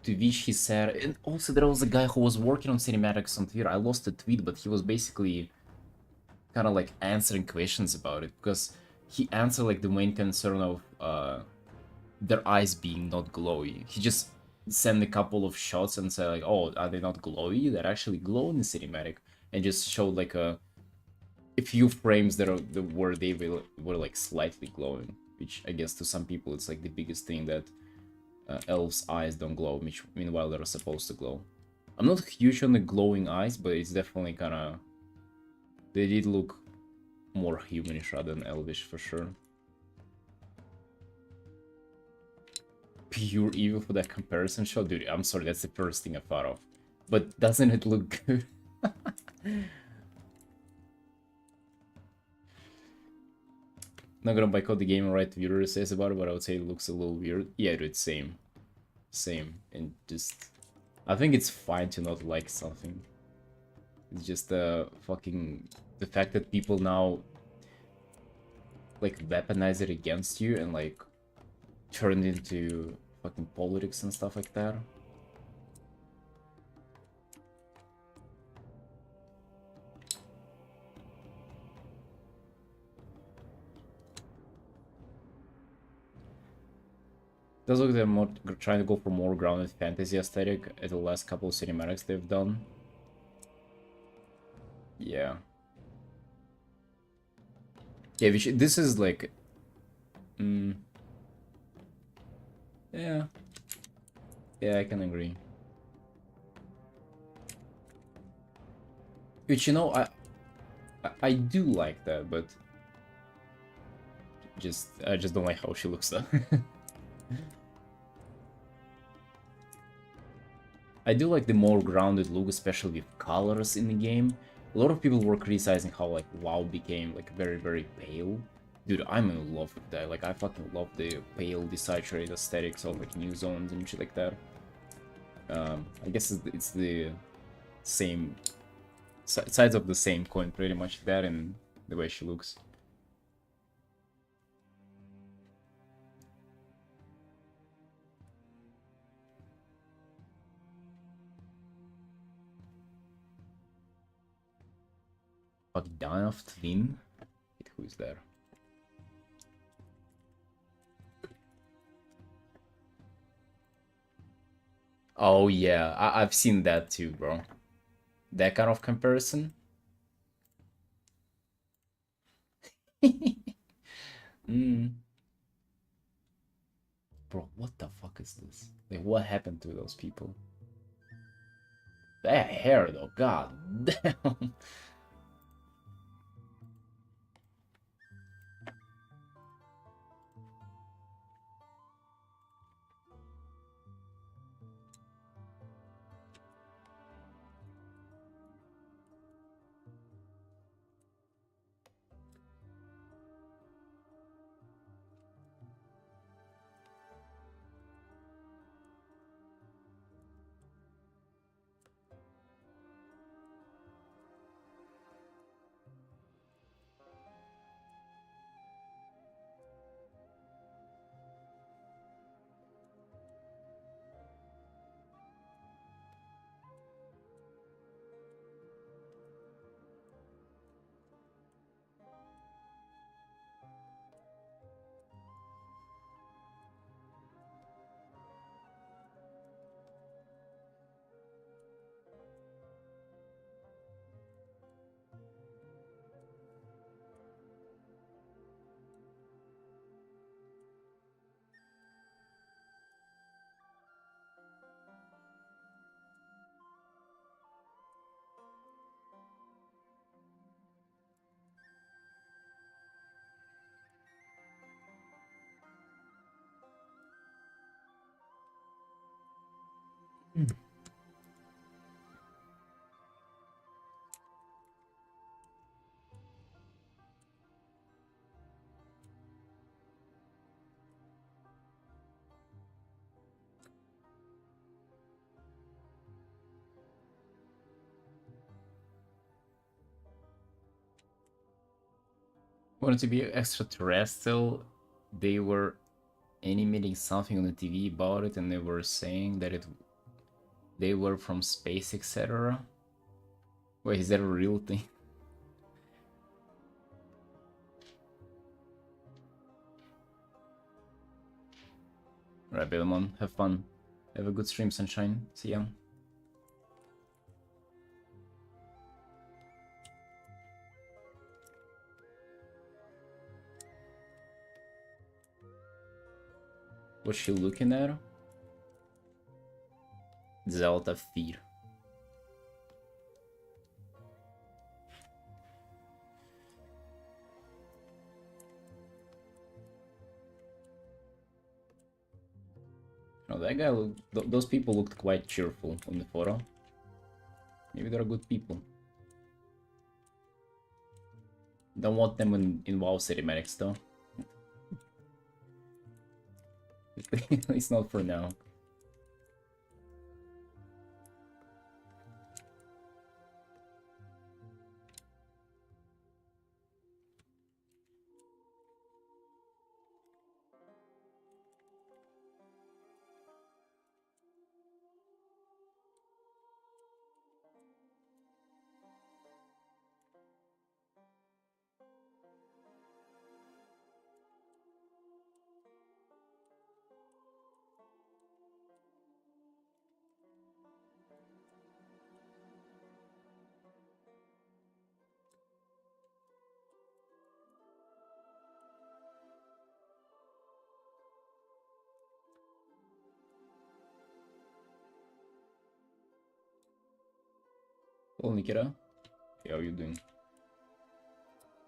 to which he said, and also there was a guy who was working on cinematics on Twitter. I lost the tweet, but he was basically kind of like answering questions about it, because he answered like the main concern of their eyes being not glowy. He just sent a couple of shots and said like, oh, are they not glowy? They're actually glow in the cinematic, and just showed like a few frames that where they were like slightly glowing, which I guess to some people it's like the biggest thing, that elves' eyes don't glow, which meanwhile they're supposed to glow. I'm not huge on the glowing eyes, but it's definitely kind of, they did look more humanish rather than elvish for sure. Pure evil for that comparison shot, dude. I'm sorry, that's the first thing I thought of. But doesn't it look good? Not gonna boycott the game and write viewer says about it, but I would say it looks a little weird. Yeah, dude, same. And just, I think it's fine to not like something. It's just the fact that people now like weaponize it against you and like turn it into fucking politics and stuff like that. Does look like they're more trying to go for more grounded fantasy aesthetic at the last couple of cinematics they've done. Yeah. Yeah, this is like... yeah. Yeah, I can agree. Which, you know, I do like that, but... I just don't like how she looks though. I do like the more grounded look, especially with colors in the game. A lot of people were criticizing how like WoW became like very, very pale. Dude, I'm in love with that. Like, I fucking love the pale, desaturated aesthetics of like new zones and shit like that. I guess it's the same sides of the same coin, pretty much, that and the way she looks. Bogdan of Tlin? Wait, who is there? Oh yeah, I've seen that too, bro. That kind of comparison. Mm. Bro, what the fuck is this? Like, what happened to those people? That hair, though, god damn. Wanted to be extraterrestrial. They were animating something on the TV about it, and they were saying that they were from space, etc. Wait, is that a real thing? Right, Belmon, have fun. Have a good stream, Sunshine. See ya. What's she looking at? Zelda Fear. No, that guy those people looked quite cheerful on the photo. Maybe they're good people. Don't want them in WoW cinematics though. At least not for now. Hello, Nikita. Hey, how you doing?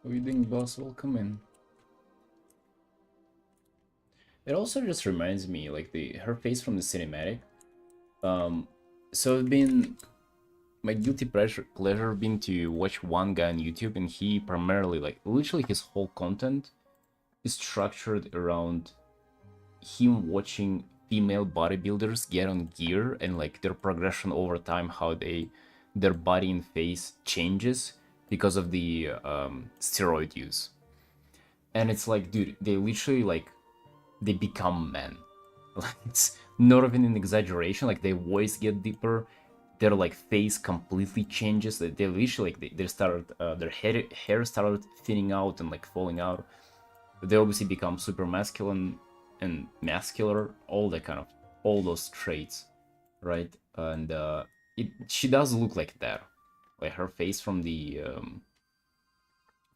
How you doing, boss? Welcome in. It also just reminds me, like her face from the cinematic. So I've been my guilty pleasure been to watch one guy on YouTube, and he primarily, like, literally his whole content is structured around him watching female bodybuilders get on gear and like their progression over time, how their body and face changes because of the steroid use. And it's like, dude, they literally, like, they become men. Like, it's not even an exaggeration. Like, their voice get deeper, their like face completely changes. They literally, like, they started their hair started thinning out and like falling out. They obviously become super masculine and muscular, all that kind of, all those traits. right? And she does look like that. Like her face from the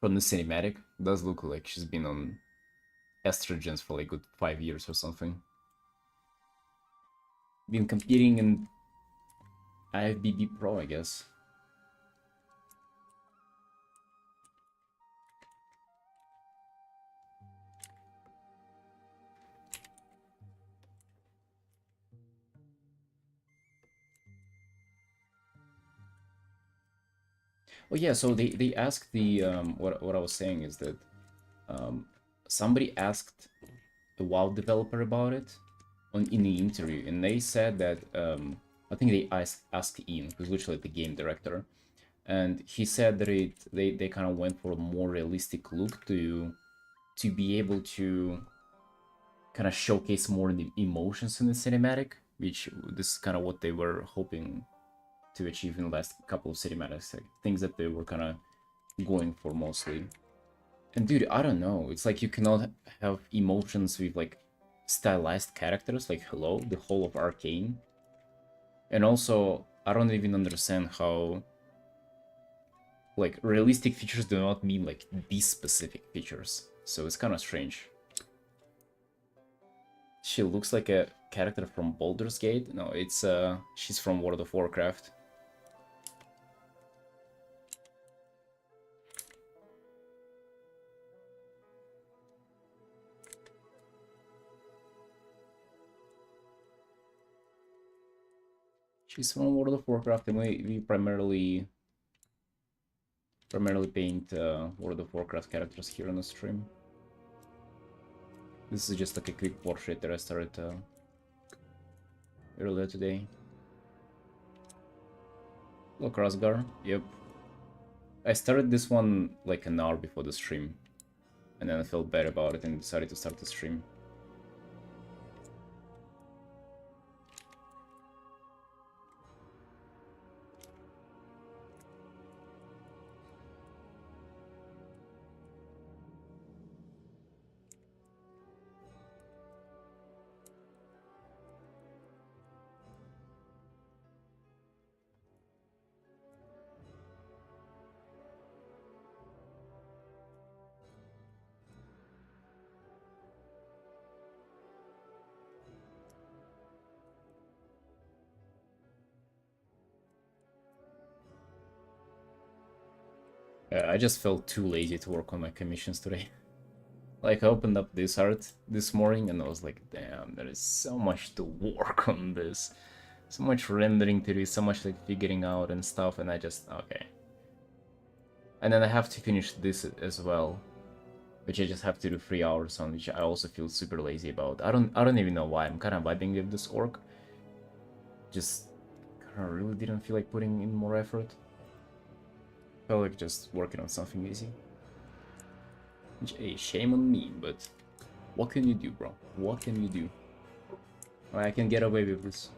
cinematic does look like she's been on estrogens for like good 5 years or something. Been competing in IFBB Pro, I guess. Oh yeah, so they asked the what I was saying is that um, somebody asked the WoW developer about it in the interview, and they said that I think they asked Ian, who's literally the game director, and he said that they kind of went for a more realistic look to be able to kind of showcase more the emotions in the cinematic, which this is kind of what they were hoping to achieve in the last couple of cinematics, like things that they were kind of going for mostly. And dude, I don't know. It's like you cannot have emotions with like stylized characters like Hello, the whole of Arcane. And also, I don't even understand how like realistic features do not mean like these specific features. So it's kind of strange. She looks like a character from Baldur's Gate. No, it's she's from World of Warcraft. She's from World of Warcraft, and we primarily paint World of Warcraft characters here on the stream. This is just like a quick portrait that I started earlier today. Look, Rosgar. Yep. I started this one like an hour before the stream, and then I felt bad about it and decided to start the stream. I just felt too lazy to work on my commissions today. Like, I opened up this art this morning and I was like, damn, there is so much to work on this. So much rendering to do, so much like figuring out and stuff, and I just, okay. And then I have to finish this as well, which I just have to do 3 hours on, which I also feel super lazy about. I don't even know why. I'm kind of vibing with this orc. Just kind of really didn't feel like putting in more effort. Felt like just working on something easy. Which, hey, shame on me, but what can you do, bro? What can you do? I can get away with this.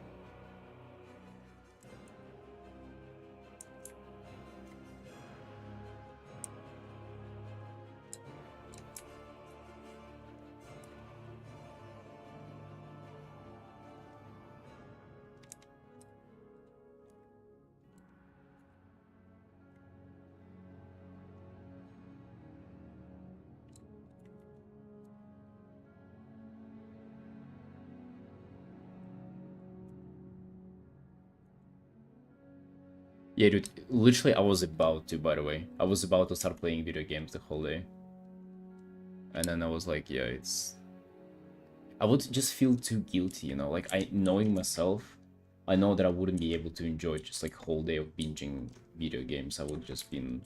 Yeah, dude, literally I was about to, by the way. I was about to start playing video games the whole day. And then I was like, yeah, it's... I would just feel too guilty, you know? Like, knowing myself, I know that I wouldn't be able to enjoy just like whole day of binging video games. I would just been...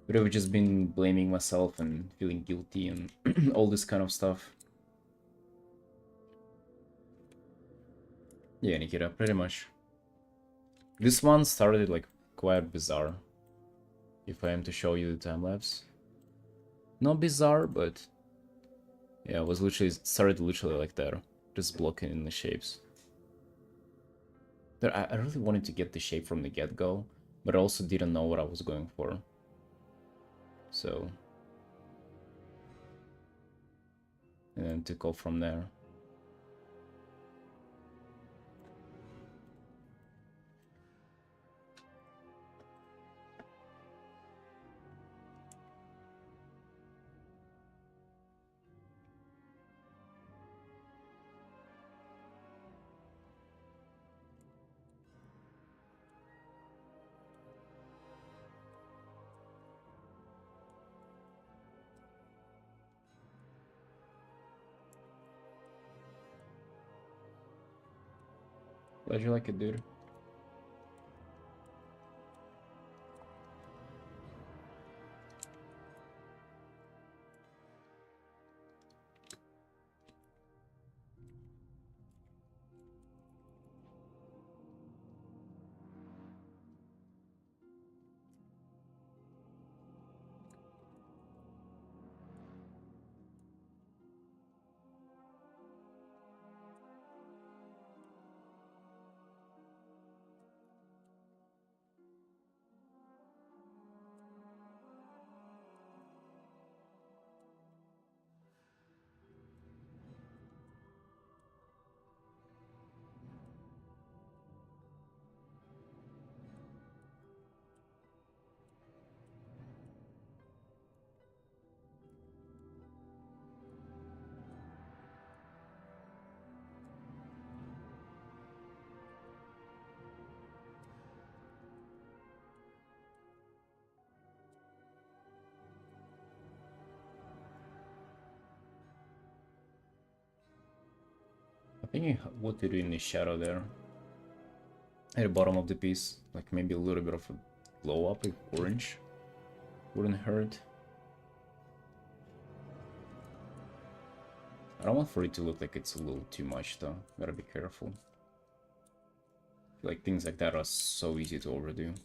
Would have just been blaming myself and feeling guilty and all this kind of stuff. Yeah, Nikita, pretty much. This one started like quite bizarre. If I am to show you the time lapse. Not bizarre, but yeah, it was literally started literally like that, just blocking in the shapes. But I really wanted to get the shape from the get-go, but I also didn't know what I was going for. So, and then took off from there. Glad you like it, dude. I think what to do in the shadow there. At the bottom of the piece, like maybe a little bit of a glow up with orange. Wouldn't hurt. I don't want for it to look like it's a little too much though. Gotta be careful. I feel like things like that are so easy to overdo.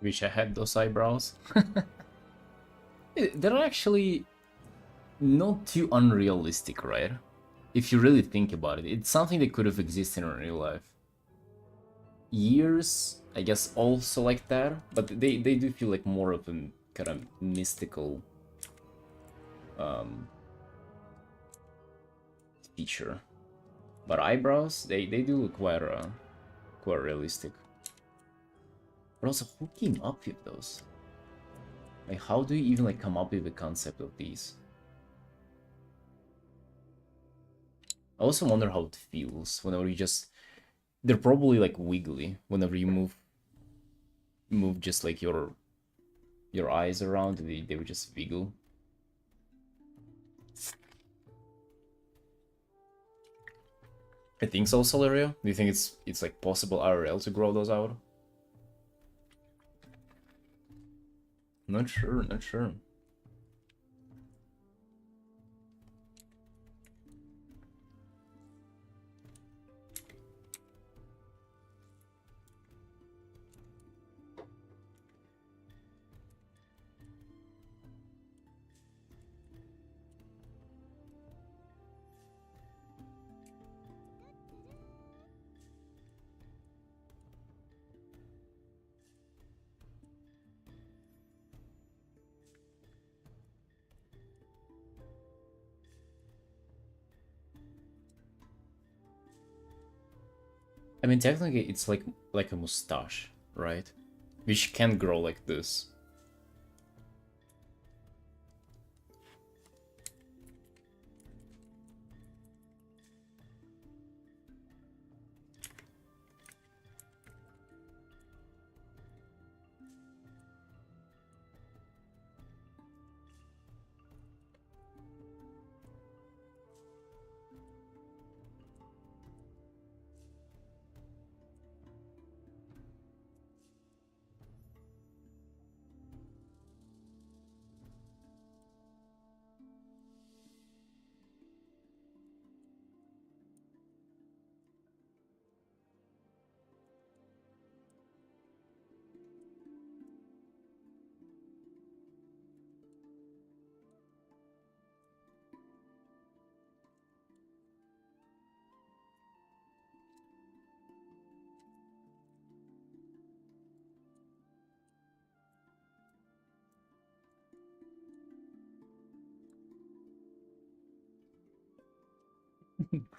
Wish I had those eyebrows. They're actually not too unrealistic, right? If you really think about it, it's something that could have existed in real life. Years, I guess, also like that, but they do feel like more of a kind of mystical feature. But eyebrows, they do look quite realistic. But also, who came up with those? Like, how do you even like come up with the concept of these? I also wonder how it feels whenever you just... They're probably like wiggly whenever you move just like your eyes around, they would just wiggle. I think so, Solario. Do you think it's like possible IRL to grow those out? Not sure, not sure. I mean, technically, it's like a mustache, right? Which can grow like this.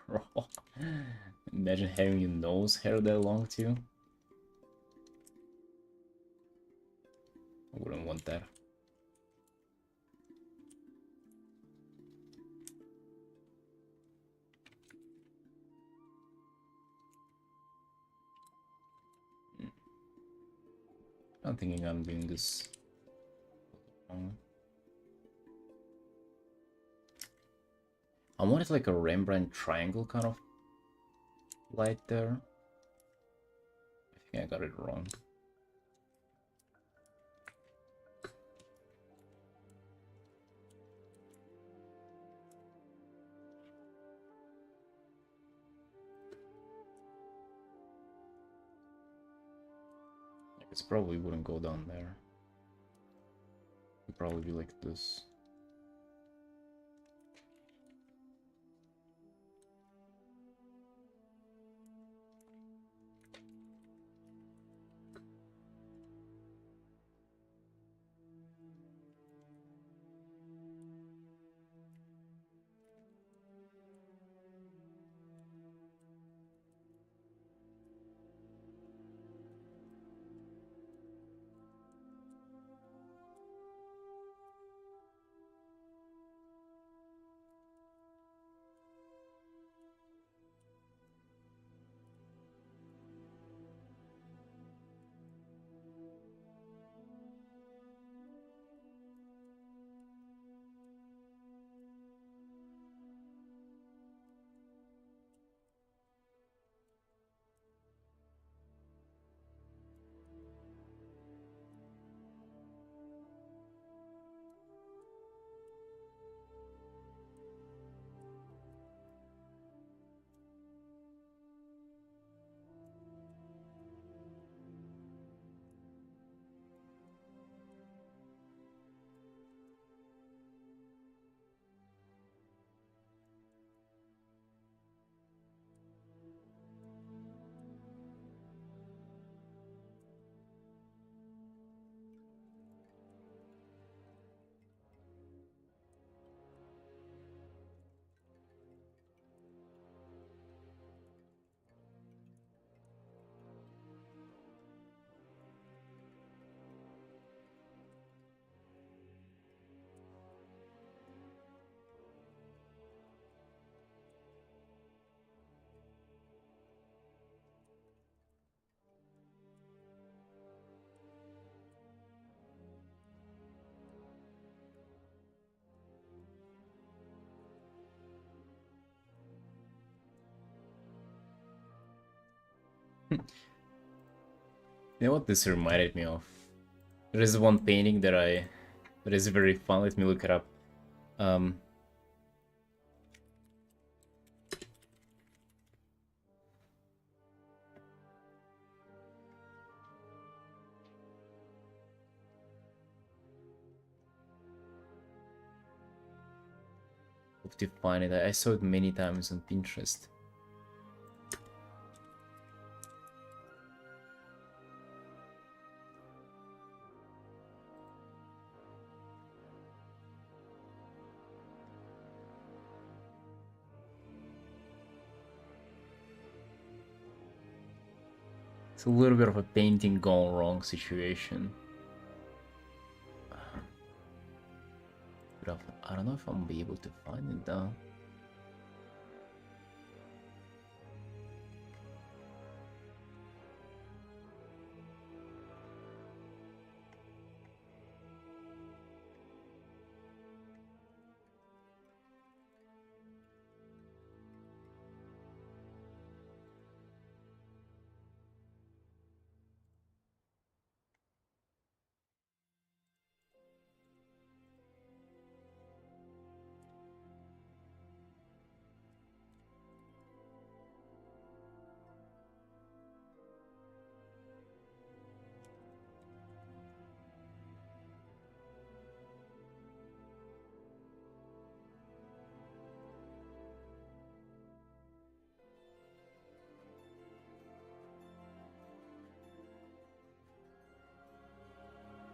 Bro, imagine having your nose hair that long too. I wouldn't want that. I'm thinking I'm doing this wrong. I wanted like a Rembrandt triangle kind of light there. I think I got it wrong. It probably wouldn't go down there. It'd probably be like this. You know what this reminded me of? There is one painting that is very fun. Let me look it up. Um, Hope to find it. I saw it many times on Pinterest. It's a little bit of a painting gone wrong situation. But I don't know if I'm be able to find it though.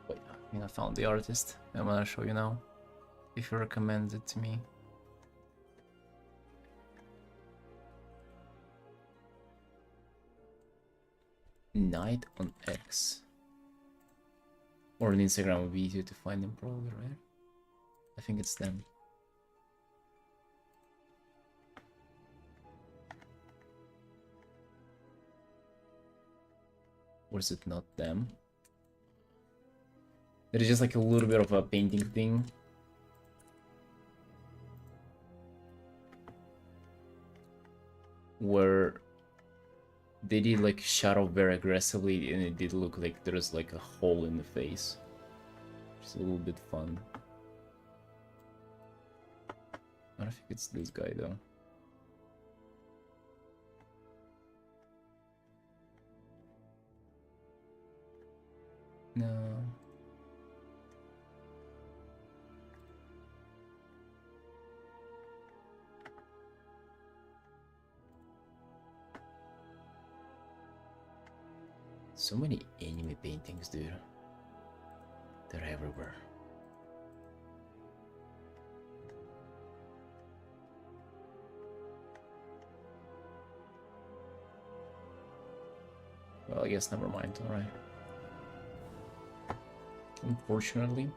Wait, I think I found the artist. I'm gonna show you now. If you recommend it to me. Night on X. Or on Instagram would be easier to find them probably, right? I think it's them. Or is it not them? There is just like a little bit of a painting thing. Where they did like shadow very aggressively and it did look like there's like a hole in the face. It's a little bit fun. I don't think it's this guy though. No. So many anime paintings, dude. They're everywhere. Well, I guess never mind, alright. Unfortunately.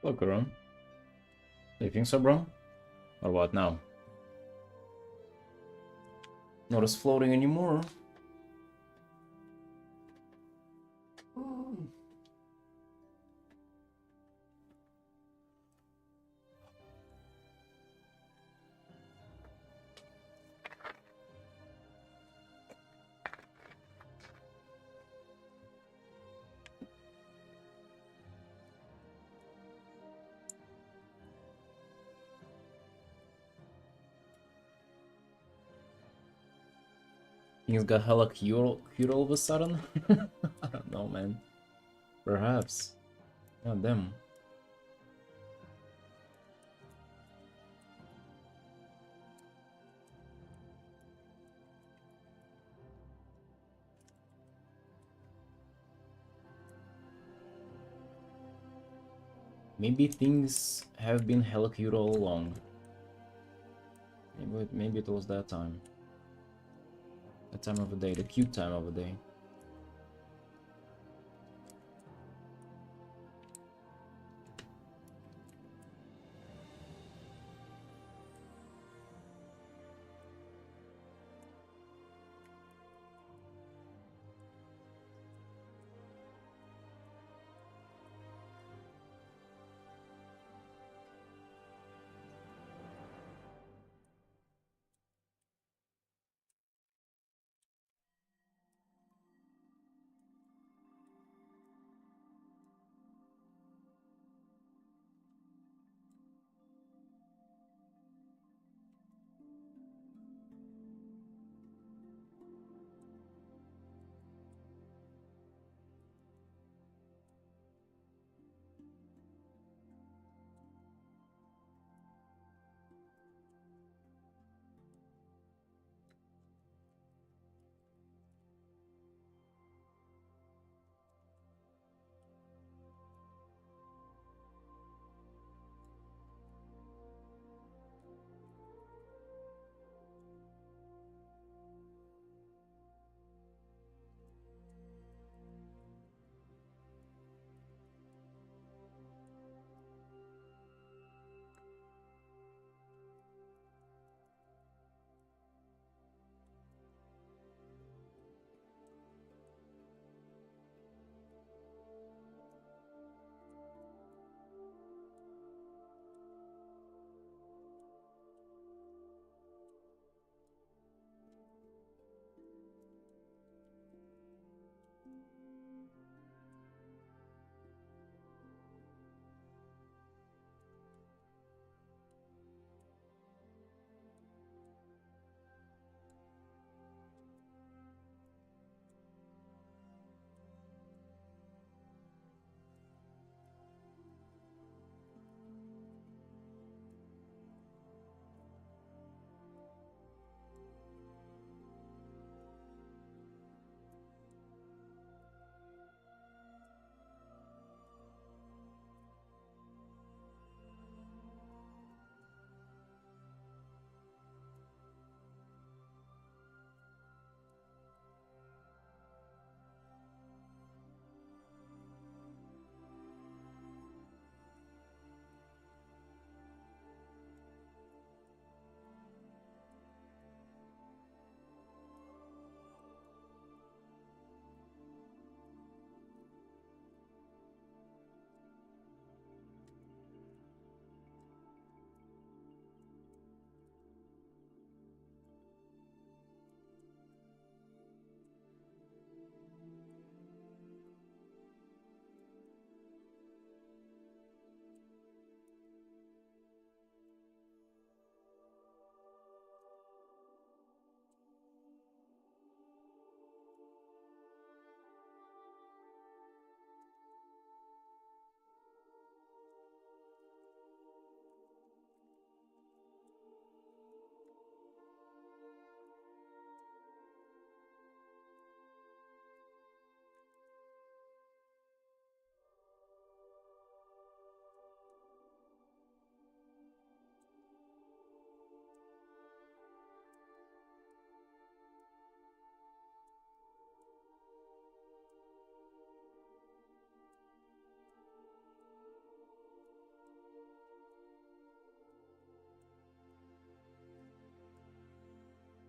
Look around. Do you think so, bro? Or what now? Not as floating anymore. Things got hella cute all of a sudden? I don't know, man. Perhaps. God damn. Maybe things have been hella cute all along. Maybe it was that time. That time of the day, the cute time of the day.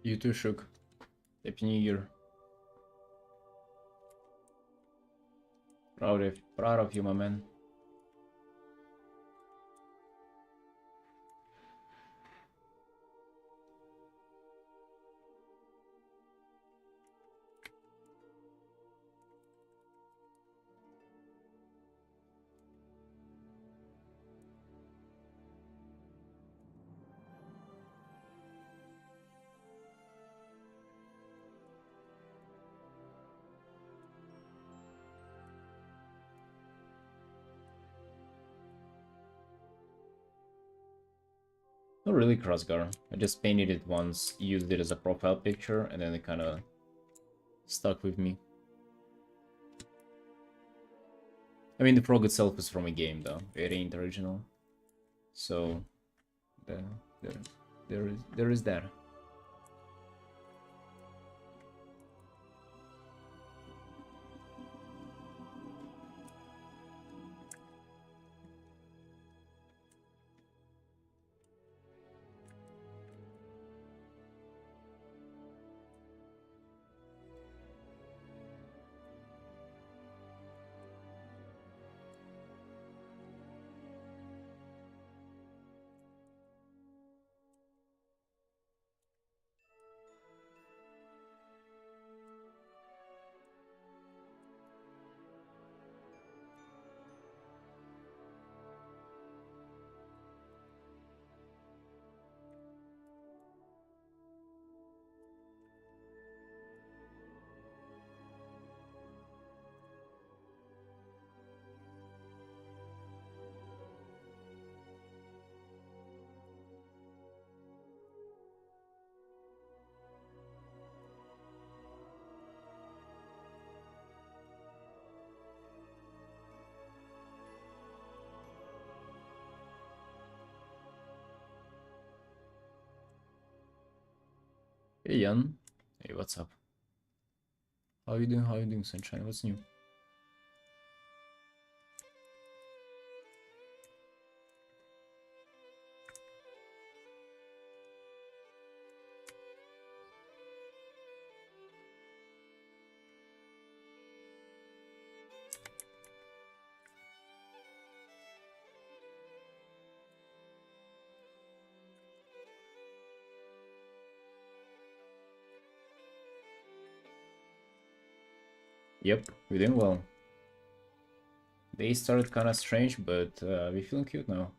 You too, Shook. Happy New Year. Proud of you, my man. Not really Crossguard. I just painted it once, used it as a profile picture, and then it kind of stuck with me. I mean, the frog itself is from a game, though. It ain't original. So, there, there is that. Hey, Jan. Hey, what's up? How you doing? How you doing, Sunshine? What's new? Yep, we're doing well. They started kind of strange, but we're feeling cute now.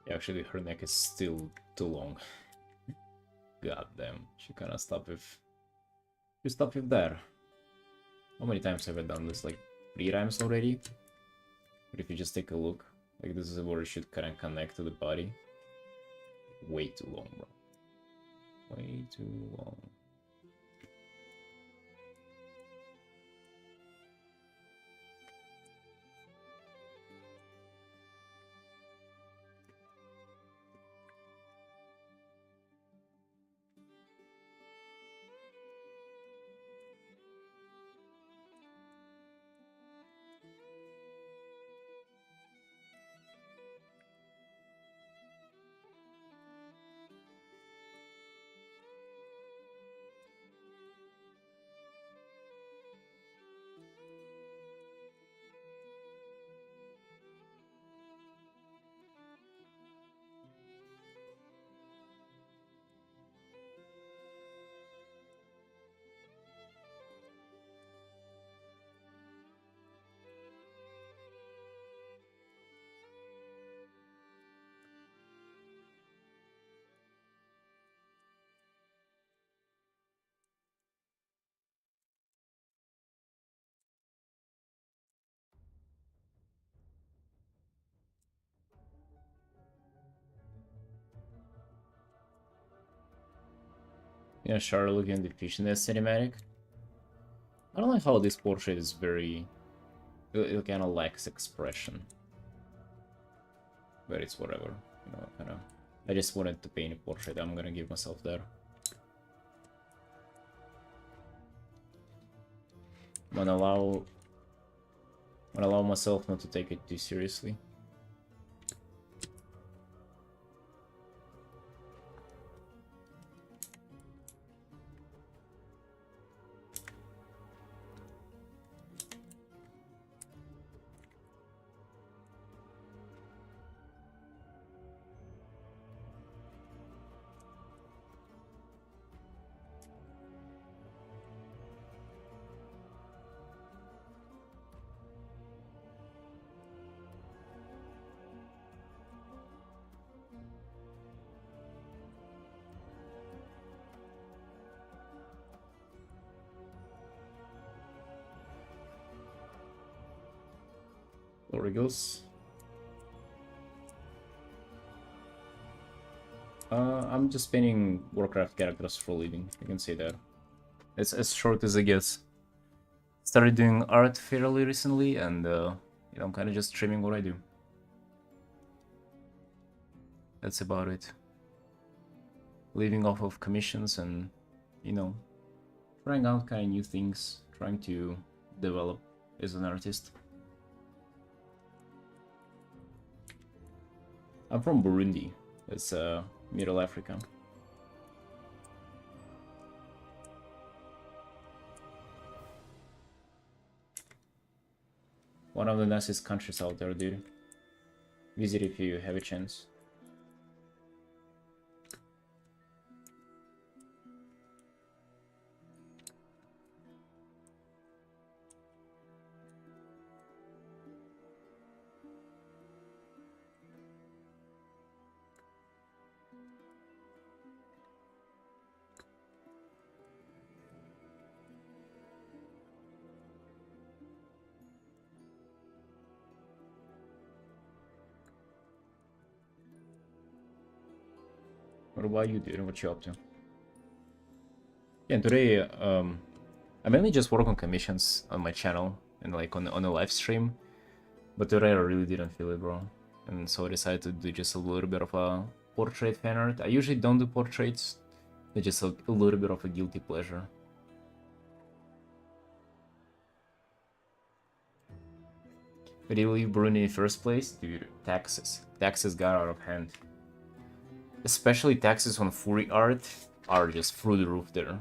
Yeah, actually, her neck is still too long. God damn, she kinda stopped with... You stop with that. How many times have I done this? Like 3 times already? But if you just take a look, like this is where it should kind of connect to the body. Way too long, bro. Way too long. Yeah, Charlotte looking at the fish in that cinematic. I don't like how this portrait is very... It kind of lacks expression. But it's whatever. You know, kind of... I just wanted to paint a portrait. I'm gonna give myself that. I'm gonna allow myself not to take it too seriously. There it goes. I'm just painting Warcraft characters for a living. You can say that. It's as short as it gets. Started doing art fairly recently, and you know, I'm kind of just trimming what I do. That's about it. Living off of commissions and, you know, trying out kind of new things, trying to develop as an artist. I'm from Burundi. It's Middle Africa. One of the nicest countries out there, dude. Visit if you have a chance. What about you, dude? What you up to? Yeah, today I mainly just work on commissions on my channel and like on a live stream, but today I really didn't feel it, bro. And so I decided to do just a little bit of a portrait fan art. I usually don't do portraits, it's just a little bit of a guilty pleasure. But did you leave Burundi in the first place? Dude, taxes. Taxes got out of hand. Especially taxes on furry art are just through the roof there.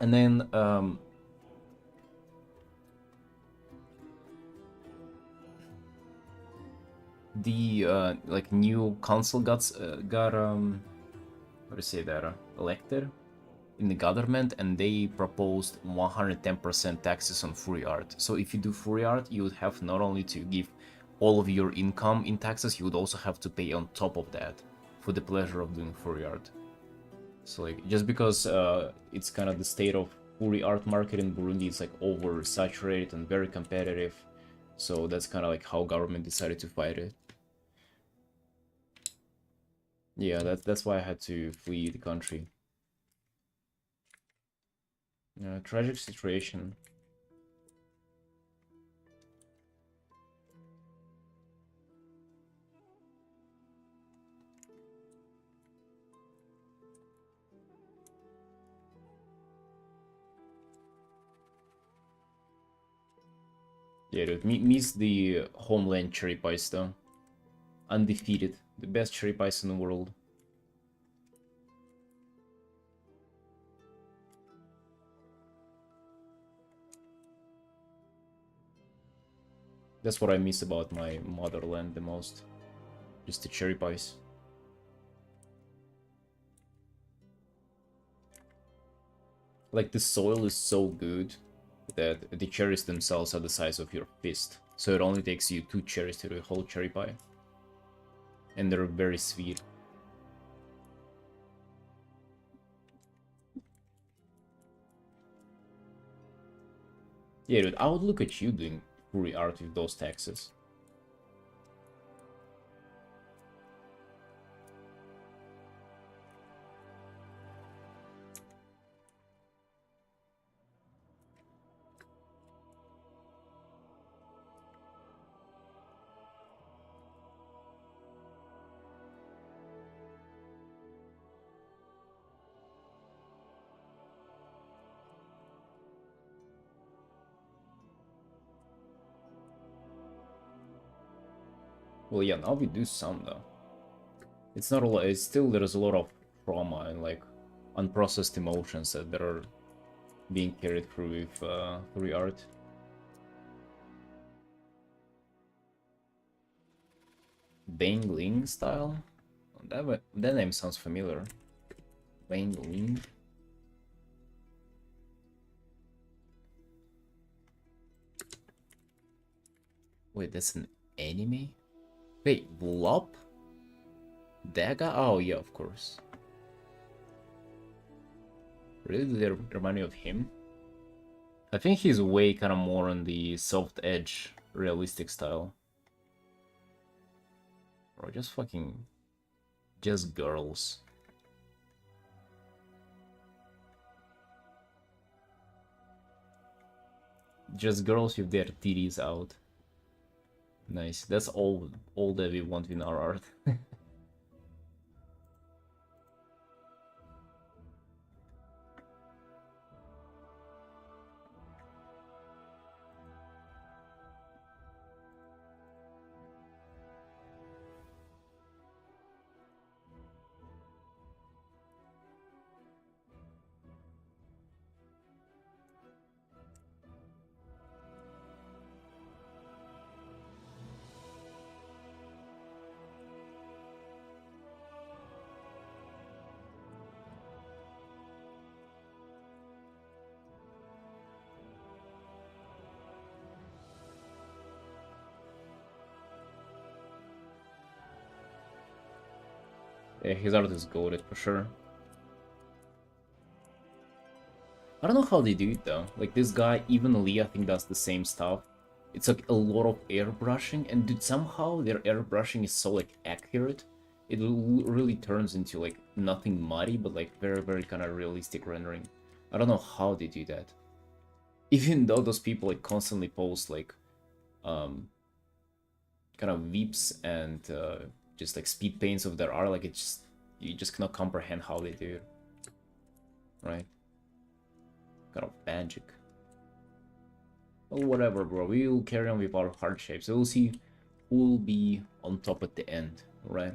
And then the like new council got how to say that elected in the government, and they proposed 110% taxes on furry art. So if you do furry art, you would have not only to give all of your income in taxes, you would also have to pay on top of that for the pleasure of doing furry art. So like, just because it's kind of the state of furry art market in Burundi, it's like oversaturated and very competitive. So that's kind of like how government decided to fight it. Yeah, that's why I had to flee the country. Tragic situation. Yeah, dude, miss the homeland cherry pies though. Undefeated, the best cherry pies in the world. That's what I miss about my motherland the most. Just the cherry pies. Like, the soil is so good that the cherries themselves are the size of your fist. So it only takes you 2 cherries to do a whole cherry pie. And they're very sweet. Yeah, dude, I would look at you doing furry art with those taxes. Well, yeah, now we do some though. It's not a lot. It's still, there's a lot of trauma and like unprocessed emotions that are being carried through with furry art. Bangling style? That name sounds familiar. Bangling. Wait, that's an anime? Wait, Blop? Daga? Oh, yeah, of course. Really? Do they remind me of him? I think he's way kind of more on the soft edge, realistic style. Bro, just fucking... just girls. Just girls with their titties out. Nice. That's all that we want in our art. Yeah, his art is goated for sure. I don't know how they do it though. Like this guy, even Lee, I think does the same stuff. It's like a lot of airbrushing, and dude, somehow their airbrushing is so like accurate. It really turns into like nothing muddy, but like very, very kind of realistic rendering. I don't know how they do that. Even though those people like constantly post like um kind of weeps and just like speed paints of their art, like it's just, you just cannot comprehend how they do it, right? Kind of magic. Well, whatever, bro. We'll carry on with our heart shapes. So we'll see who will be on top at the end, right?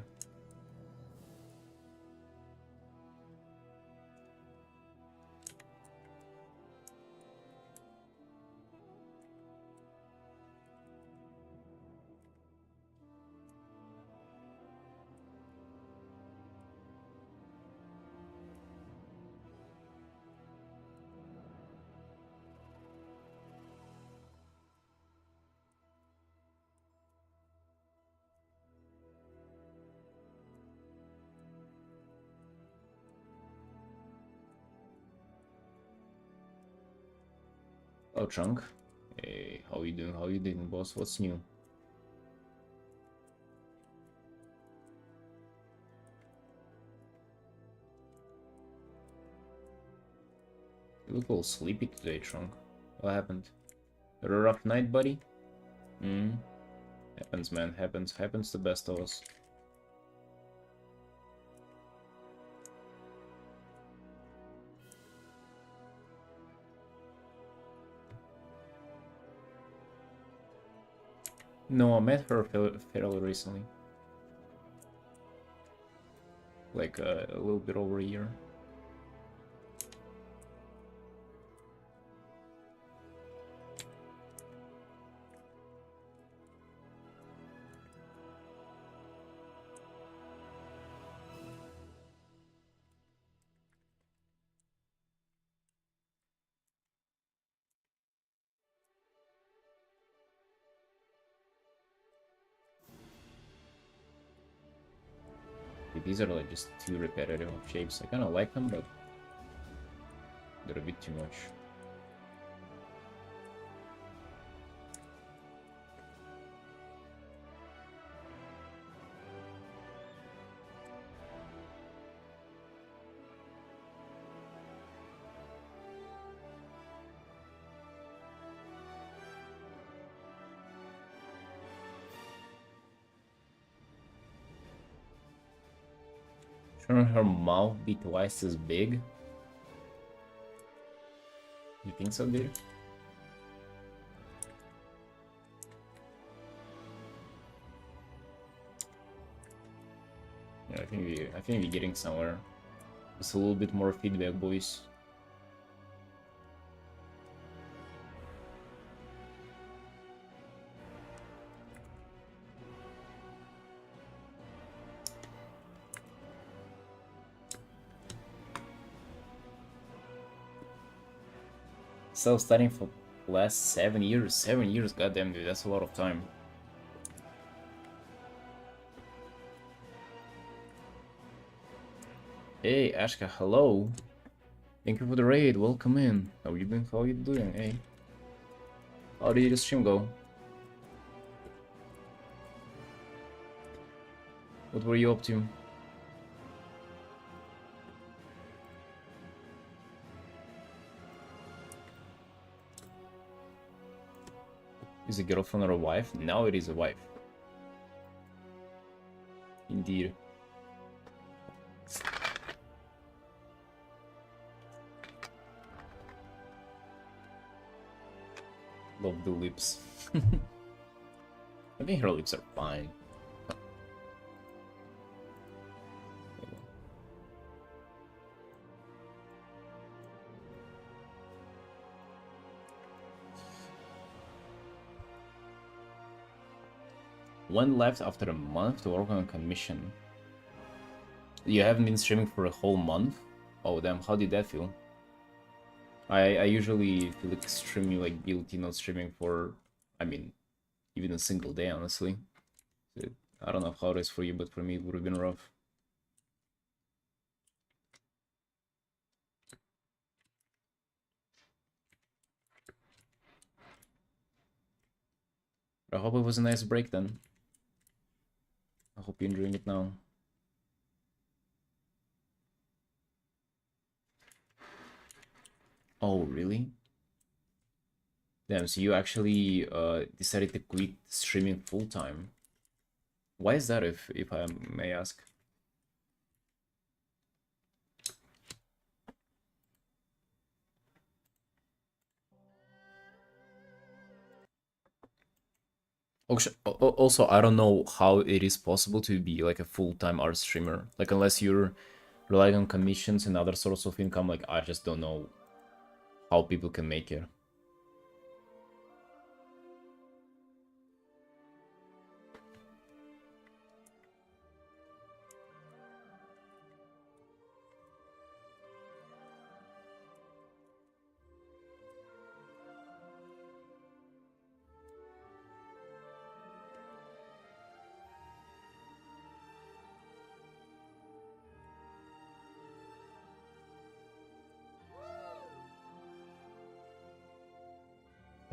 Oh, Chunk. Hey, how you doing? How you doing, boss? What's new? You look all sleepy today, Chunk. What happened? Had a rough night, buddy? Hmm. Happens, man. Happens. Happens to the best of us. No, I met her fairly recently. Like a little bit over a year. These are like just too repetitive of shapes. I kind of like them, but they're a bit too much. Shouldn't her mouth be twice as big? You think so, dude? Yeah, I think we're getting somewhere. Just a little bit more feedback, boys. Self-studying for the last 7 years. 7 years, goddamn, dude, that's a lot of time. Hey, Ashka, hello. Thank you for the raid. Welcome in. How you doing? How you doing? Hey. How did the stream go? What were you up to? Is it a girlfriend or a wife? Now it is a wife. Indeed. Love the lips. I think her lips are fine. One left after a month to work on a commission. You haven't been streaming for a whole month? Oh damn, how did that feel? I usually feel extremely like guilty not streaming for, I mean, even a single day, honestly. I don't know how it is for you, but for me it would have been rough. I hope it was a nice break then. I hope you're enjoying it now. Oh, really? Damn, so you actually decided to quit streaming full time. Why is that, if I may ask? Also, I don't know how it is possible to be like a full-time art streamer. Like, unless you're relying on commissions and other sources of income, like, I just don't know how people can make it.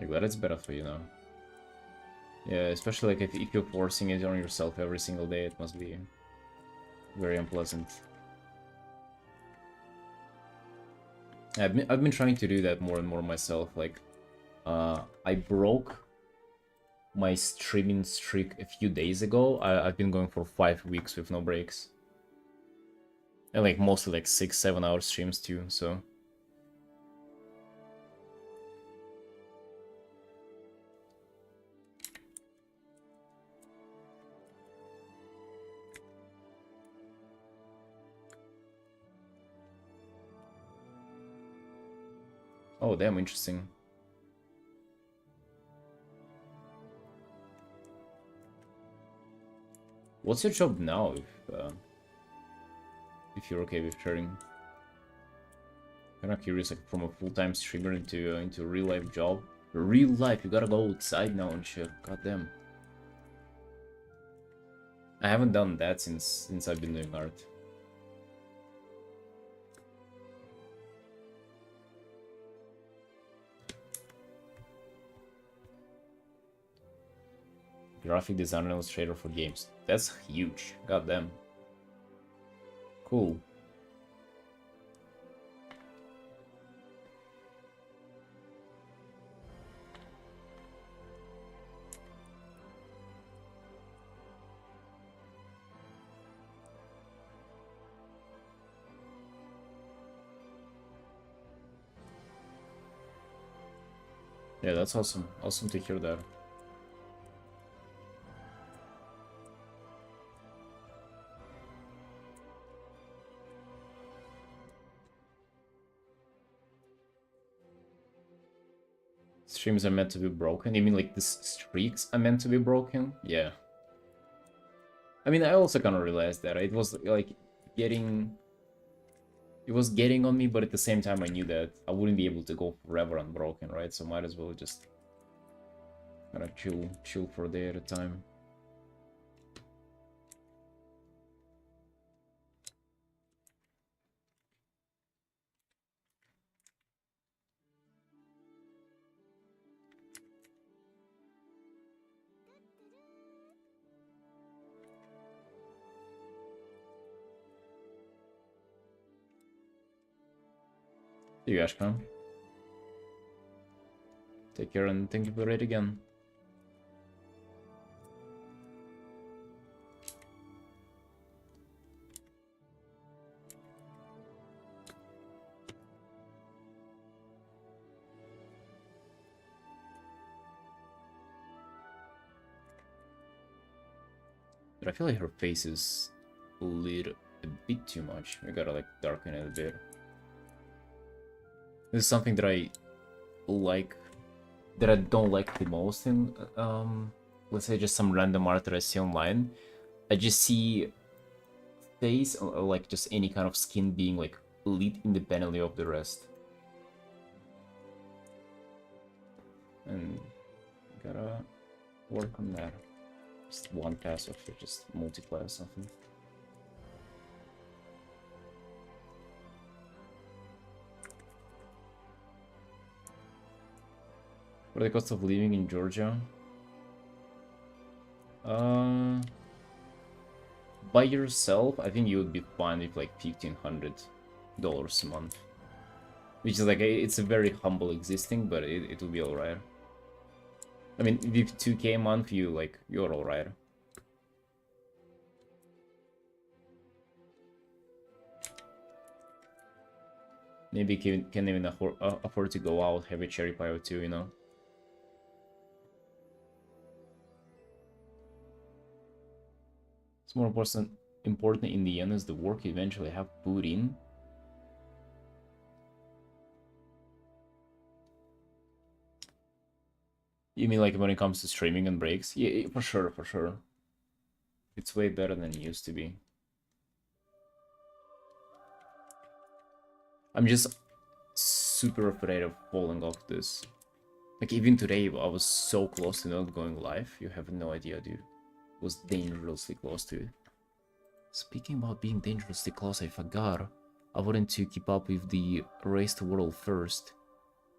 Like, that is better for you now. Yeah, especially like if you're forcing it on yourself every single day, it must be very unpleasant. I've been trying to do that more and more myself. Like, I broke my streaming streak a few days ago. I've been going for 5 weeks with no breaks. And like mostly like 6-7 hour streams too, so. Oh, damn, interesting. What's your job now, if you're okay with sharing? Kind of curious, like from a full-time streamer into a real life job. Real life, you gotta go outside now and shit. God damn. I haven't done that since I've been doing art. Graphic designer and illustrator for games. That's huge. God damn. Cool. Yeah, that's awesome. Awesome to hear that. Streams are meant to be broken? You mean like the streaks are meant to be broken? Yeah. I mean, I also kind of realized that. It was like getting... It was getting on me, but at the same time I knew that I wouldn't be able to go forever unbroken, right? So might as well just kind of chill for a day at a time. See you, Ashkan. Take care and thank you for it again. But I feel like her face is lit a bit too much. We gotta like darken it a bit. This is something that I like, that I don't like the most in, let's say just some random art that I see online. I just see face, or like just any kind of skin being like lit independently of the rest. And gotta work on that. Just one pass of it, just multiply or something. What are the cost of living in Georgia? By yourself, I think you would be fine with like $1,500 a month. Which is like, it's a very humble existing, but it will be alright. I mean, with 2K a month, you're alright. Maybe can even afford to go out, have a cherry pie or two, you know? It's more important in the end is the work you eventually have put in. You mean like when it comes to streaming and breaks? Yeah, for sure, for sure. It's way better than it used to be. I'm just super afraid of falling off this. Like even today, I was so close to not going live. You have no idea, dude. It was dangerously close to it. Speaking about being dangerously close, I forgot. I wanted to keep up with the Race to World first.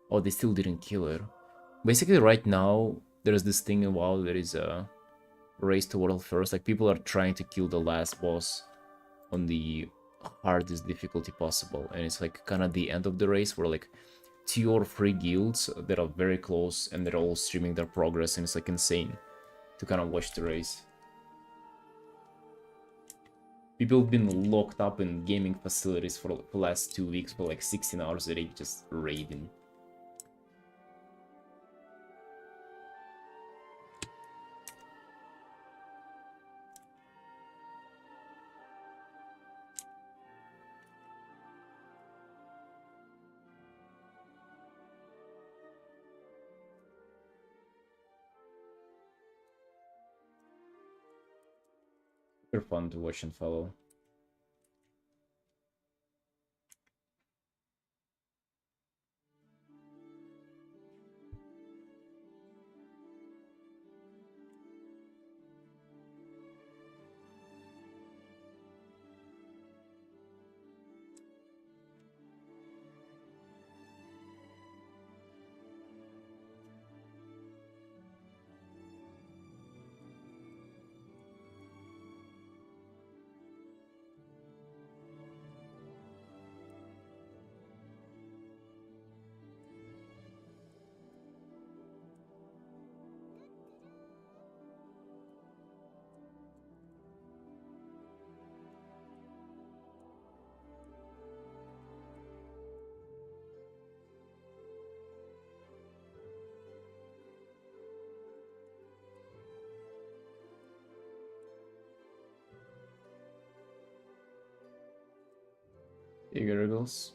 Oh, they still didn't kill her. Basically, right now, there's this thing in WoW, there is a race to world first. Like, people are trying to kill the last boss on the hardest difficulty possible. And it's like kind of the end of the race where like 2 or 3 guilds that are very close and they're all streaming their progress. And it's like insane to kind of watch the race. People have been locked up in gaming facilities for the last 2 weeks for like 16 hours a day just raiding. Super fun to watch and follow. Eagles.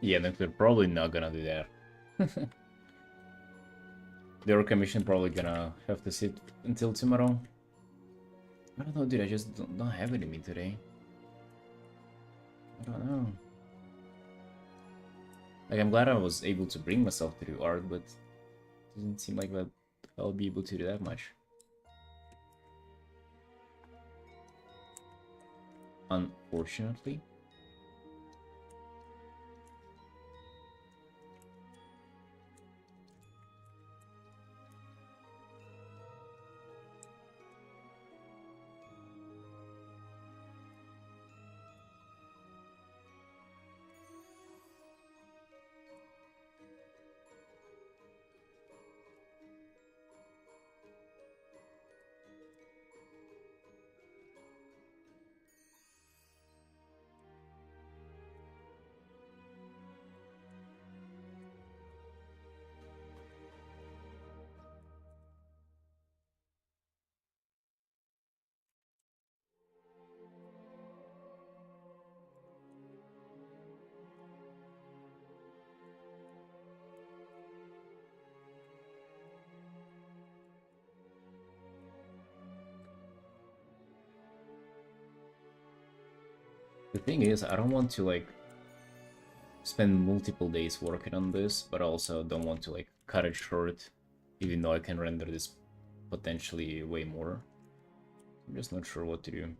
Yeah, then we're probably not gonna do that. The Euro Commission probably gonna have to sit until tomorrow. I don't know, dude. I just don't have it in me today. I don't know. Like, I'm glad I was able to bring myself to do art, but it doesn't seem like that I'll be able to do that much. Unfortunately. The thing is, I don't want to, like, spend multiple days working on this, but also don't want to, like, cut it short, even though I can render this potentially way more. I'm just not sure what to do.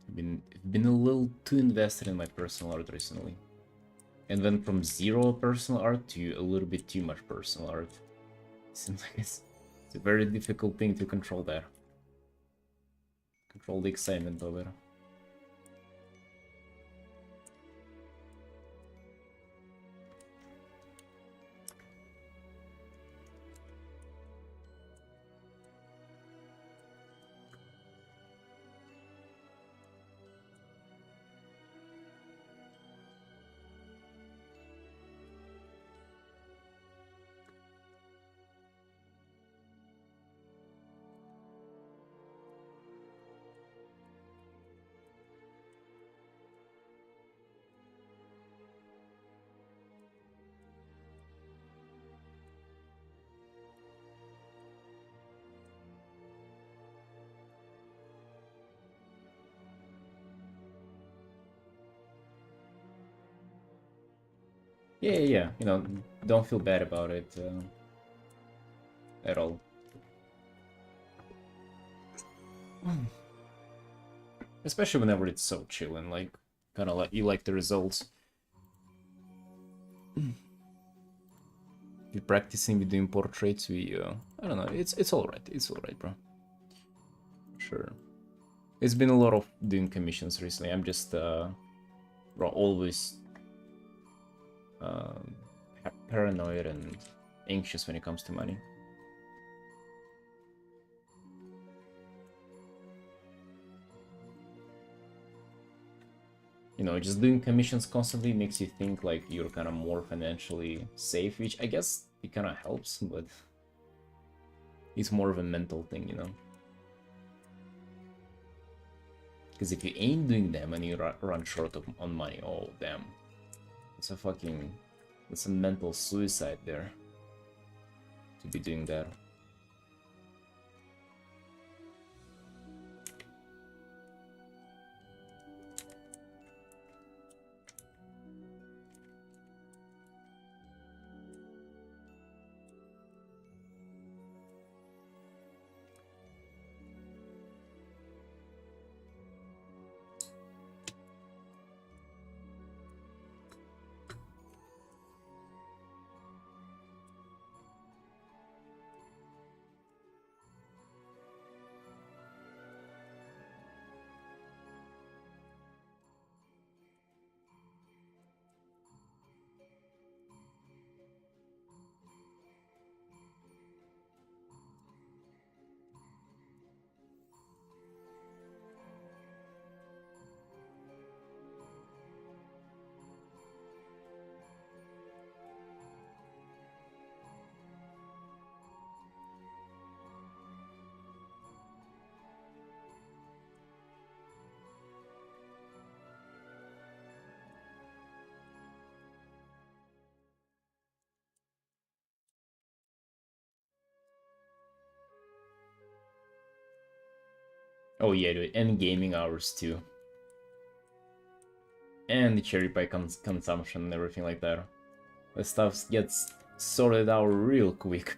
I've been a little too invested in my personal art recently. And went from zero personal art to a little bit too much personal art. Seems like it's a very difficult thing to control there. Control the excitement of it. Yeah. You know, don't feel bad about it at all. Especially whenever it's so chill and, like, kind of like you like the results. You're practicing with doing portraits. I don't know. It's all right. It's all right, bro. Sure. It's been a lot of doing commissions recently. I'm just bro, always paranoid and anxious when it comes to money. You know, just doing commissions constantly makes you think like you're kind of more financially safe, which I guess it kind of helps, but it's more of a mental thing, you know? Because if you ain't doing them and you run short on money, oh damn. It's a mental suicide there to be doing that. Oh yeah, dude, and gaming hours too. And the cherry pie consumption and everything like that. The stuff gets sorted out real quick.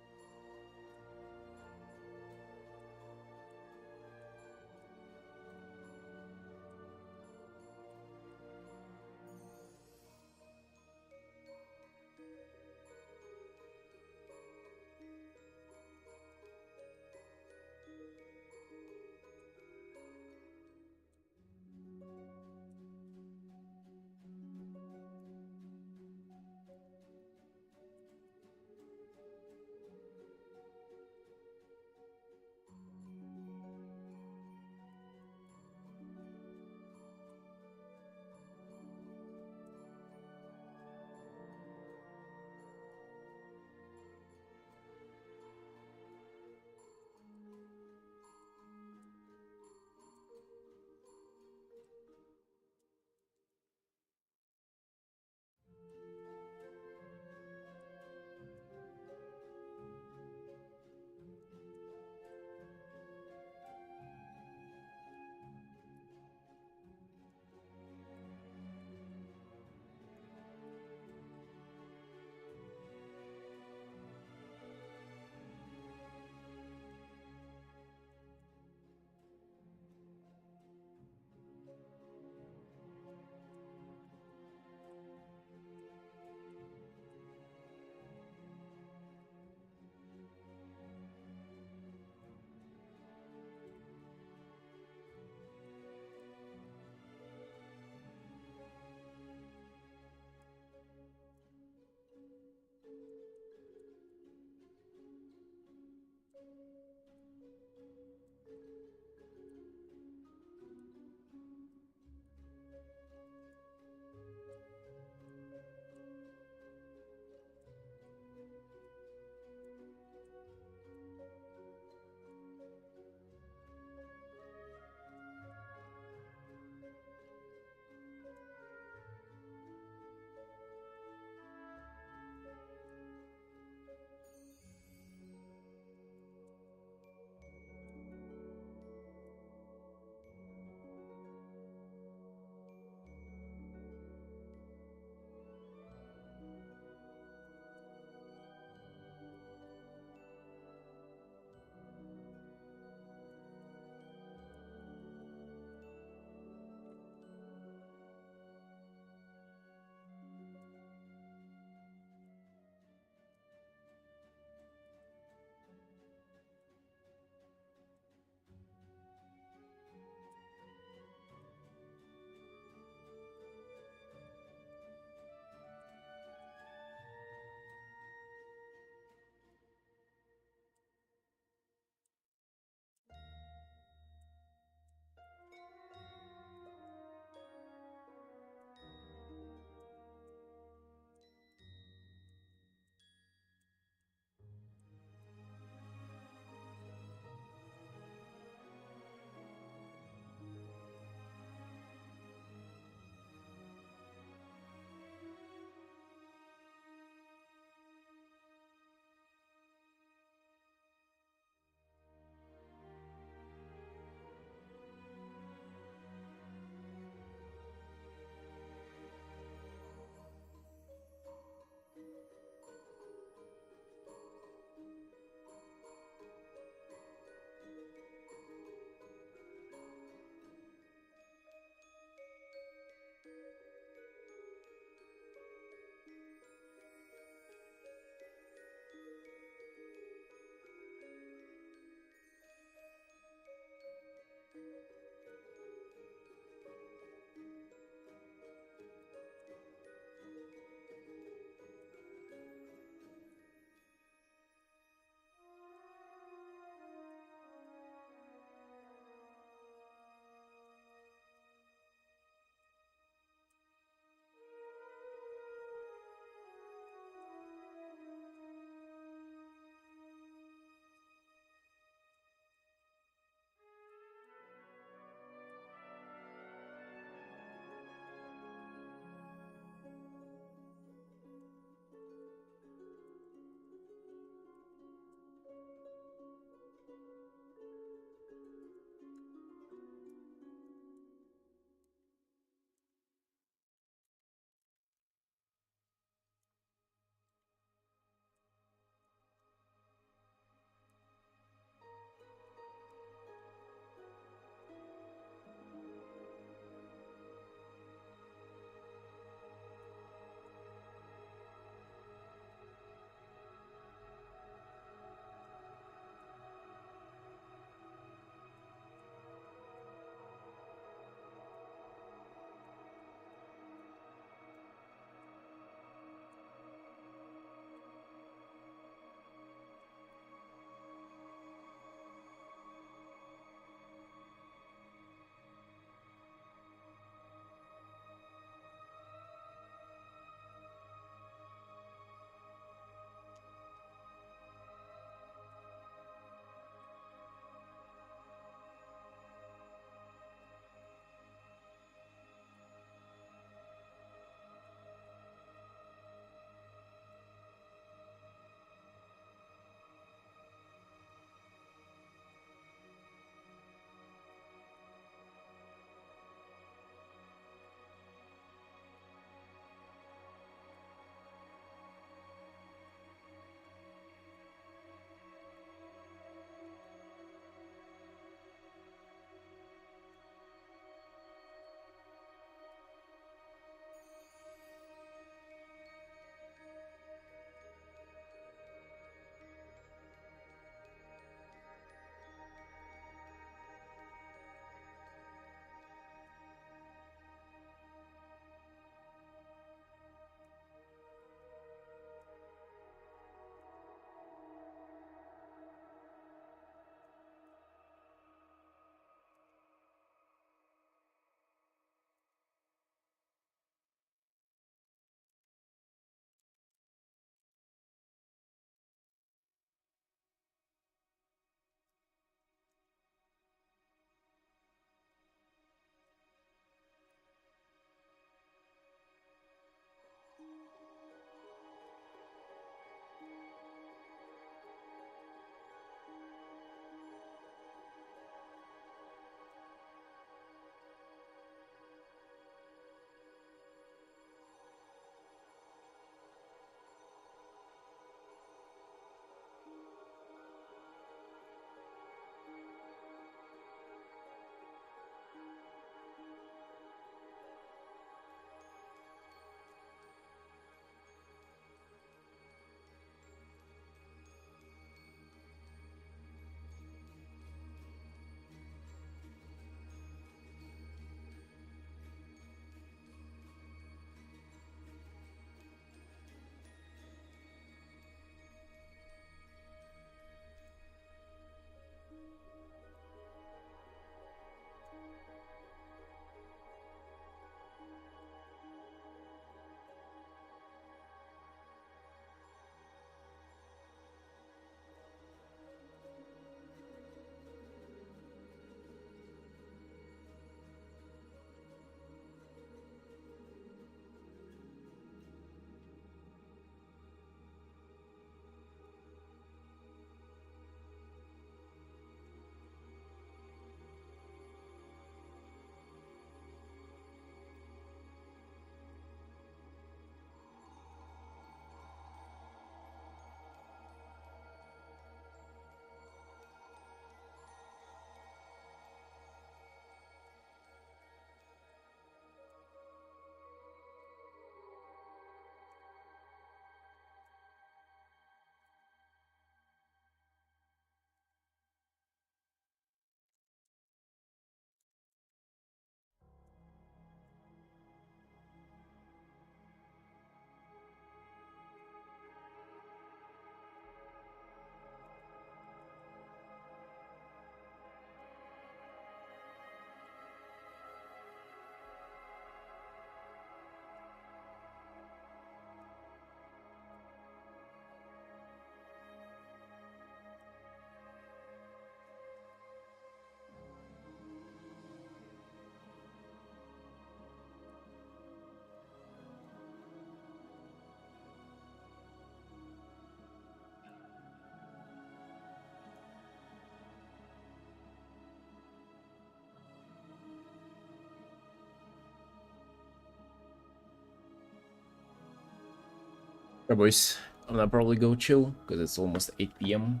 Alright, boys. I'm gonna probably go chill because it's almost 8 p.m.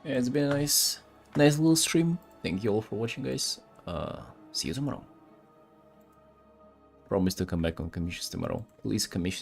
Yeah, it's been a nice little stream. Thank you all for watching, guys. See you tomorrow. Promise to come back on commissions tomorrow. Please commission.